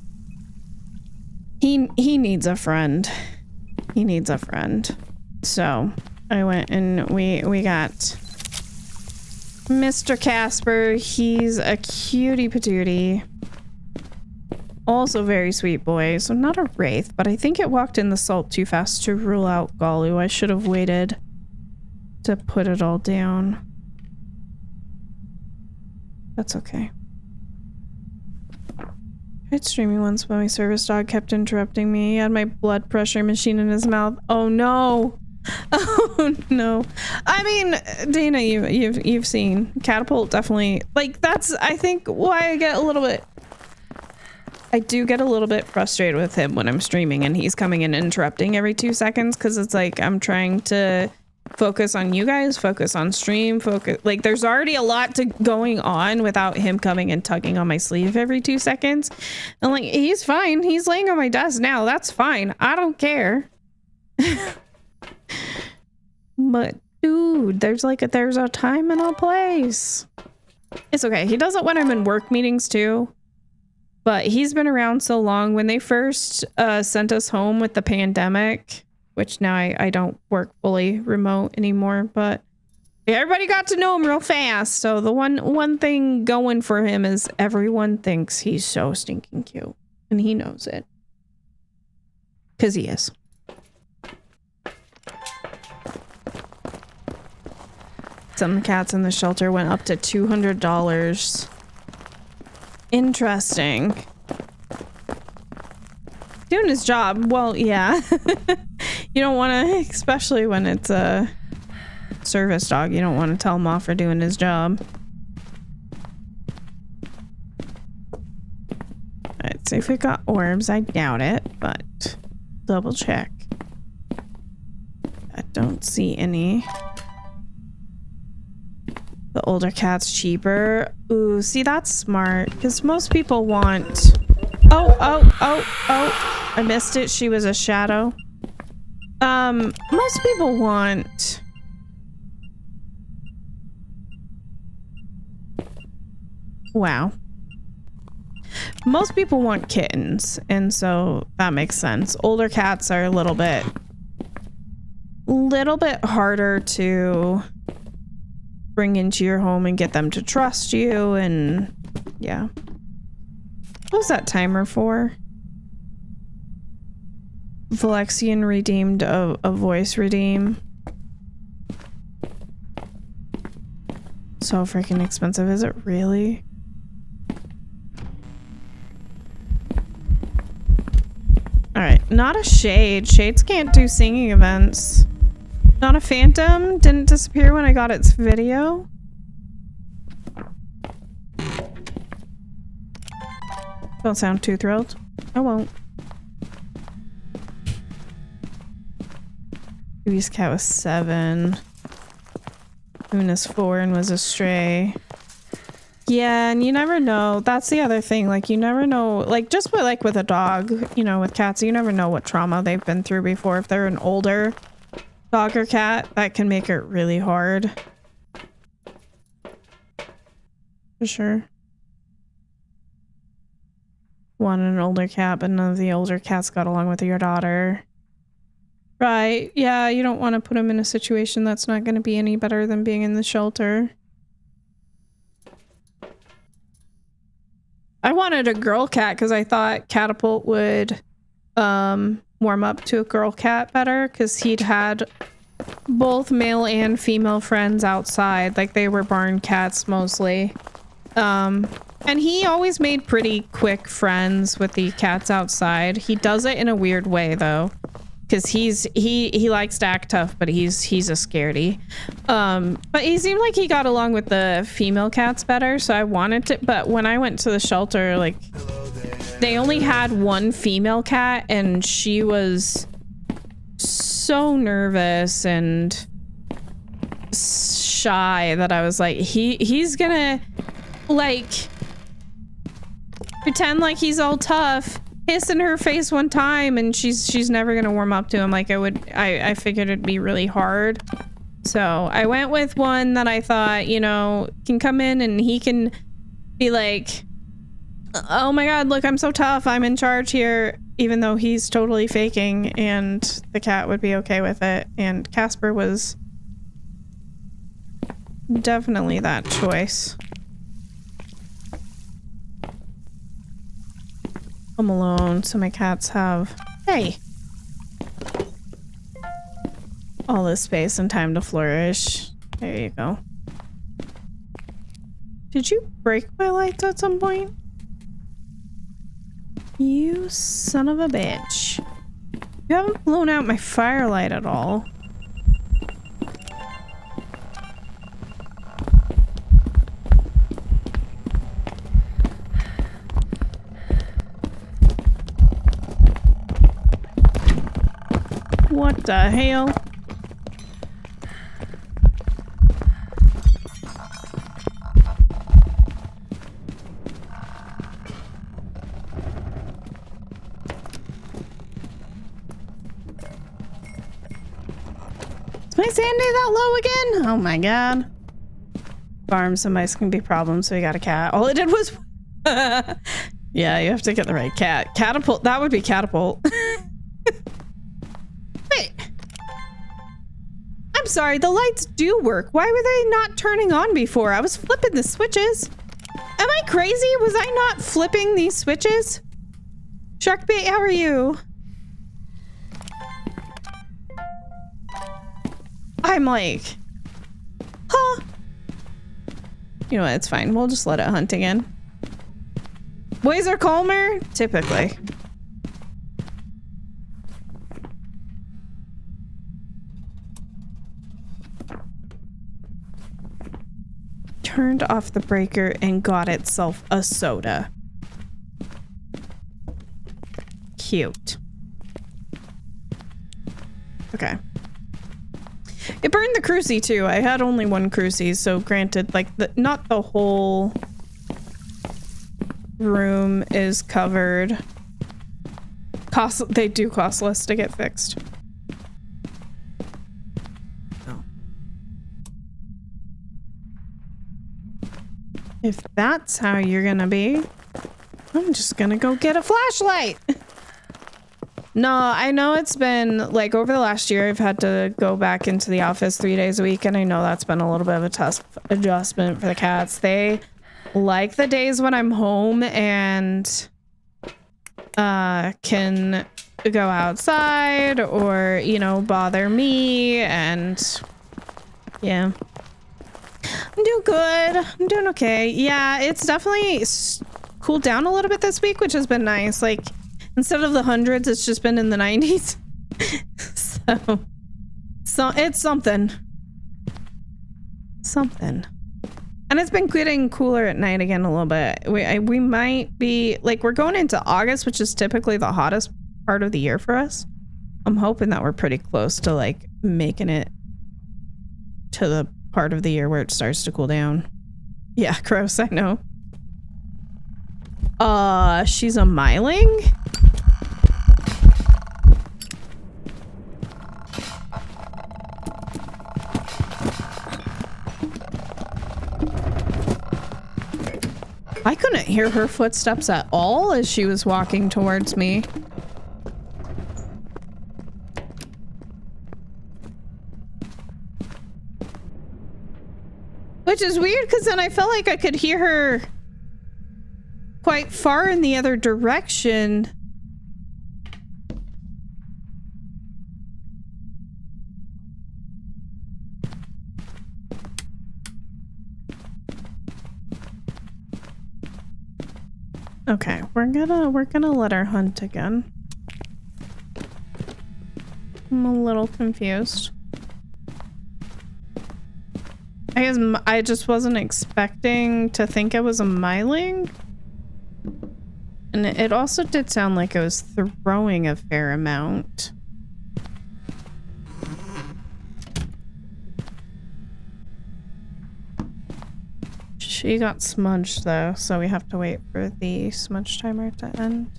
he needs a friend. He needs a friend. So I went and we got Mr. Casper. He's a cutie patootie. Also very sweet boy. So not a wraith, but I think it walked in the salt too fast to rule out Galu. I should have waited to put it all down. That's okay. I tried streaming once, but my service dog kept interrupting me. He had my blood pressure machine in his mouth. Oh no. Oh no. I mean, Dana, you've seen Catapult definitely, like, that's I think why I do get a little bit frustrated with him when I'm streaming and he's coming in and interrupting every 2 seconds, because it's like I'm trying to focus on you guys, focus on stream, focus, like there's already a lot going on without him coming and tugging on my sleeve every 2 seconds. And like, he's fine, he's laying on my desk now, that's fine, I don't care. But dude, there's a time and a place. It's okay, he does it when I'm in work meetings too. But he's been around so long. When they first sent us home with the pandemic, which now I don't work fully remote anymore, but everybody got to know him real fast. So the one thing going for him is everyone thinks he's so stinking cute. And he knows it. Because he is. Some cats in the shelter went up to $200. Interesting. Doing his job. Well, yeah. You don't want to, especially when it's a service dog, you don't want to tell him off for doing his job. Alright, see if we got orbs. I doubt it, but double check. I don't see any. The older cat's cheaper. Ooh, see, that's smart. Because most people want... Oh. I missed it. She was a shadow. Most people want... Wow. Most people want kittens. And so that makes sense. Older cats are a little bit harder to bring into your home and get them to trust you, and yeah. What was that timer for? Valexian redeemed a voice redeem. So freaking expensive, is it really? Alright. Not a Shade. Shades can't do singing events. Not a Phantom. Didn't disappear when I got its video. Don't sound too thrilled. I won't. Baby's cat was 7. Luna's 4 and was a stray. Yeah, and you never know. That's the other thing. Like, you never know. Like, just with, like, with a dog, you know, with cats, you never know what trauma they've been through before. If they're an older dog or cat, that can make it really hard. For sure. One an older cat, but none of the older cats got along with your daughter. Right. Yeah, you don't want to put them in a situation that's not going to be any better than being in the shelter. I wanted a girl cat because I thought Catapult would warm up to a girl cat better because he'd had both male and female friends outside. Like, they were barn cats mostly. And he always made pretty quick friends with the cats outside. He does it in a weird way though. Because he likes to act tough, but he's a scaredy. But he seemed like he got along with the female cats better, so I wanted to. But when I went to the shelter, like, they only had one female cat, and she was so nervous and shy that I was like, he's gonna like pretend like he's all tough. Hiss in her face one time and she's never gonna warm up to him. Like, I figured it'd be really hard. So I went with one that I thought, you know, can come in and he can be like, oh my god, look, I'm so tough, I'm in charge here, even though he's totally faking, and the cat would be okay with it. And Casper was definitely that choice. I'm alone, so my cats have, hey, all this space and time to flourish. There you go. Did you break my lights at some point? You son of a bitch. You haven't blown out my firelight at all. What the hell? Is my sandy that low again? Oh my god. Farms and mice can be problems, so we got a cat. All it did was... Yeah, you have to get the right cat. Catapult. That would be Catapult. Wait. I'm sorry, the lights do work. Why were they not turning on before? I was flipping the switches. Am I crazy? Was I not flipping these switches? Sharkbait, how are you? I'm like, huh? You know what, it's fine. We'll just let it hunt again. Boys are calmer? Typically. Turned off the breaker and got itself a soda. Cute. Okay. It burned the crucie too. I had only one crucie, so granted, like, not the whole room is covered. They do cost less to get fixed. If that's how you're gonna be, I'm just gonna go get a flashlight. No, I know it's been, like, over the last year, I've had to go back into the office 3 days a week, and I know that's been a little bit of a tough adjustment for the cats. They like the days when I'm home and can go outside or, you know, bother me, and yeah. I'm doing good. I'm doing okay. Yeah, it's definitely cooled down a little bit this week, which has been nice. Like, Instead of the hundreds, it's just been in the 90s. So it's something. Something. And it's been getting cooler at night again a little bit. We might be, like, we're going into August, which is typically the hottest part of the year for us. I'm hoping that we're pretty close to, like, making it to the part of the year where it starts to cool down. Yeah, gross, I know. She's a myling? I couldn't hear her footsteps at all as she was walking towards me. Which is weird because then I felt like I could hear her quite far in the other direction. Okay, we're gonna let her hunt again. I'm a little confused. I guess I just wasn't expecting to think it was a myling. And it also did sound like it was throwing a fair amount. She got smudged though, so we have to wait for the smudge timer to end.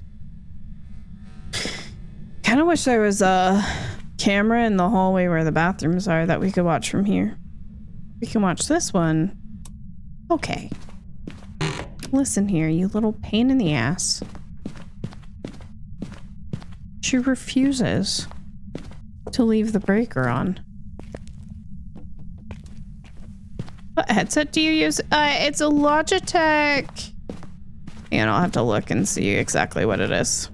Kind of wish there was a camera in the hallway where the bathrooms are that we could watch from here. We can watch this one. Okay. Listen here, you little pain in the ass. She refuses to leave the breaker on. What headset do you use? It's a Logitech. And I'll have to look and see exactly what it is.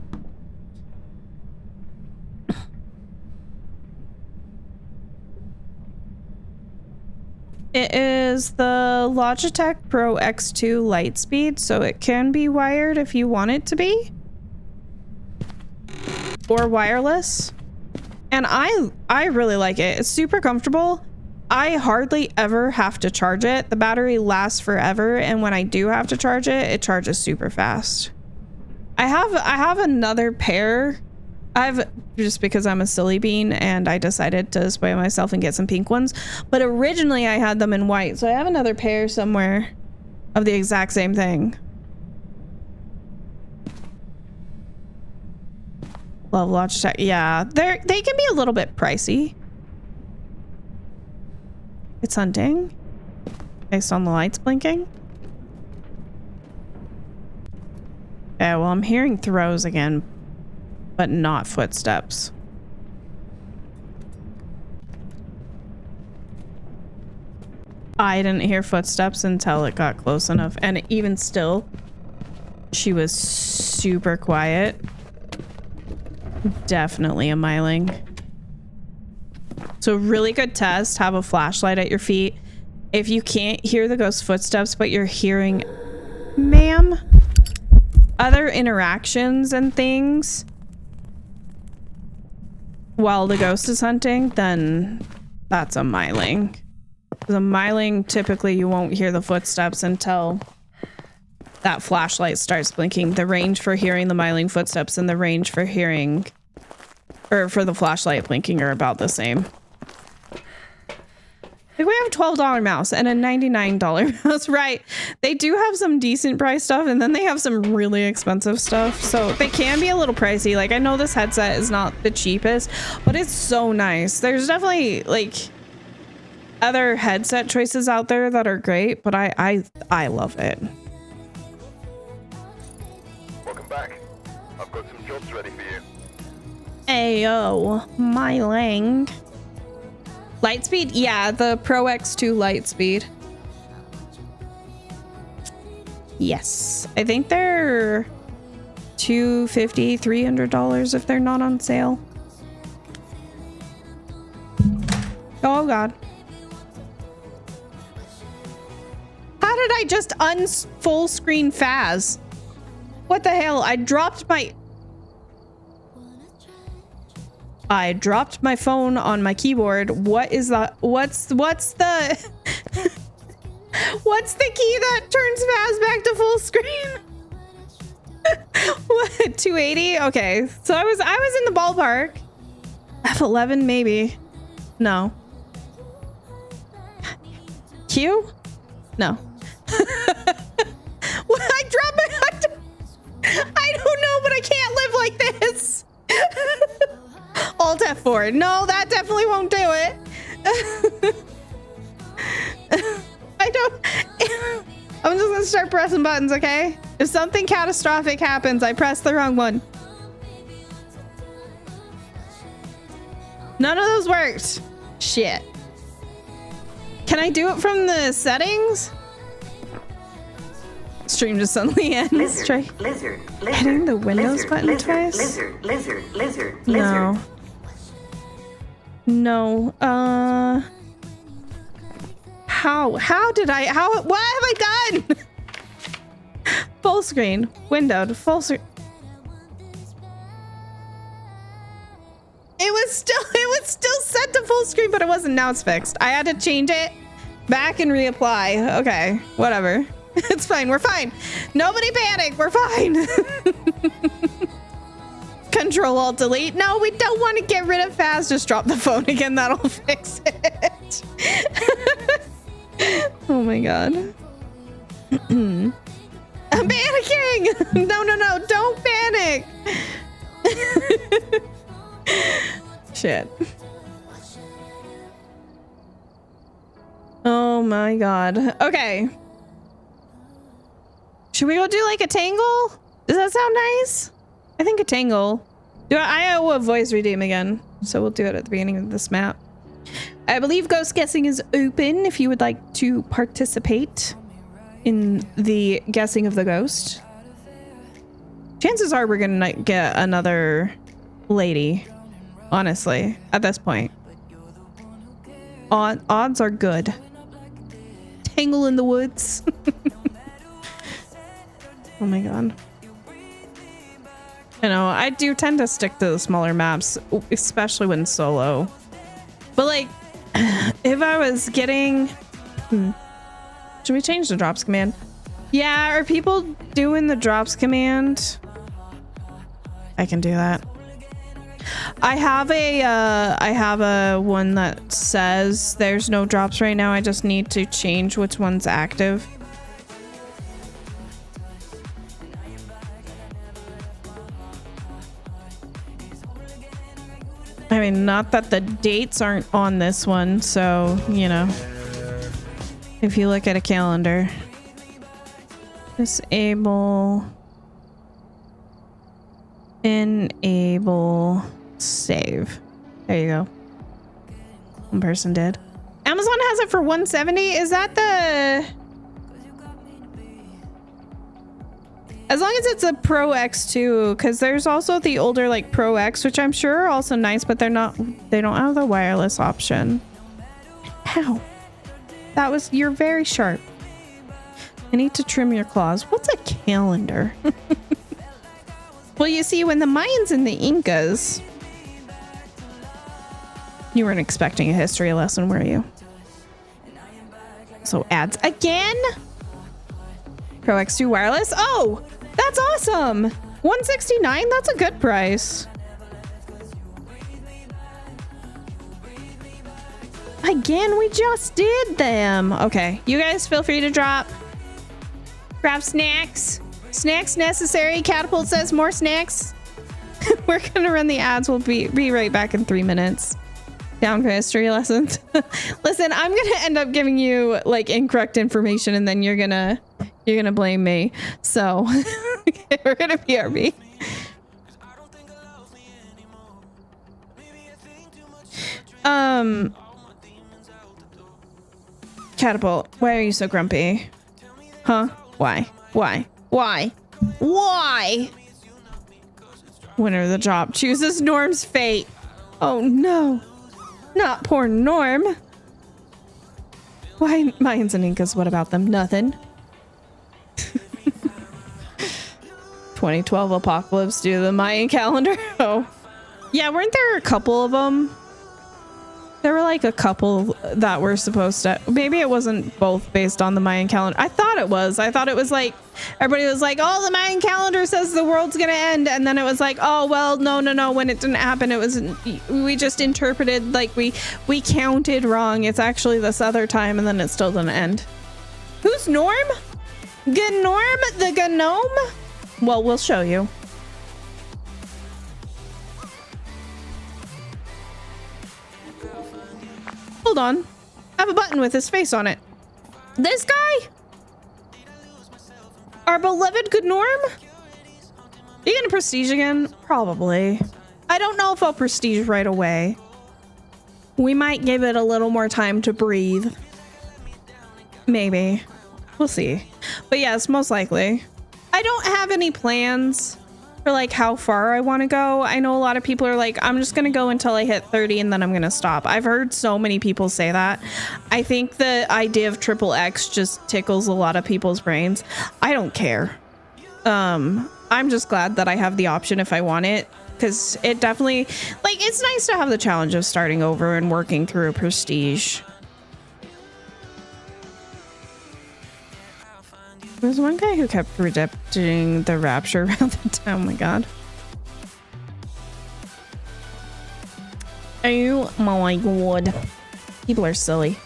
It is the Logitech Pro X2 Lightspeed, so it can be wired if you want it to be. Or wireless. And I really like it. It's super comfortable. I hardly ever have to charge it. The battery lasts forever, and when I do have to charge it, it charges super fast. I have another pair. I've just because I'm a silly bean and I decided to spoil myself and get some pink ones, but originally I had them in white, so I have another pair somewhere of the exact same thing. Love Logitech. Yeah, they can be a little bit pricey. It's hunting based on the lights blinking. Yeah, well, I'm hearing throws again, but not footsteps. I didn't hear footsteps until it got close enough, and even still, she was super quiet. Definitely a myling. So really good test, have a flashlight at your feet. If you can't hear the ghost footsteps, but you're hearing, ma'am, other interactions and things while the ghost is hunting, then that's a myling. The myling, typically you won't hear the footsteps until that flashlight starts blinking. The range for hearing the myling footsteps and the range for hearing, or for the flashlight blinking, are about the same. Like, we have a $12 mouse and a $99 mouse, right? They do have some decent price stuff, and then they have some really expensive stuff. So they can be a little pricey. Like, I know this headset is not the cheapest, but it's so nice. There's definitely like other headset choices out there that are great, but I love it. Welcome back. I've got some jobs ready for you. Ayo, myling. Lightspeed? Yeah, the Pro X2 Lightspeed. Yes. I think they're $250, $300 if they're not on sale. Oh god. How did I just full screen Phaz? What the hell? I dropped my... I dropped my phone on my keyboard. What is that? What's the what's the key that turns Phas back to full screen? What, 280? Okay, so I was in the ballpark. F11 maybe. No. Q? No. What, I dropped my I don't know, but I can't live like this. Alt F4. No, that definitely won't do it. I don't. I'm just gonna start pressing buttons, okay? If something catastrophic happens, I press the wrong one. None of those worked. Shit. Can I do it from the settings? Stream just suddenly ends. Try hitting the Windows button twice. No. No. How did I? What have I done? Full screen. Windowed. Full screen. It was still set to full screen, but it wasn't. Now it's fixed. I had to change it back and reapply. Okay, whatever. It's fine. We're fine. Nobody panic. We're fine. Control Alt Delete. No, we don't want to get rid of Phas. Just drop the phone again. That'll fix it. Oh my god. I'm panicking. No. Don't panic. Shit. Oh my god. Okay. Should we go do like a tangle? Does that sound nice? I think a tangle. I will voice redeem again. So we'll do it at the beginning of this map. I believe ghost guessing is open if you would like to participate in the guessing of the ghost. Chances are we're gonna get another lady, honestly, at this point. Odds are good. Tangle in the woods. Oh my god. You know, I do tend to stick to the smaller maps, especially when solo. But like, if I was getting... Should we change the drops command? Yeah, are people doing the drops command? I can do that. I have a one that says there's no drops right now. I just need to change which one's active. I mean, not that the dates aren't on this one, so, you know, if you look at a calendar, disable, enable, save. There you go. One person did. Amazon has it for 170. Is that the... As long as it's a Pro X2, because there's also the older like Pro X, which I'm sure are also nice, but they don't have the wireless option. Ow. That was, you're very sharp. I need to trim your claws. What's a calendar? Well, you see, when the Mayans and the Incas... You weren't expecting a history lesson, were you? So ads again? Pro X2 wireless? Oh, that's awesome. 169, that's a good price. Again, we just did them. Okay, you guys feel free to drop. Grab snacks. Snacks necessary. Catapult says more snacks. We're gonna run the ads. We'll be right back in 3 minutes. Down for history lessons. Listen, I'm gonna end up giving you like incorrect information, and then you're gonna blame me. So okay, we're gonna BRB. Catapult, why are you so grumpy? Huh? Why? Winner of the job chooses Norm's fate. Oh no. Not poor Norm. Why Mayans and Incas, what about them? Nothing. 2012 apocalypse due to the Mayan calendar. Oh. Yeah, weren't there a couple of them? There were like a couple that were supposed to. Maybe it wasn't both based on the Mayan calendar. I thought it was. I thought it was like everybody was like, "Oh, the Mayan calendar says the world's gonna end," and then it was like, "Oh, well, no. When it didn't happen, it was we just interpreted like we counted wrong. It's actually this other time, and then it still didn't end." Who's Norm? Gnorm the gnome? Well, we'll show you. Hold on. I have a button with his face on it. This guy? Our beloved Gnorm? You gonna prestige again? Probably. I don't know if I'll prestige right away. We might give it a little more time to breathe. Maybe. We'll see. But yes, most likely. I don't have any plans for like how far I want to go. I know a lot of people are like, I'm just going to go until I hit 30 and then I'm going to stop. I've heard so many people say that. I think the idea of triple X just tickles a lot of people's brains. I don't care. I'm just glad that I have the option if I want it, because it definitely, like, it's nice to have the challenge of starting over and working through a prestige. There was one guy who kept predicting the rapture around the time. Oh my god. Oh my god. People are silly.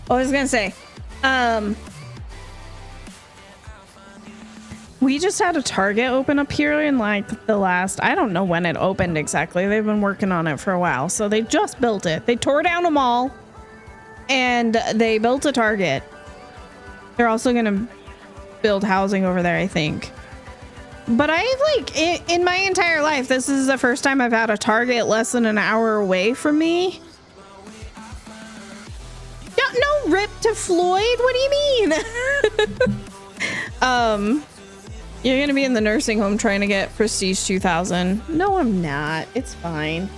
I was gonna say, we just had a Target open up here in like the last, I don't know when it opened exactly. They've been working on it for a while. So they just built it. They tore down a mall and they built a Target. They're also going to build housing over there, I think. But I've like, in my entire life, this is the first time I've had a Target less than an hour away from me. No rip to Floyd? What do you mean? You're gonna be in the nursing home trying to get Prestige 2000. No, I'm not. It's fine.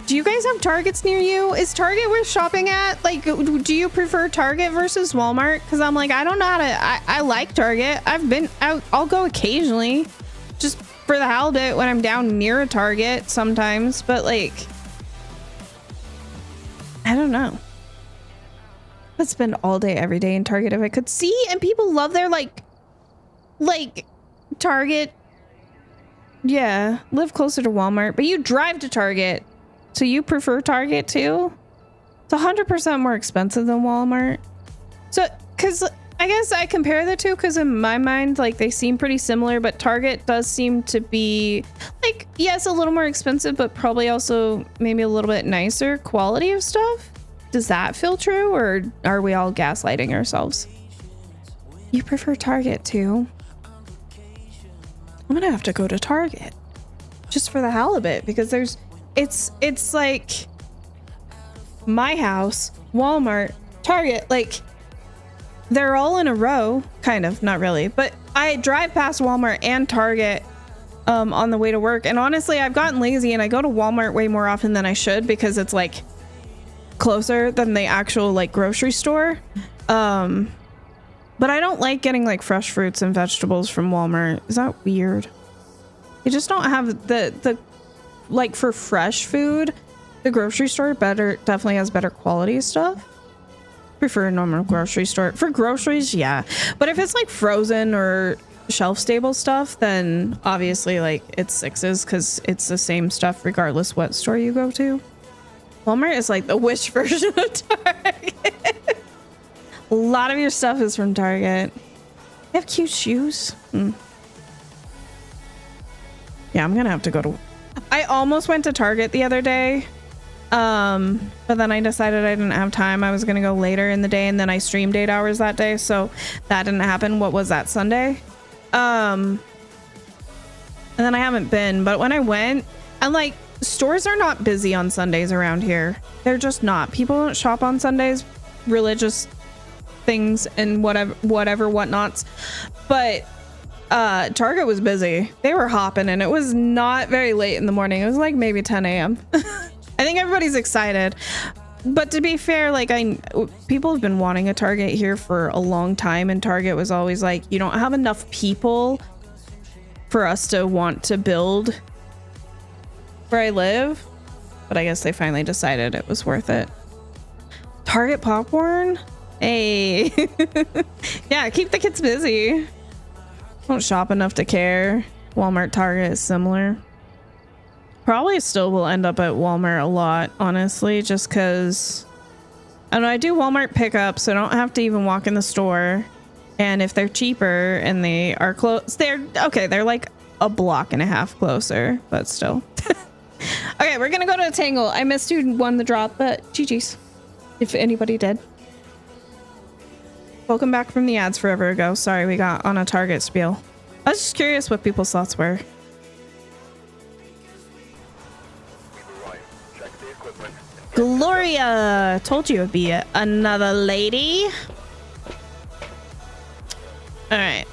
Do you guys have Targets near you? Is Target worth shopping at? Like, do you prefer Target versus Walmart? Because I'm like, I don't know how to. I like Target. I've been out. I'll go occasionally, just for the hell of it when I'm down near a Target sometimes. But like, I don't know. I'd spend all day, every day in Target if I could. See, and people love their like Target. Yeah, live closer to Walmart, but you drive to Target. So you prefer Target too? It's 100% more expensive than Walmart. So, because I guess I compare the two because in my mind, like they seem pretty similar, but Target does seem to be like, yes, a little more expensive, but probably also maybe a little bit nicer quality of stuff. Does that feel true, or are we all gaslighting ourselves? You prefer Target too? I'm gonna have to go to Target just for the hell of it, because there's it's like my house, Walmart, Target, like they're all in a row, kind of, not really, but I drive past Walmart and Target on the way to work, and honestly I've gotten lazy and I go to Walmart way more often than I should because it's like closer than the actual like grocery store. But I don't like getting like fresh fruits and vegetables from Walmart. Is that weird? They just don't have the like for fresh food. The grocery store definitely has better quality stuff. Prefer a normal grocery store for groceries, yeah. But if it's like frozen or shelf stable stuff, then obviously like it's Sixes because it's the same stuff regardless what store you go to. Walmart is like the Wish version of Target. A lot of your stuff is from Target. They have cute shoes. Yeah, I'm gonna have to go to. I almost went to Target the other day, but then I decided I didn't have time. I was gonna go later in the day, and then I streamed 8 hours that day, so that didn't happen. What was that, Sunday? And then I haven't been. But when I went, I'm like, stores are not busy on Sundays around here. They're just not. People don't shop on Sundays, religious things and whatever whatnots. But Target was busy. They were hopping, and it was not very late in the morning. It was like maybe 10 a.m. I think everybody's excited. But to be fair, like people have been wanting a Target here for a long time, and Target was always like, you don't have enough people for us to want to build where I live. But I guess they finally decided it was worth it. Target popcorn? Hey. Yeah, keep the kids busy. Don't shop enough to care. Walmart, Target is similar. Probably still will end up at Walmart a lot, honestly, just because I don't know, I do Walmart pickups, so I don't have to even walk in the store. And if they're cheaper and they are close, they're like a block and a half closer, but still. Okay, we're gonna go to a Tangle. I missed who won the drop, but GG's if anybody did. Welcome back from the ads forever ago. Sorry, we got on a Target spiel. I was just curious what people's thoughts were. Gloria! Told you it'd be another lady. Alright.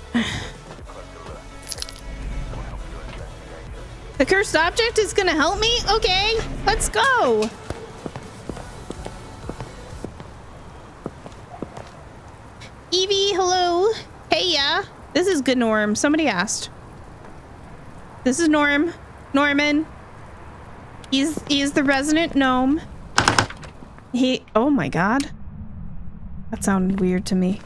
The cursed object is gonna help me? Okay, let's go! Evie, hello. Hey, yeah. This is good, Norm. Somebody asked. This is Norm. Norman. He's the resident gnome. Oh my god. That sounded weird to me.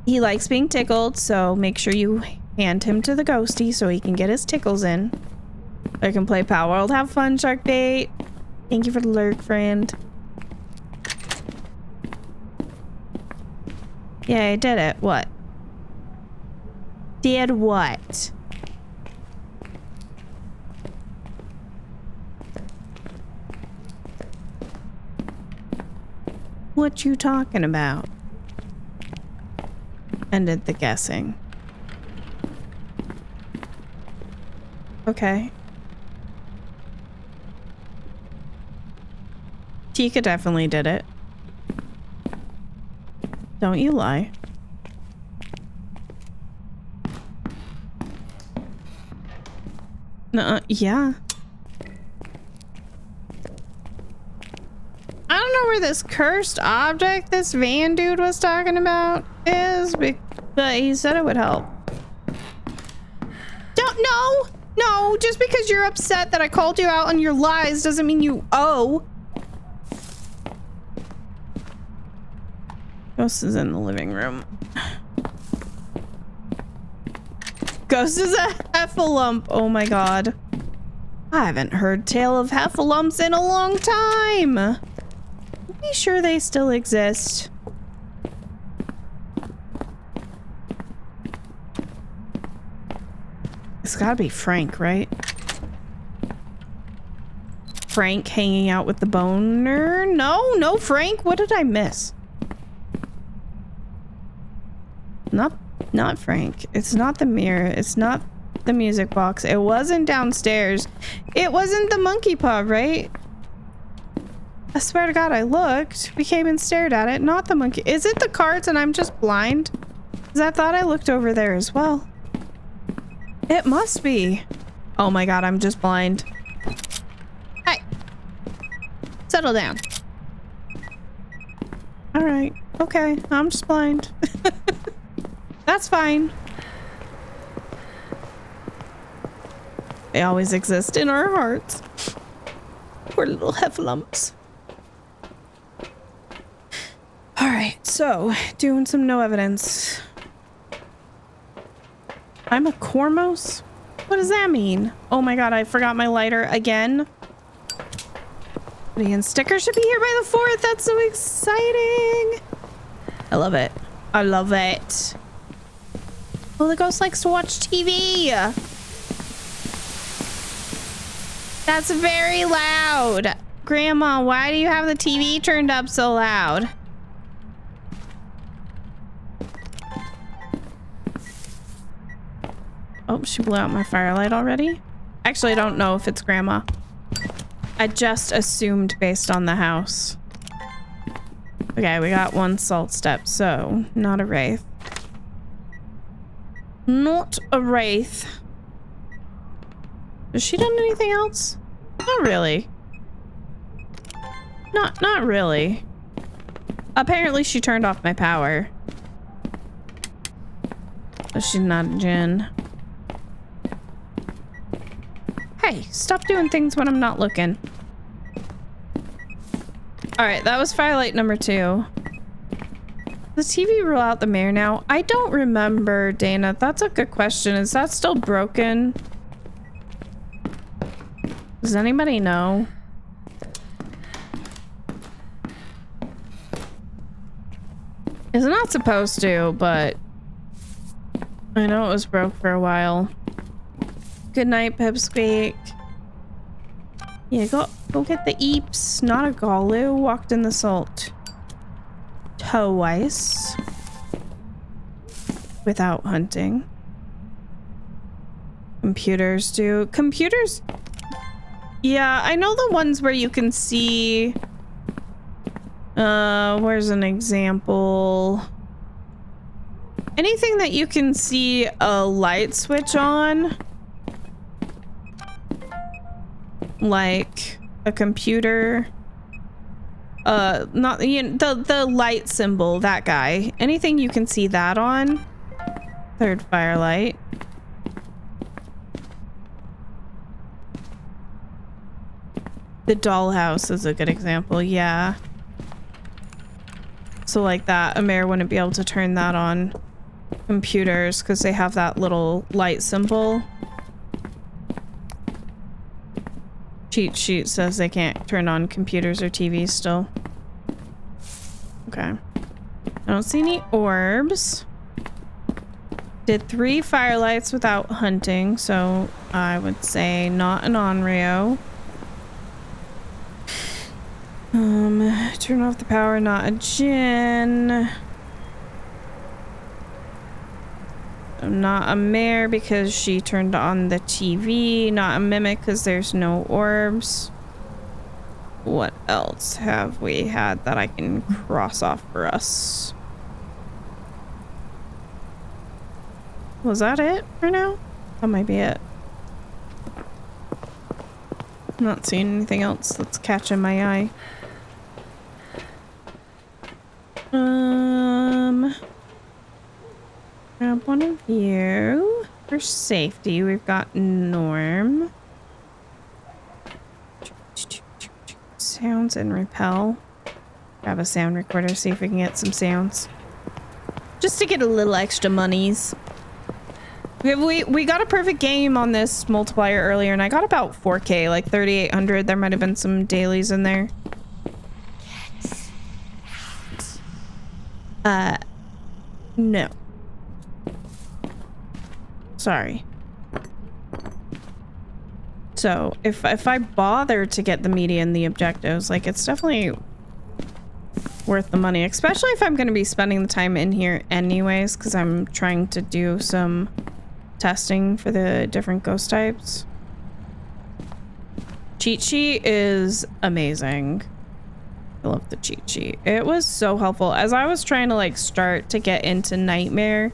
He likes being tickled, so make sure you hand him to the ghosty so he can get his tickles in. I can play Power World. Have fun, Shark Bait. Thank you for the lurk, friend. Yeah, I did it. What? Did what? What you talking about? Ended the guessing. Okay. Tika definitely did it. Don't you lie. Nuh-uh, yeah. I don't know where this cursed object this van dude was talking about is, but he said it would help. No, just because you're upset that I called you out on your lies doesn't mean you owe. Ghost is in the living room. Ghost is a heffalump. Oh my god. I haven't heard tale of heffalumps in a long time. Be sure they still exist. It's gotta be Frank, right? Frank hanging out with the boner? No, Frank. What did I miss? Not Frank. It's not the mirror. It's not the music box. It wasn't downstairs. It wasn't the monkey paw, right? I swear to God, I looked. We came and stared at it. Not the monkey. Is it the cards and I'm just blind? Because I thought I looked over there as well. It must be. Oh my God, I'm just blind. Hey. Settle down. All right. Okay. I'm just blind. That's fine. They always exist in our hearts. Poor little heffalumps. All right, so doing some no evidence. I'm a Cormos? What does that mean? Oh my God, I forgot my lighter again. The sticker should be here by the 4th. That's so exciting. I love it. I love it. Oh, the ghost likes to watch TV. That's very loud. Grandma, why do you have the TV turned up so loud? Oh, she blew out my firelight already. Actually, I don't know if it's Grandma. I just assumed based on the house. Okay, we got one salt step, so not a wraith. Not a wraith. Has she done anything else? Not really. Not really. Apparently she turned off my power. So she's not a djinn. Hey, stop doing things when I'm not looking. Alright, that was firelight number 2. Does TV rule out the mayor now? I don't remember, Dana. That's a good question. Is that still broken? Does anybody know? It's not supposed to, but I know it was broke for a while. Good night, Pipsqueak. Yeah, go get the eeps. Not a Galu. Walked in the salt twice without hunting. Computers do. Computers. Yeah, I know the ones where you can see. Where's an example? Anything that you can see a light switch on. Like a computer. Not the light symbol, that guy. Anything you can see that on. Third firelight. The dollhouse is a good example, yeah. So like that, a mayor wouldn't be able to turn that on computers because they have that little light symbol. Cheat sheet says they can't turn on computers or TVs still. Okay. I don't see any orbs. Did 3 firelights without hunting, so I would say not an Onryo. Turn off the power, not a djinn. Not a mare because she turned on the TV. Not a mimic because there's no orbs. What else have we had that I can cross off for us? Was that it for now? That might be it. I'm not seeing anything else that's catching my eye. Grab one of you. For safety, we've got Norm. Sounds and repel. Grab a sound recorder, see if we can get some sounds. Just to get a little extra monies. We got a perfect game on this multiplier earlier, and I got about 4K, like 3,800. There might have been some dailies in there. No. Sorry. So, if I bother to get the media and the objectives, like, it's definitely worth the money, especially if I'm going to be spending the time in here anyways, because I'm trying to do some testing for the different ghost types. Cheat sheet is amazing. I love the cheat sheet. It was so helpful as I was trying to like start to get into Nightmare,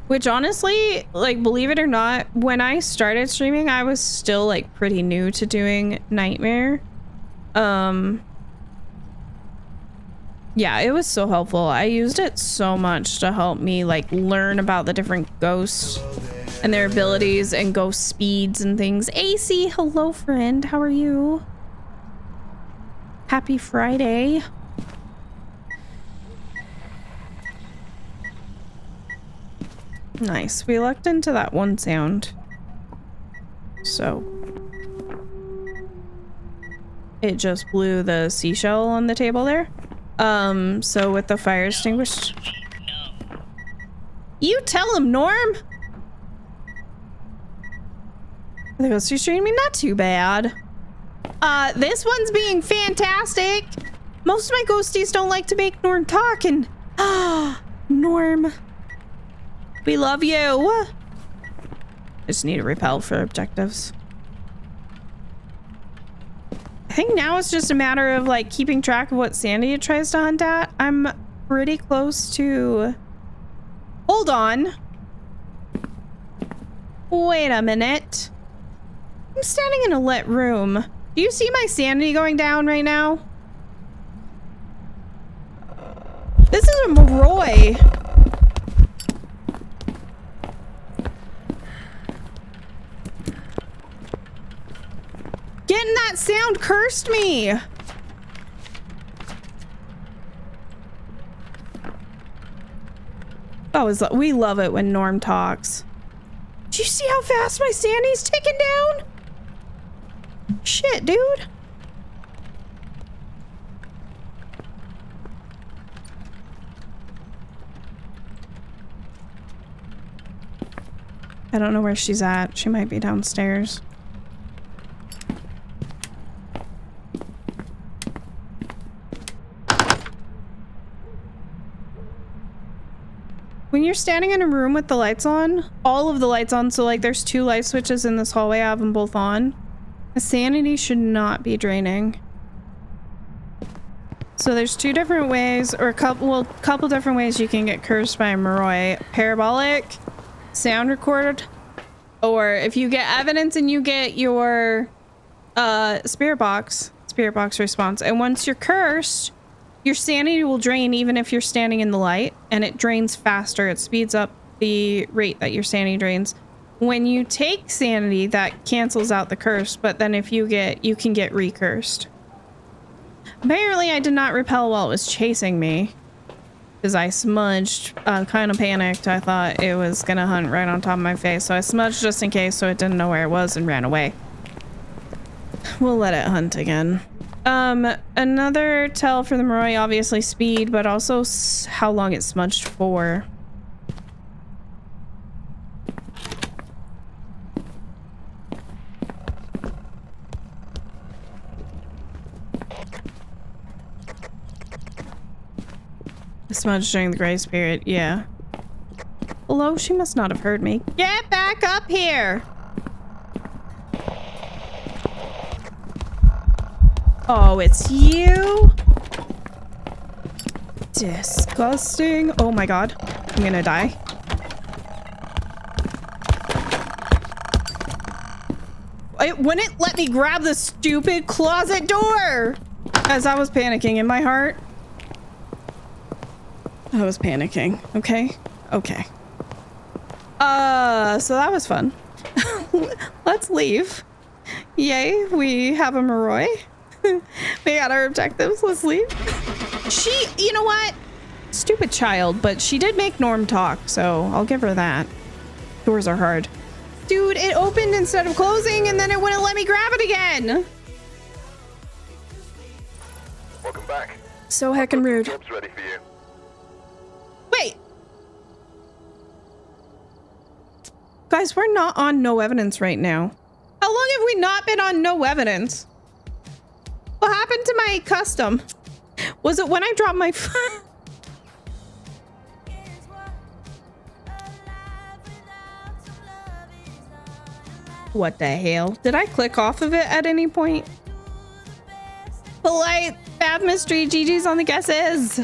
which honestly, like, believe it or not, when I started streaming, I was still like pretty new to doing Nightmare. Yeah, it was so helpful. I used it so much to help me like learn about the different ghosts and their abilities and ghost speeds and things. AC, hello friend, how are you? Happy Friday. Nice. We lucked into that one sound. So it just blew the seashell on the table there. So with the fire extinguished. You tell him, Norm. The ghosty streaming, not too bad. This one's being fantastic. Most of my ghosties don't like to make Norm talk, and Norm, we love you. I just need to repel for objectives. I think now it's just a matter of like keeping track of what Sandy tries to hunt at. I'm pretty close to... Hold on. Wait a minute. I'm standing in a lit room. Do you see my sanity going down right now? This is a Moroi. Getting that sound cursed me. Oh, we love it when Norm talks. Do you see how fast my sandy's ticking down? Shit, dude. I don't know where she's at. She might be downstairs. When you're standing in a room with the lights on, all of the lights on, so like there's 2 light switches in this hallway, I have them both on. The sanity should not be draining. So there's 2 different ways, or a couple different ways you can get cursed by a Moroi. Parabolic, sound record, or if you get evidence and you get your spirit box response. And once you're cursed, your sanity will drain even if you're standing in the light, and it drains faster. It speeds up the rate that your sanity drains. When you take sanity, that cancels out the curse, but then if you can get recursed. Apparently, I did not repel while it was chasing me, because I smudged, kind of panicked. I thought it was gonna hunt right on top of my face, so I smudged just in case so it didn't know where it was and ran away. We'll let it hunt again. Another tell for the Moroi, obviously speed, but also how long it's smudged for. Smudged during the grace period, yeah. Hello, she must not have heard me. Get back up here! Oh, it's you? Disgusting. Oh my god. I'm gonna die. It wouldn't let me grab the stupid closet door! As I was panicking in my heart. I was panicking. Okay? Okay. So that was fun. Let's leave. Yay, we have a Moroi. We got our objectives. Let's leave. You know what? Stupid child, but she did make Norm talk, so I'll give her that. Doors are hard. Dude, it opened instead of closing, and then it wouldn't let me grab it again. Welcome back. So heckin' rude. Job's ready for you. Wait. Guys, we're not on no evidence right now. How long have we not been on no evidence? What happened to my custom? Was it when I dropped my phone? What the hell? Did I click off of it at any point? Polite, bad mystery, GG's on the guesses.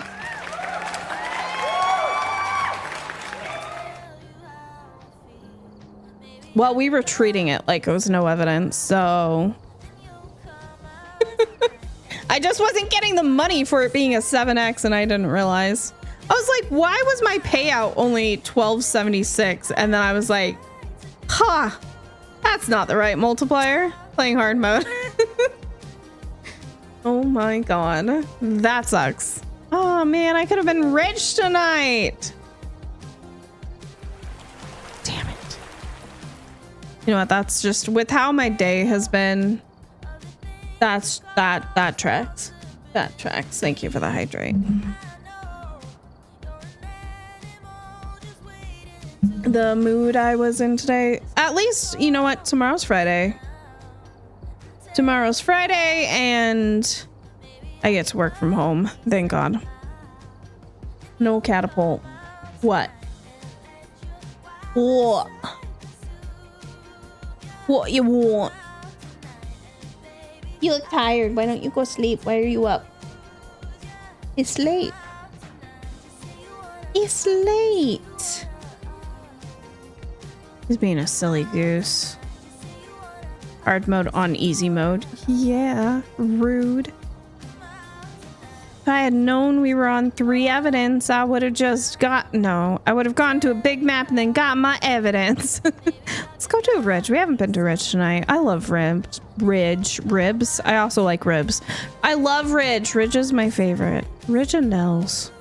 Well, we were treating it like it was no evidence, so... I just wasn't getting the money for it being a 7x, and I didn't realize. I was like, why was my payout only $12.76? And then I was like, huh, that's not the right multiplier. Playing hard mode. Oh my god. That sucks. Oh man, I could have been rich tonight. Damn it. You know what, that's just, with how my day has been, that tracks. That tracks. Thank you for the hydrate. The mood I was in today. At least, you know what? Tomorrow's Friday. Tomorrow's Friday, and I get to work from home. Thank God. No catapult. What? What? What you want? You look tired. Why don't you go sleep? Why are you up? It's late. It's late. He's being a silly goose. Hard mode on easy mode. Yeah, rude. If I had known we were on 3 evidence, I would have just I would have gone to a big map and then got my evidence. Let's go to Ridge. We haven't been to Ridge tonight. I love ribs. Ribs. I also like ribs. I love Ridge. Ridge is my favorite. Ridge and Nels.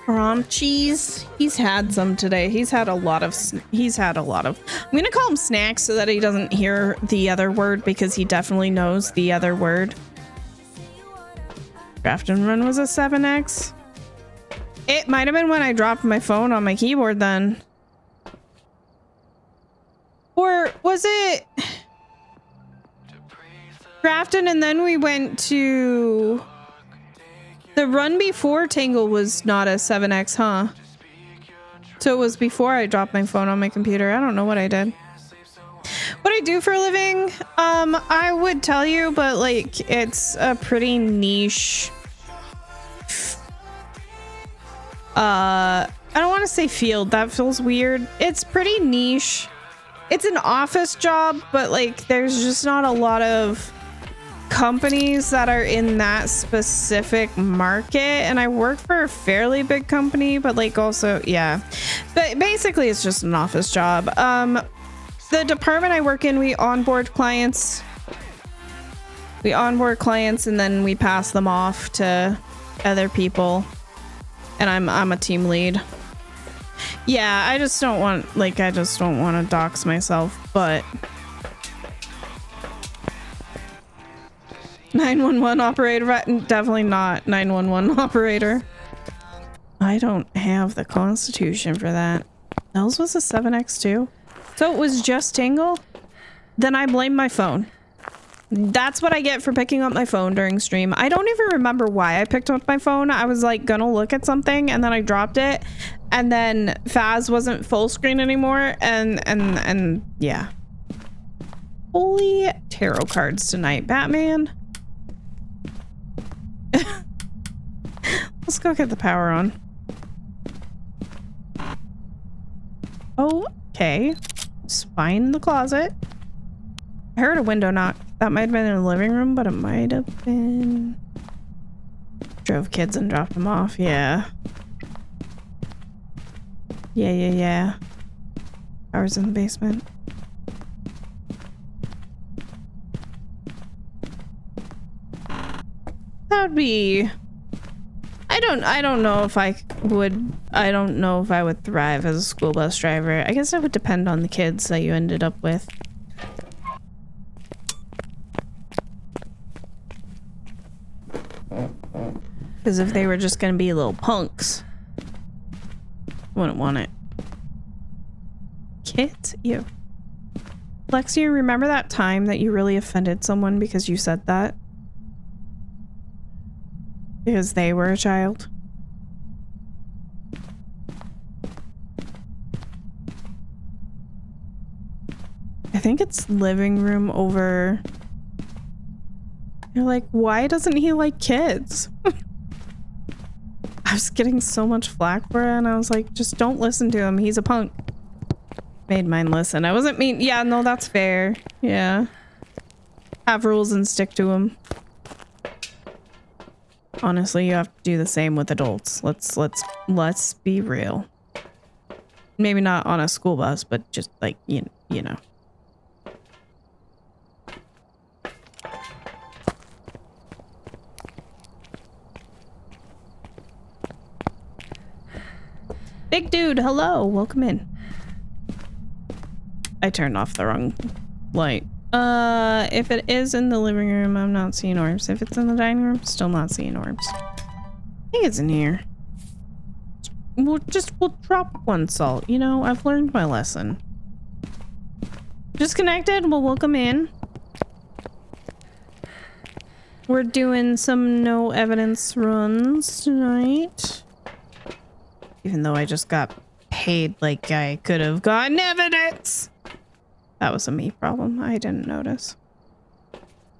Rom cheese. He's had some today. He's had a lot of. I'm gonna call him snacks so that he doesn't hear the other word, because he definitely knows the other word. Draft and Run was a 7X. It might have been when I dropped my phone on my keyboard then. Or was it Grafton and then we went to the run before Tangle was not a 7X, huh? So it was before I dropped my phone on my computer. I don't know what I did. What I do for a living, I would tell you, but like it's a pretty niche. I don't want to say field. That feels weird. It's pretty niche. It's an office job, but like there's just not a lot of companies that are in that specific market, and I work for a fairly big company, but like also but basically it's just an office job. The department I work in, we onboard clients and then we pass them off to other people, and I'm a team lead. I just don't want to dox myself, but 911 operator, definitely not 911 operator. I don't have the constitution for that. Nels was a 7X too. So it was just Tangle? Then I blame my phone. That's what I get for picking up my phone during stream. I don't even remember why I picked up my phone. I was like gonna look at something and then I dropped it, and then Phas wasn't full screen anymore, and yeah. Holy tarot cards tonight, Batman. Let's go get the power on. Okay. Spine in the closet. I heard a window knock. That might have been in the living room, but it might have been... Drove kids and dropped them off. Yeah. Yeah. Power's in the basement. That would be... I don't know if I would thrive as a school bus driver. I guess it would depend on the kids that you ended up with. Because if they were just gonna be little punks, wouldn't want it. Kids? Ew. Lexi, remember that time that you really offended someone because you said that? Because they were a child? I think it's living room over... You're like, why doesn't he like kids? I was getting so much flack for it, and I was like, just don't listen to him. He's a punk. Made mine listen. I wasn't mean. Yeah, no, that's fair. Yeah. Have rules and stick to them. Honestly, you have to do the same with adults. Let's be real. Maybe not on a school bus, but just like, you know. Big dude, hello, welcome in. I turned off the wrong light. If it is in the living room, I'm not seeing orbs. If it's in the dining room, still not seeing orbs. I think it's in here. We'll drop one salt, you know? I've learned my lesson. Disconnected, well, welcome in. We're doing some no evidence runs tonight. Even though I just got paid like I could have gotten evidence. That was a me problem. I didn't notice.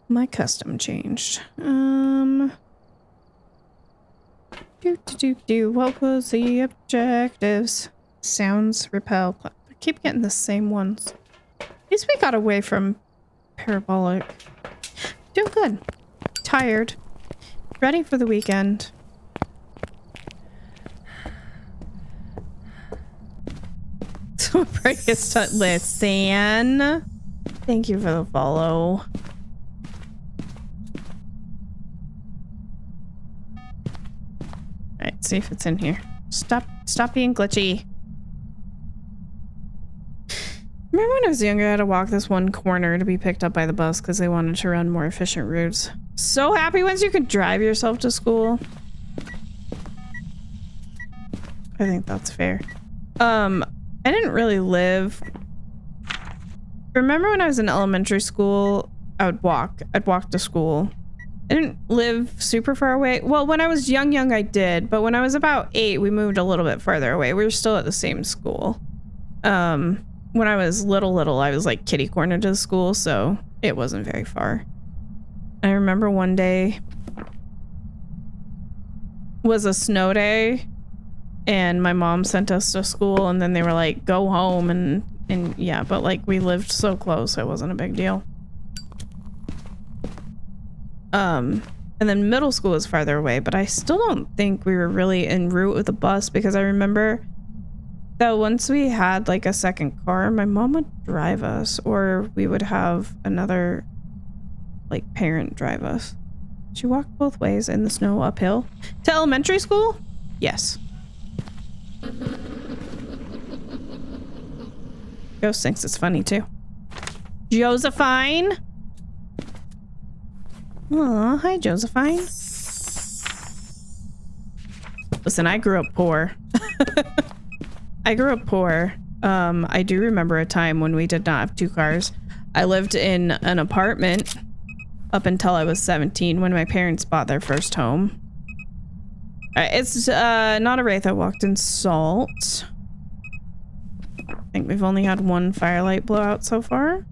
My custom changed. What was the objectives? Sounds repel. I keep getting the same ones. At least we got away from parabolic. Doing good. Tired. Ready for the weekend. So brightest listen. Thank you for the follow. Alright, see if it's in here. Stop being glitchy. Remember when I was younger, I had to walk this one corner to be picked up by the bus because they wanted to run more efficient routes. So happy once you could drive yourself to school. I think that's fair. I didn't really live. Remember when I was in elementary school, I'd walk to school. I didn't live super far away. Well, when I was young, I did. But when I was about 8, we moved a little bit further away. We were still at the same school. When I was little, I was like kitty corner to the school, so it wasn't very far. I remember one day was a snow day, and my mom sent us to school, and then they were like, go home, and yeah, but like we lived so close, it wasn't a big deal. And then middle school was farther away, but I still don't think we were really en route with the bus, because I remember that once we had like a second car, my mom would drive us, or we would have another like parent drive us. She walked both ways in the snow uphill to elementary school. Yes. Ghost thinks it's funny too. Josephine. Aw, hi Josephine. Listen, I grew up poor. I do remember a time when we did not have 2 cars. I lived in an apartment up until I was 17 when my parents bought their first home. It's not a wraith. I walked in salt. I think we've only had 1 firelight blowout so far.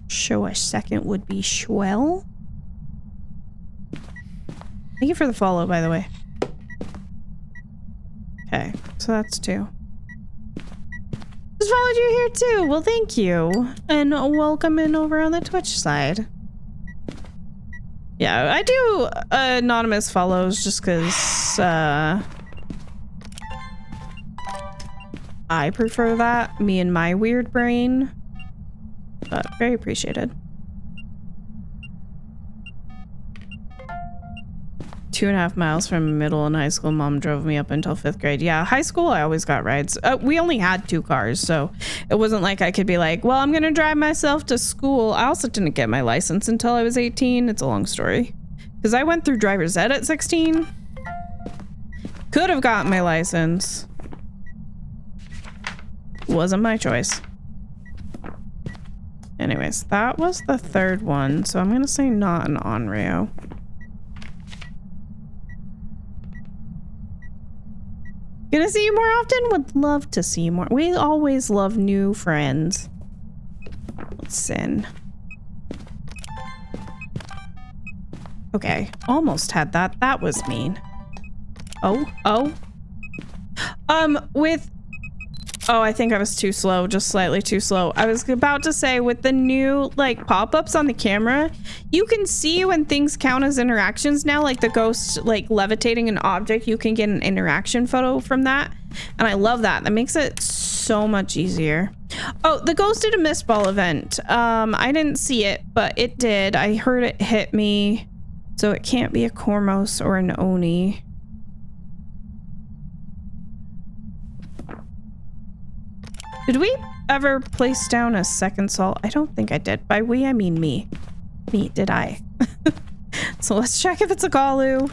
Show a second would be swell. Thank you for the follow, by the way. Okay, so that's 2. Just followed you here too. Well, thank you. And welcome in over on the Twitch side. Yeah, I do anonymous follows just because I prefer that, me and my weird brain. But very appreciated. 2.5 miles from middle and high school. Mom drove me up until 5th grade. Yeah, high school I always got rides. We only had 2 cars, so it wasn't like I could be like, well, I'm gonna drive myself to school. I also didn't get my license until I was 18. It's a long story because I went through driver's ed at 16. Could have gotten my license. Wasn't my choice. Anyways, that was the 3rd one, so I'm gonna say not an Onryo. Gonna see you more often? Would love to see you more. We always love new friends. Listen. Okay, almost had that. That was mean. Oh. I think I was too slow, just slightly too slow. I was about to say, with the new like pop-ups on the camera, you can see when things count as interactions now, like the ghost like levitating an object, you can get an interaction photo from that. And I love that. That makes it so much easier. Oh, the ghost did a mist ball event. I didn't see it, but it did. I heard it hit me. So it can't be a Kormos or an Oni. Did we ever place down a second salt? I don't think I did. By we, I mean me. Me, did I? So let's check if it's a Galu.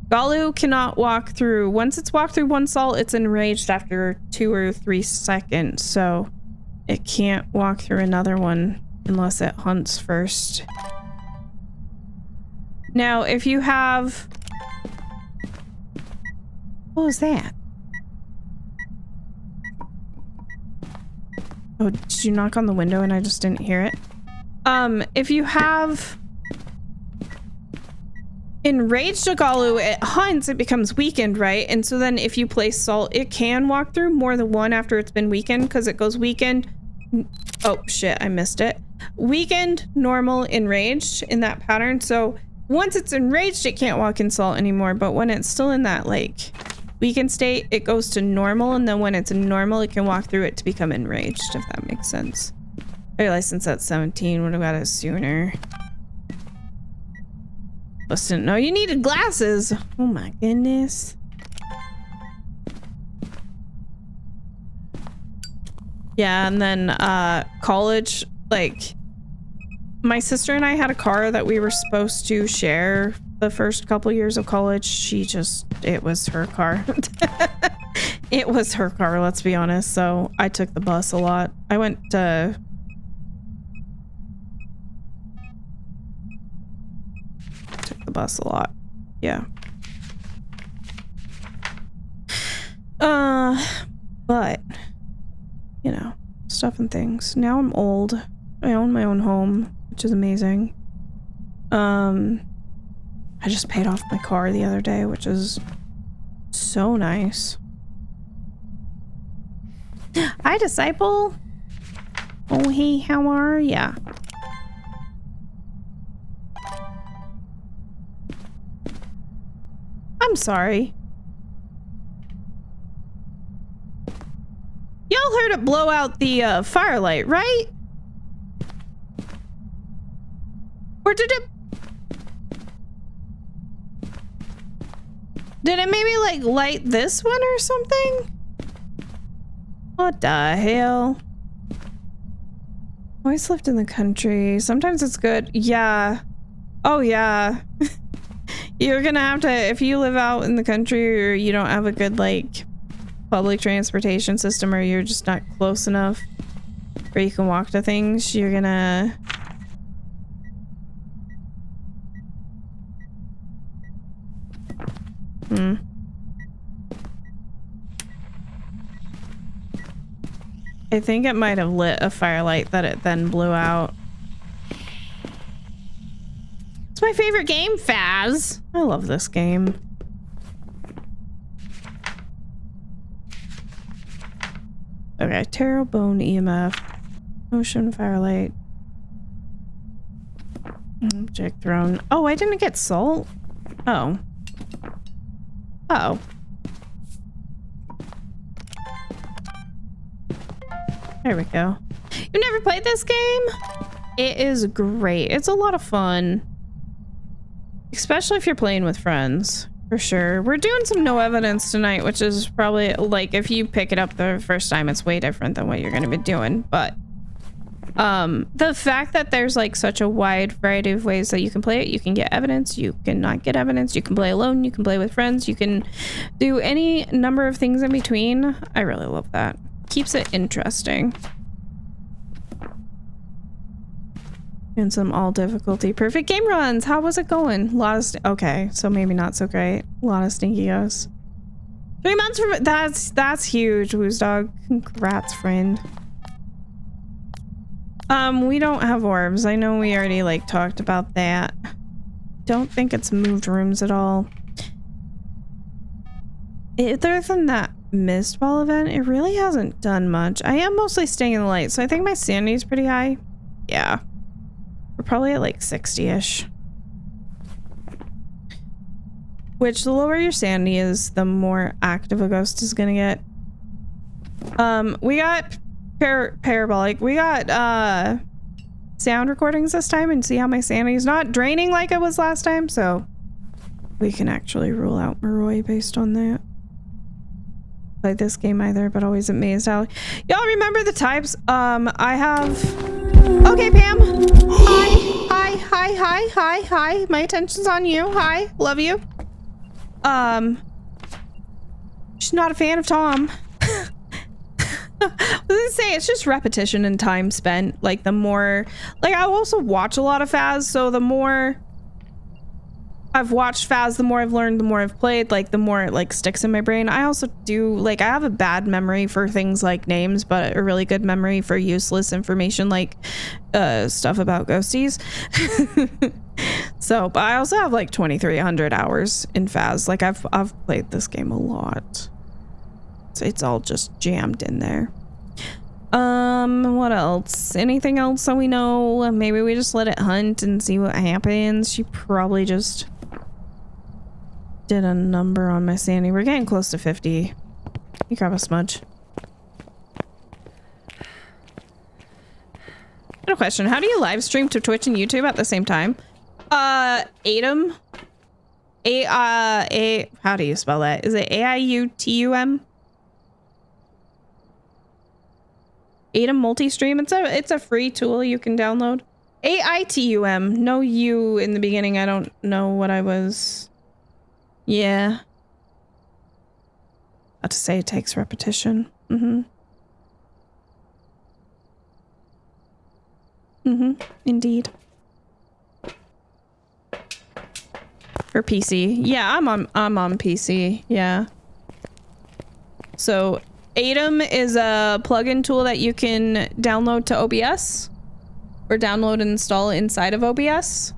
Galu cannot walk through. Once it's walked through 1 salt, it's enraged after 2 or 3 seconds. So it can't walk through another one unless it hunts first. Now, if you have... What was that? Oh, did you knock on the window and I just didn't hear it? If you have enraged Agalu, it hunts, it becomes weakened, right? And so then if you place salt, it can walk through more than 1 after it's been weakened because it goes weakened. Oh shit, I missed it. weakened, normal, enraged in that pattern. So once it's enraged, it can't walk in salt anymore. But when it's still in that like weakened state, it goes to normal. And then when it's normal, it can walk through it to become enraged, if that makes sense. I realized since that's 17, would have got it sooner. Just didn't know you needed glasses. Oh my goodness. Yeah, and then college, like my sister and I had a car that we were supposed to share the first couple years of college. It was her car. It was her car, let's be honest. So I took the bus a lot. I went to took the bus a lot. Yeah. But you know, stuff and things. Now I'm old. I own my own home, which is amazing. I just paid off my car the other day, which is so nice. Hi, Disciple. Oh, hey, how are ya? I'm sorry. Y'all heard it blow out the firelight, right? Or did it maybe like light this one or something? What the hell? Always lived in the country. Sometimes it's good. Yeah. Oh yeah. You're gonna have to, if you live out in the country or you don't have a good like public transportation system, or you're just not close enough where you can walk to things, you're gonna I think it might have lit a firelight that it then blew out. It's my favorite game, Phaz. I love this game. Okay, tarot, bone, EMF, motion, firelight, object thrown. Oh, I didn't get salt? Oh. Oh. There we go. You've never played this game? It is great. It's a lot of fun. Especially if you're playing with friends. For sure. We're doing some no evidence tonight, which is probably, like, if you pick it up the first time, it's way different than what you're going to be doing. But the fact that there's, like, such a wide variety of ways that you can play it, you can get evidence, you can not get evidence, you can play alone, you can play with friends, you can do any number of things in between. I really love that. Keeps it interesting. And some all difficulty. Perfect game runs. How was it going? A lot of okay, so maybe not so great. A lot of stinky goes. 3 months from that's huge, Woo's dog. Congrats, friend. We don't have orbs. I know we already like talked about that. Don't think it's moved rooms at all. Other than that mist ball event, it really hasn't done much. I am mostly staying in the light, so I think my sanity is pretty high. Yeah. We're probably at like 60-ish. Which, the lower your sanity is, the more active a ghost is gonna get. We got parabolic. We got sound recordings this time, and see how my sanity is not draining like it was last time, so we can actually rule out Maroi based on that. Played this game either, but always amazed how y'all remember the types. I have okay, Pam. Hi. My attention's on you. Hi, love you. She's not a fan of Tom. What did I say? It's just repetition and time spent. Like the more, like I also watch a lot of Phaz, so the more I've watched Phaz, the more I've learned, the more I've played, like the more it like sticks in my brain. I also do, like, I have a bad memory for things like names, but a really good memory for useless information like stuff about ghosties. So, but I also have like 2,300 hours in Phaz. Like I've played this game a lot. So it's all just jammed in there. What else? Anything else that we know? Maybe we just let it hunt and see what happens. She probably just did a number on my sanity. We're getting close to 50. You grab a smudge. I have a question. How do you live stream to Twitch and YouTube at the same time? Atum. How do you spell that? Is it AIUTUM? Atum multi-stream. It's a free tool you can download. AITUM. No U in the beginning. I don't know what I was. Yeah. About to say it takes repetition. Indeed. For PC. Yeah, I'm on PC. Yeah. So Atum is a plugin tool that you can download to OBS or download and install inside of OBS.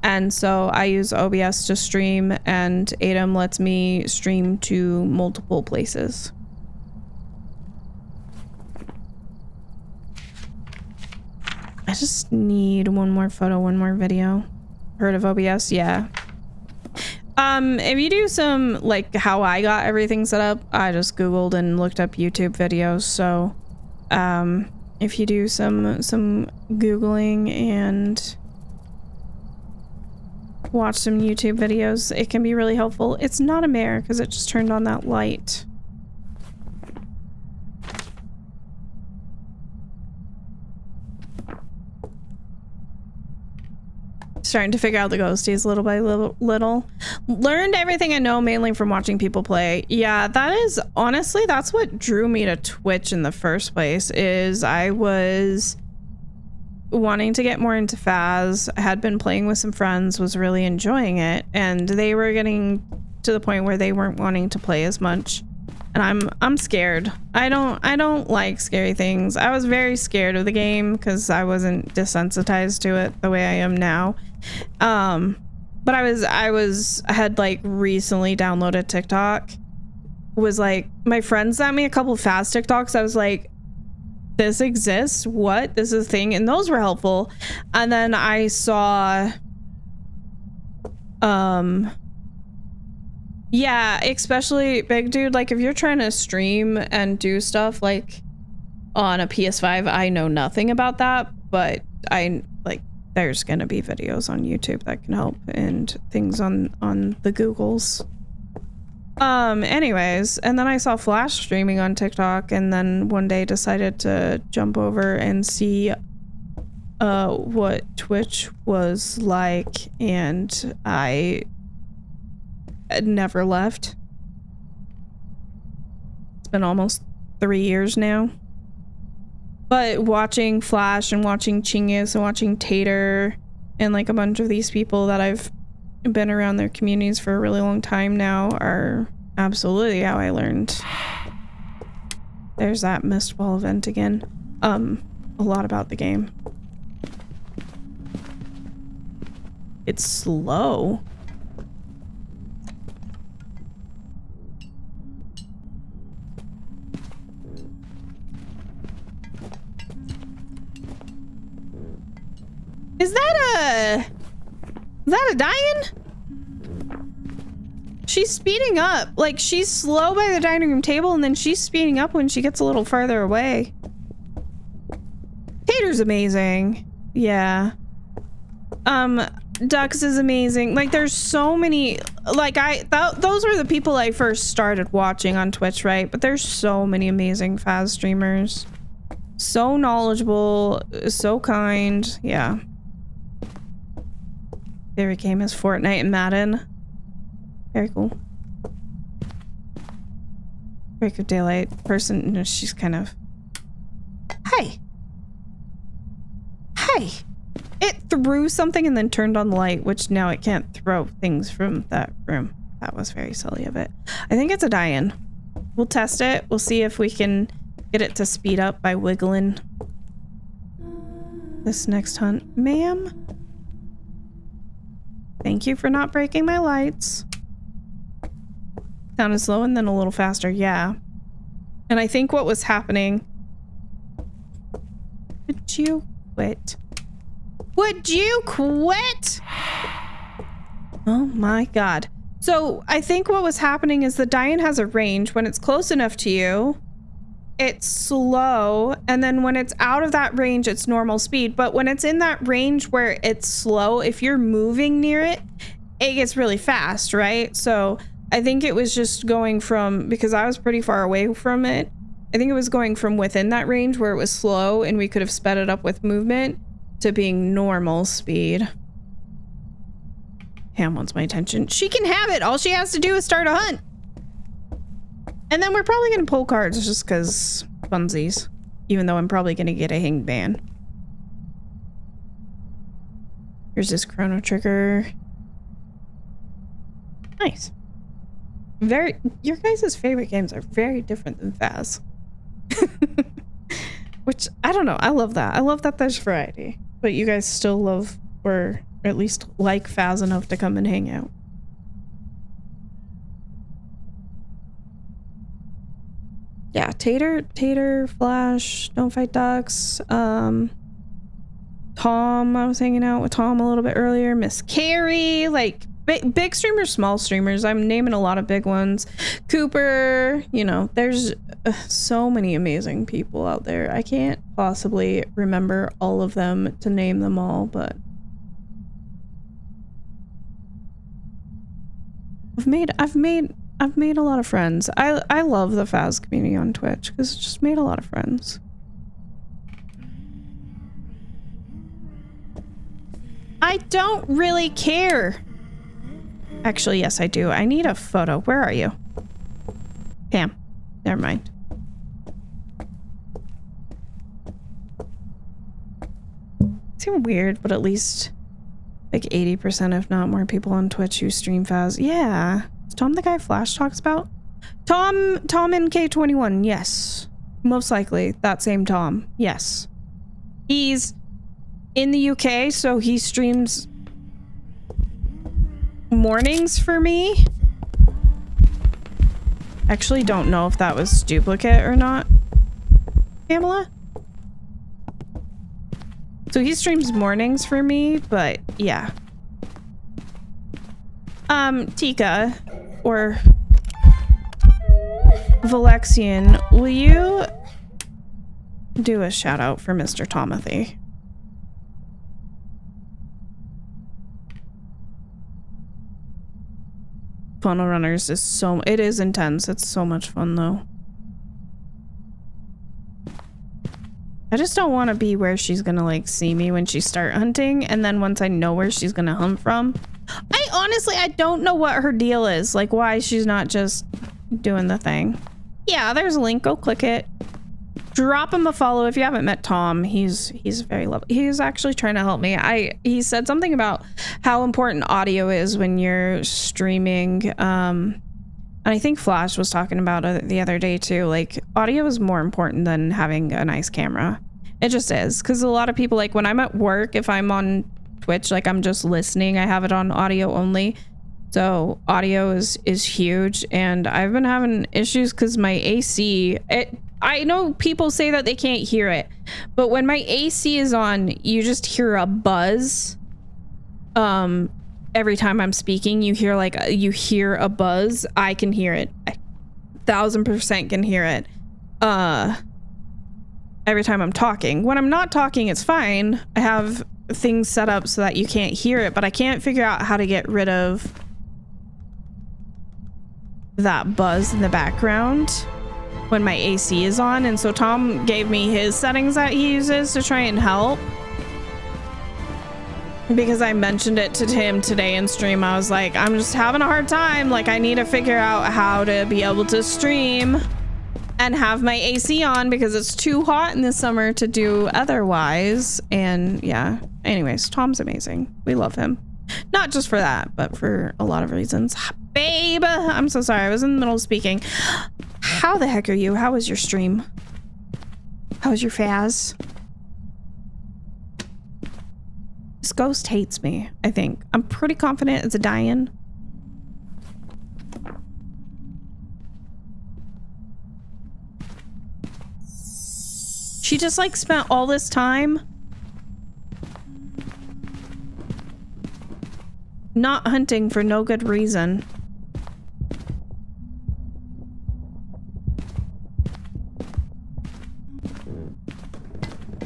And so I use OBS to stream, and Atum lets me stream to multiple places. I just need one more photo, one more video. Heard of OBS? Yeah. If you do some, like, how I got everything set up, I just Googled and looked up YouTube videos. So, if you do some Googling and watch some YouTube videos, it can be really helpful. It's not a mare because it just turned on that light. Starting to figure out the ghosties little by little. Learned everything I know mainly from watching people play. Yeah, that is honestly, that's what drew me to Twitch in the first place. Is I was wanting to get more into Phas. I had been playing with some friends, was really enjoying it, and they were getting to the point where they weren't wanting to play as much. And I'm scared. I don't like scary things. I was very scared of the game because I wasn't desensitized to it the way I am now. But I had like recently downloaded TikTok. Was like, my friend sent me a couple of Phas TikToks. I was like, this exists? What? This is a thing? And those were helpful. And then I saw yeah, especially big dude, like if you're trying to stream and do stuff like on a PS5, I know nothing about that, but I like there's gonna be videos on YouTube that can help and things on the Googles. Anyways, and then I saw Flash streaming on TikTok, and then one day decided to jump over and see what Twitch was like, and I never left. It's been almost 3 years now. But watching Flash and watching Chingus and watching Tater and like a bunch of these people that I've been around their communities for a really long time now are absolutely how I learned. There's that mist ball event again. A lot about the game. It's slow. Is that a Diane? She's speeding up. Like, she's slow by the dining room table, and then she's speeding up when she gets a little farther away. Tater's amazing. Yeah. Dux is amazing. Like, there's so many, like, those were the people I first started watching on Twitch, right? But there's so many amazing Phas streamers. So knowledgeable, so kind. Yeah. Favorite game is Fortnite and Madden. Very cool. Break of Daylight. Person, no, she's kind of... Hey! Hey! It threw something and then turned on the light, which now it can't throw things from that room. That was very silly of it. I think it's a die-in. We'll test it. We'll see if we can get it to speed up by wiggling. This next hunt. Ma'am? Thank you for not breaking my lights. Sounded slow and then a little faster. Yeah. And I think what was happening Would you quit? Would you quit? Oh my god. So I think what was happening is the Diane has a range. When it's close enough to you, it's slow, and then when it's out of that range, it's normal speed. But when it's in that range where it's slow, if you're moving near it, it gets really fast, right? So I think it was just going from, because I was pretty far away from it, I think it was going from within that range where it was slow and we could have sped it up with movement to being normal speed. Ham wants my attention. She can have it. All she has to do is start a hunt. And then we're probably going to pull cards just because funsies. Even though I'm probably going to get a hanged ban. Here's this chrono trigger. Nice. Your guys' favorite games are very different than Phas. Which, I don't know. I love that. I love that there's variety. But you guys still love, or at least like Phas enough to come and hang out. Yeah, Tater, Flash, Don't Fight Ducks, Tom, I was hanging out with Tom a little bit earlier, Miss Carrie, like big streamers, small streamers, I'm naming a lot of big ones, Cooper, you know, there's so many amazing people out there. I can't possibly remember all of them to name them all, but I've made a lot of friends. I love the Phas community on Twitch because it's just made a lot of friends. I don't really care. Actually, yes, I do. I need a photo. Where are you? Pam. Never mind. It's even weird, but at least like 80% if not more people on Twitch who stream Phas. Yeah. Is Tom the guy Flash talks about? Tom NK21, yes. Most likely that same Tom, yes. He's in the UK, so he streams mornings for me. Actually don't know if that was duplicate or not. Pamela? So he streams mornings for me, but yeah. Tika, or Valexian, will you do a shout out for Mr. Tomothy? Funnel Runners is it is intense. It's so much fun though. I just don't want to be where she's gonna like see me when she start hunting, and then once I know where she's gonna hunt from, I don't know what her deal is, like why she's not just doing the thing. Yeah, there's a link, go click it. Drop him a follow if you haven't met Tom. He's very lovely. He's actually trying to help me. He said something about how important audio is when you're streaming. And I think Flash was talking about it the other day too. Like audio is more important than having a nice camera. It just is, because a lot of people, like when I'm at work, if I'm on Twitch, like I'm just listening, I have it on audio only. So audio is huge, and I've been having issues because my AC, I know people say that they can't hear it, but when my AC is on, you just hear a buzz. Every time I'm speaking, you hear a buzz. I can hear it. I 1000% can hear it. Every time I'm talking. When I'm not talking, it's fine. I have things set up so that you can't hear it, but I can't figure out how to get rid of that buzz in the background when my AC is on. And so Tom gave me his settings that he uses to try and help, because I mentioned it to him today in stream. I was like, I'm just having a hard time, like I need to figure out how to be able to stream and have my AC on because it's too hot in the summer to do otherwise. And yeah, anyways, Tom's amazing. We love him, not just for that, but for a lot of reasons. Babe, I'm so sorry, I was in the middle of speaking. How the heck are you? How was your stream? How was your Phas? This ghost hates me, I think. I'm pretty confident it's a die-in. She just like spent all this time not hunting for no good reason.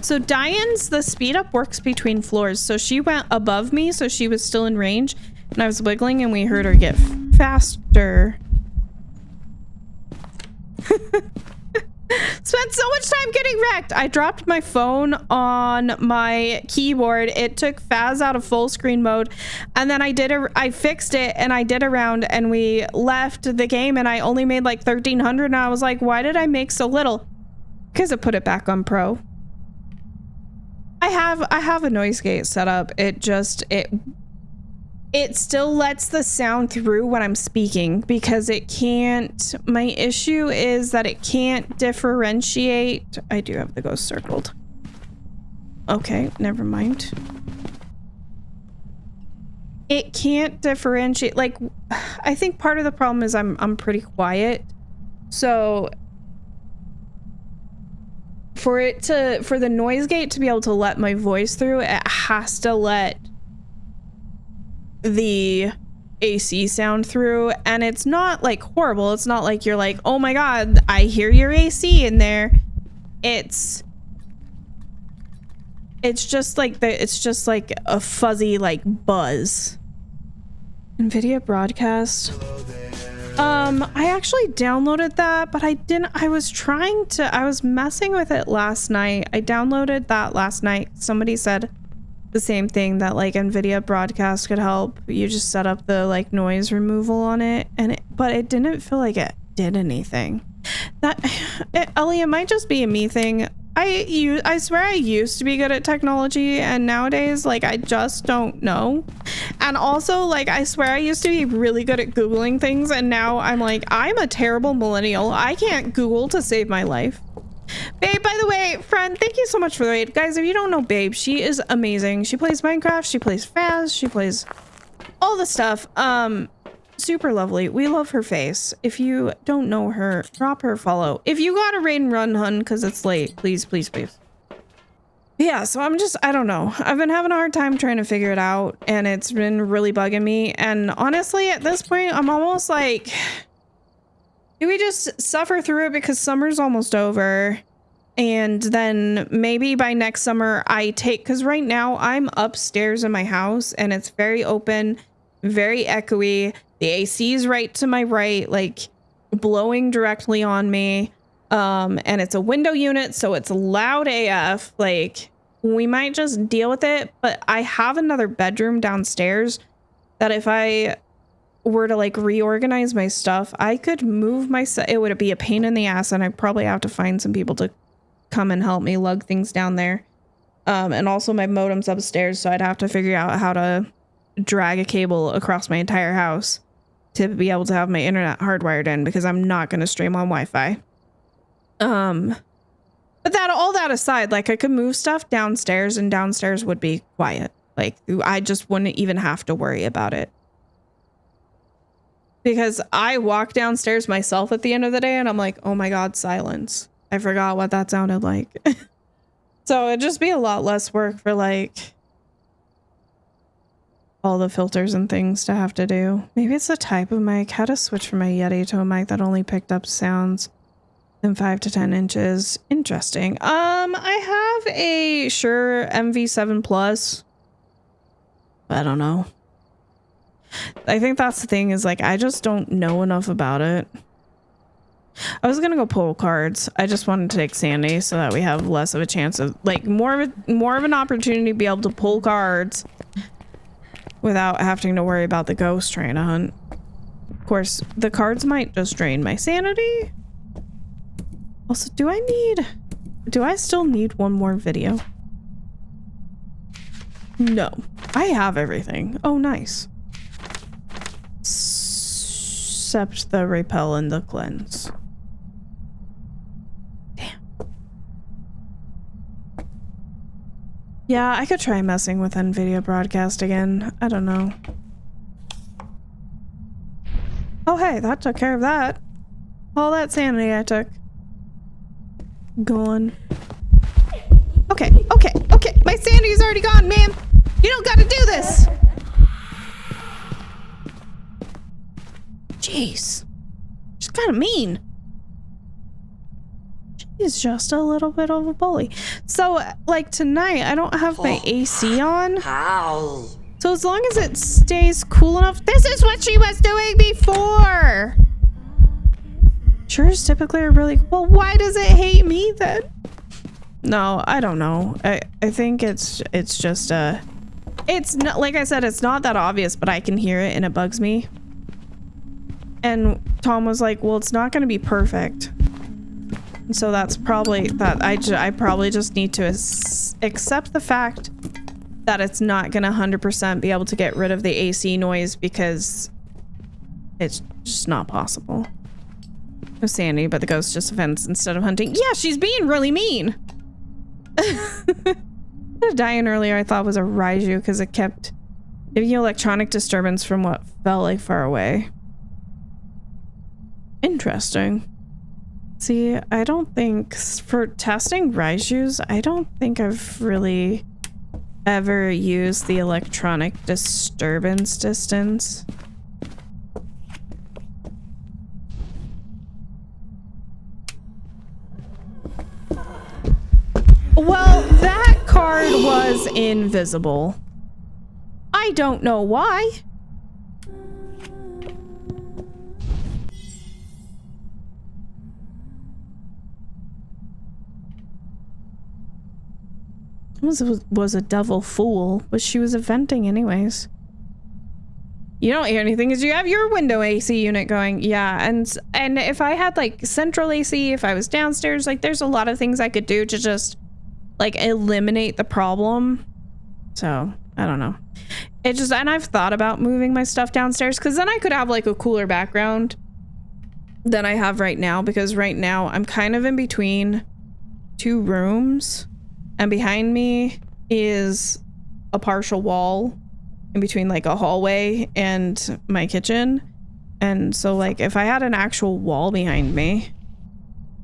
So Diane's, the speed up works between floors. So she went above me, so she was still in range, and I was wiggling and we heard her get faster. Spent so much time getting wrecked. I dropped my phone on my keyboard. It took Phaz out of full screen mode, and then I fixed it and I did a round and we left the game and I only made like 1,300 and I was like, why did I make so little? Because I put it back on pro. I have a noise gate set up. It still lets the sound through when I'm speaking because it can't. My issue is that it can't differentiate. I do have the ghost circled. Okay, never mind. It can't differentiate. Like, I think part of the problem is I'm pretty quiet. So for the noise gate to be able to let my voice through, it has to let the AC sound through, and it's not like horrible. It's not like you're like, oh my god, I hear your AC in there. It's just like a fuzzy like buzz. NVIDIA broadcast. I actually downloaded that, but I was messing with it last night. I downloaded that last night. Somebody said the same thing, that like NVIDIA broadcast could help. You just set up the like noise removal on it, but it didn't feel like it did anything. Ellie, it might just be a me thing. I swear I used to be good at technology, and nowadays like I just don't know. And also like I swear I used to be really good at Googling things, and now I'm like, I'm a terrible millennial. I can't Google to save my life. Babe, by the way, friend, thank you so much for the raid. Guys, if you don't know Babe, she is amazing. She plays Minecraft, she plays Phaz, she plays all the stuff. Super lovely. We love her face. If you don't know her, drop her a follow. If you got a raid and run, hun, because it's late, please, please, please. Yeah, so I don't know. I've been having a hard time trying to figure it out, and it's been really bugging me. And honestly, at this point, I'm almost like, do we just suffer through it because summer's almost over? And then maybe by next summer because right now I'm upstairs in my house and it's very open, very echoey. The AC is right to my right, like blowing directly on me. And it's a window unit, so it's loud AF. Like, we might just deal with it, but I have another bedroom downstairs that if I were to like reorganize my stuff, I could move my stuff. It would be a pain in the ass, and I'd probably have to find some people to come and help me lug things down there. And also my modem's upstairs, so I'd have to figure out how to drag a cable across my entire house to be able to have my internet hardwired in, because I'm not going to stream on Wi-Fi. But all that aside, like I could move stuff downstairs, and downstairs would be quiet. Like I just wouldn't even have to worry about it. Because I walk downstairs myself at the end of the day and I'm like, oh my god, silence. I forgot what that sounded like. So it'd just be a lot less work for like all the filters and things to have to do. Maybe it's the type of mic. How to switch from a Yeti to a mic that only picked up sounds in 5 to 10 inches. Interesting. I have a Shure MV7 Plus. I don't know. I think that's the thing, is like I just don't know enough about it. I was gonna go pull cards. I just wanted to take Sandy so that we have less of a chance of like more of an opportunity to be able to pull cards without having to worry about the ghost trying to hunt. Of course, the cards might just drain my sanity. Also, do I still need one more video? No, I have everything. Oh, nice. Except the repel and the cleanse. Damn. Yeah, I could try messing with NVIDIA broadcast again. I don't know. Oh, hey, that took care of that. All that sanity I took. Gone. Okay. My sanity's already gone, ma'am. You don't gotta do this. Jeez. She's kind of mean. She's just a little bit of a bully. So, like, tonight, I don't have my AC on. Howl. So as long as it stays cool enough, this is what she was doing before. Chairs typically are really, well, why does it hate me then? No, I don't know. I think it's just it's not, like I said, it's not that obvious, but I can hear it and it bugs me. And Tom was like, well, it's not going to be perfect. So that's probably that. I probably just need to accept the fact that it's not gonna 100% be able to get rid of the AC noise because it's just not possible. No sanity, but the ghost just offends instead of hunting. Yeah, she's being really mean. The dying earlier I thought was a Raiju because it kept giving you electronic disturbance from what felt like far away. Interesting. See, I don't think for testing Raijus, I don't think I've really ever used the electronic disturbance distance. Well, that card was invisible. I don't know why. Was a devil fool, but she was venting anyways. You don't hear anything because you have your window AC unit going. Yeah, and if I had like central AC, if I was downstairs, like there's a lot of things I could do to just like eliminate the problem. So I don't know. It just, and I've thought about moving my stuff downstairs because then I could have like a cooler background than I have right now, because right now I'm kind of in between two rooms. And behind me is a partial wall in between like a hallway and my kitchen. And so like if I had an actual wall behind me,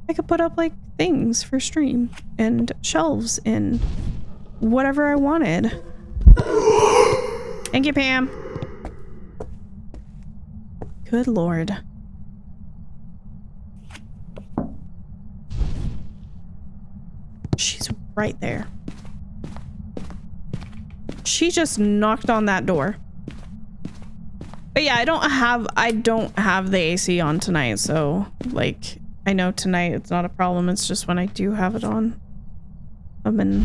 I could put up like things for stream and shelves and whatever I wanted. Thank you, Pam. Good Lord. She's right there. She just knocked on that door. But yeah, I don't have the AC on tonight, so like I know tonight it's not a problem. It's just when I do have it on, I've been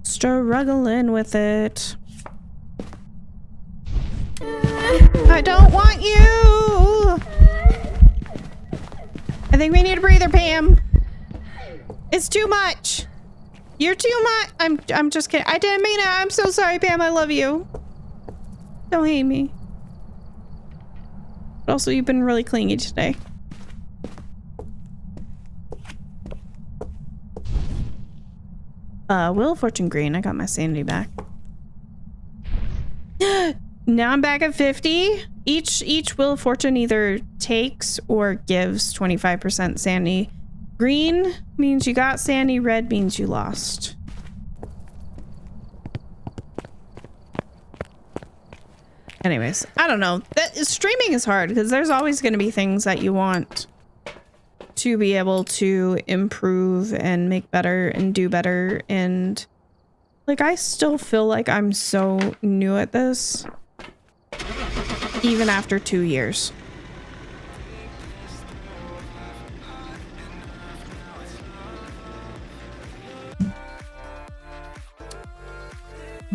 struggling with it. I don't want you. I think we need a breather, Pam. It's too much. You're too much. I'm just kidding. I didn't mean it. I'm so sorry, Pam. I love you. Don't hate me. But also, you've been really clingy today. Wheel of Fortune green. I got my sanity back. Now I'm back at 50. Each Wheel of Fortune either takes or gives 25% sanity. Green means you got sanity, red means you lost. Anyways, I don't know. Streaming is hard because there's always going to be things that you want to be able to improve and make better and do better. And like, I still feel like I'm so new at this, even after 2 years.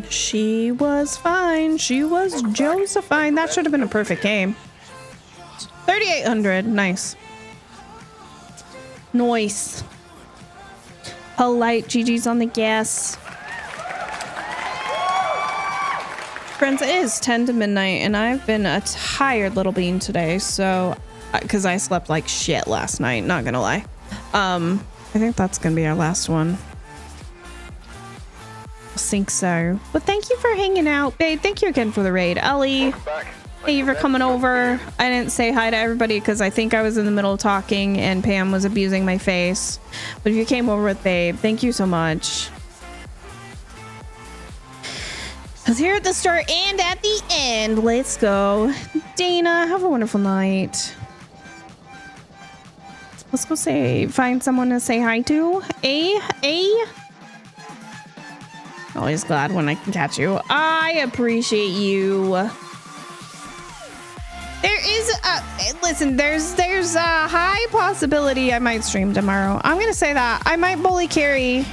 She was fine. She was Josephine. That should have been a perfect game. 3,800. Nice. Nice. Polite. GG's on the gas. Friends, it is 10 to midnight, and I've been a tired little bean today, so... Because I slept like shit last night, not gonna lie. I think that's gonna be our last one. I think so. But thank you for hanging out, babe. Thank you again for the raid. Ellie, thank you for coming over. I didn't say hi to everybody because I think I was in the middle of talking and Pam was abusing my face. But if you came over with babe, thank you so much. Because here at the start and at the end. Let's go. Dana, have a wonderful night. Let's go find someone to say hi to. Always glad when I can catch you. I appreciate you. There is listen, there's a high possibility I might stream tomorrow. I'm gonna say that. I might bully Carrie.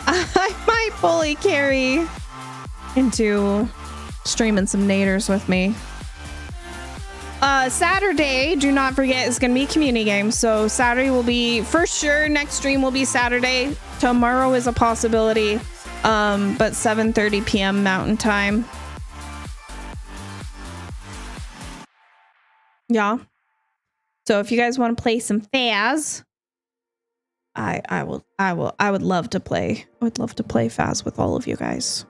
I might bully Carrie into streaming some naders with me. Saturday, do not forget, it's gonna be community games. So Saturday will be for sure. Next stream will be Saturday. Tomorrow is a possibility, but 7:30 p.m. Mountain Time. Yeah. So if you guys want to play some Phas, I would love to play. I would love to play Phas with all of you guys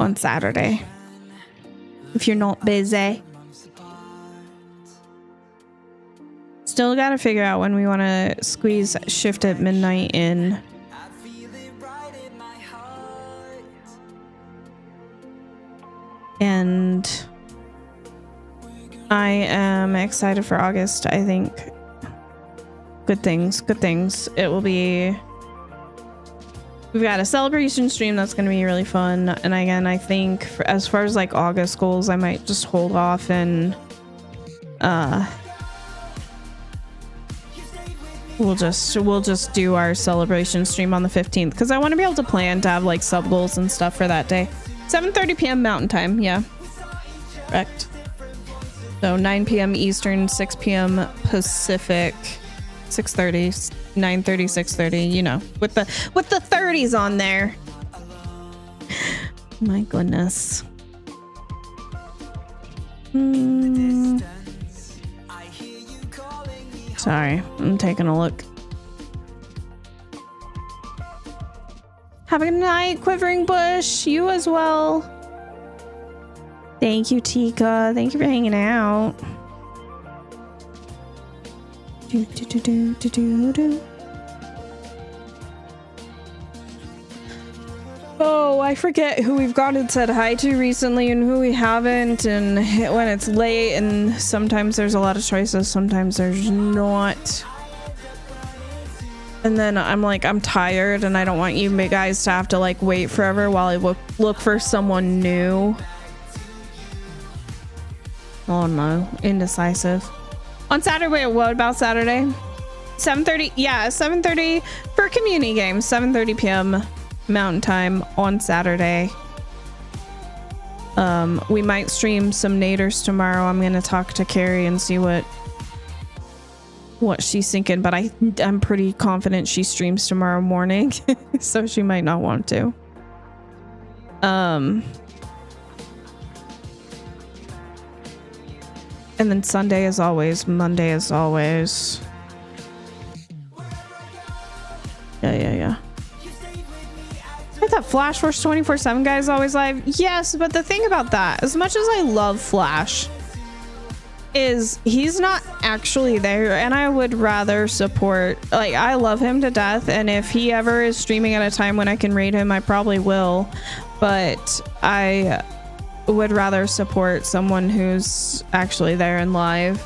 on Saturday. If you're not busy. Still got to figure out when we want to squeeze Shift at Midnight in. And I am excited for August. I think good things. It will be. We've got a celebration stream that's going to be really fun. And again, I think as far as like August goals, I might just hold off and we'll just do our celebration stream on the 15th because I want to be able to plan to have like sub goals and stuff for that day. 7:30 p.m. Mountain Time. Yeah, correct. So 9 p.m. Eastern, 6 p.m. Pacific, 6:30, 9:30, 6:30. You know, with the 30s on there. My goodness. Sorry, I'm taking a look. Have a good night, Quivering Bush. You as well. Thank you, Tika. Thank you for hanging out. Oh, I forget who we've gone and said hi to recently and who we haven't, and when it's late, and sometimes there's a lot of choices, sometimes there's not. And then I'm like, I'm tired and I don't want you guys to have to like wait forever while I look for someone new. Oh no, indecisive. On Saturday, wait, what about Saturday? 7:30, yeah, 7:30 for community games, 7:30 p.m. Mountain Time on Saturday. We might stream some naders tomorrow. I'm gonna talk to Carrie and see what she's thinking, but I'm pretty confident she streams tomorrow morning, so she might not want to. And then Sunday as always, Monday as always. Yeah. I thought Flash Force 24/7 guy is always live. Yes, but the thing about that, as much as I love Flash, is he's not actually there, and I would rather support, like, I love him to death, and if he ever is streaming at a time when I can raid him, I probably will, but I would rather support someone who's actually there and live.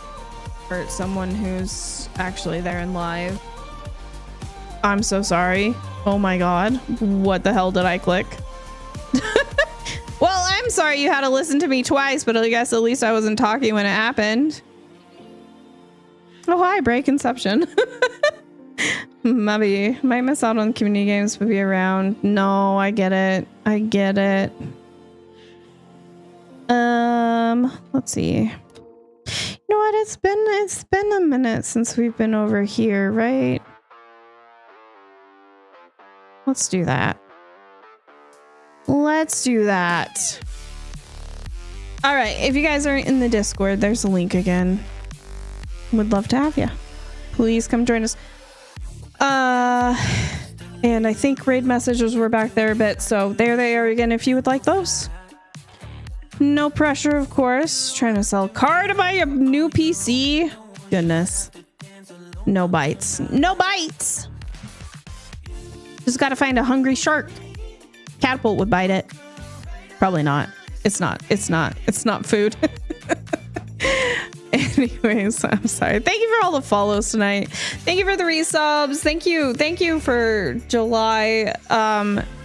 I'm so sorry. Oh my god. What the hell did I click? Well, I'm sorry you had to listen to me twice, but I guess at least I wasn't talking when it happened. Oh, hi, Break Inception. Maybe. Might miss out on community games, but be around. No, I get it. Let's see. You know what? It's been a minute since we've been over here, right? Let's do that. All right. If you guys are in the Discord, there's a link again. Would love to have you. Please come join us. And I think raid messages were back there a bit, so there they are again if you would like those. No pressure, of course. Trying to sell a car to buy a new PC. Goodness. No bites. Just gotta find a hungry shark. Catapult would bite it. Probably not. It's not food. Anyways, I'm sorry. Thank you for all the follows tonight. Thank you for the resubs. Thank you for July.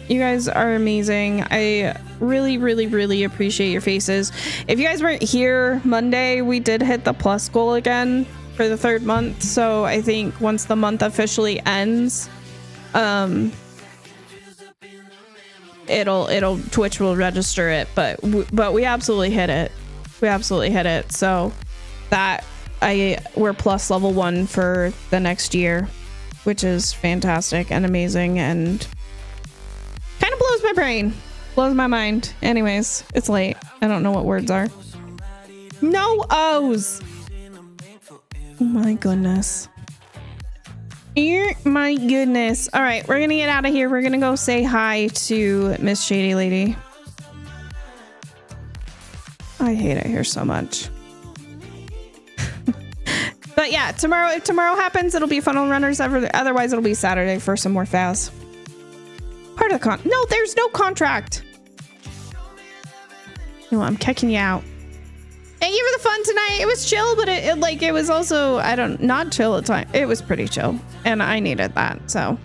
You guys are amazing. I really appreciate your faces. If you guys weren't here Monday, we did hit the plus goal again for the 3rd month. So I think once the month officially ends, it'll Twitch will register it, but we absolutely hit it. So that we're plus level 1 for the next year, which is fantastic and amazing and kind of blows my brain, blows my mind. Anyways, it's late. I don't know what words are. No O's. Oh my goodness. My goodness. All right, we're gonna get out of here. We're gonna go say hi to Miss Shady Lady. I hate it here so much. But yeah, tomorrow, if tomorrow happens, it'll be Funnel Runners. Otherwise, it'll be Saturday for some more Phas. Part of the no, there's no contract. No, I'm kicking you out. Thank you for the fun tonight. It was chill, but it was also, not chill at time. It was pretty chill, and I needed that. So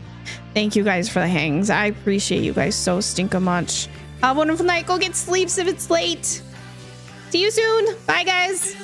thank you guys for the hangs. I appreciate you guys so stinking much. Have a wonderful night. Go get sleeps if it's late. See you soon. Bye, guys.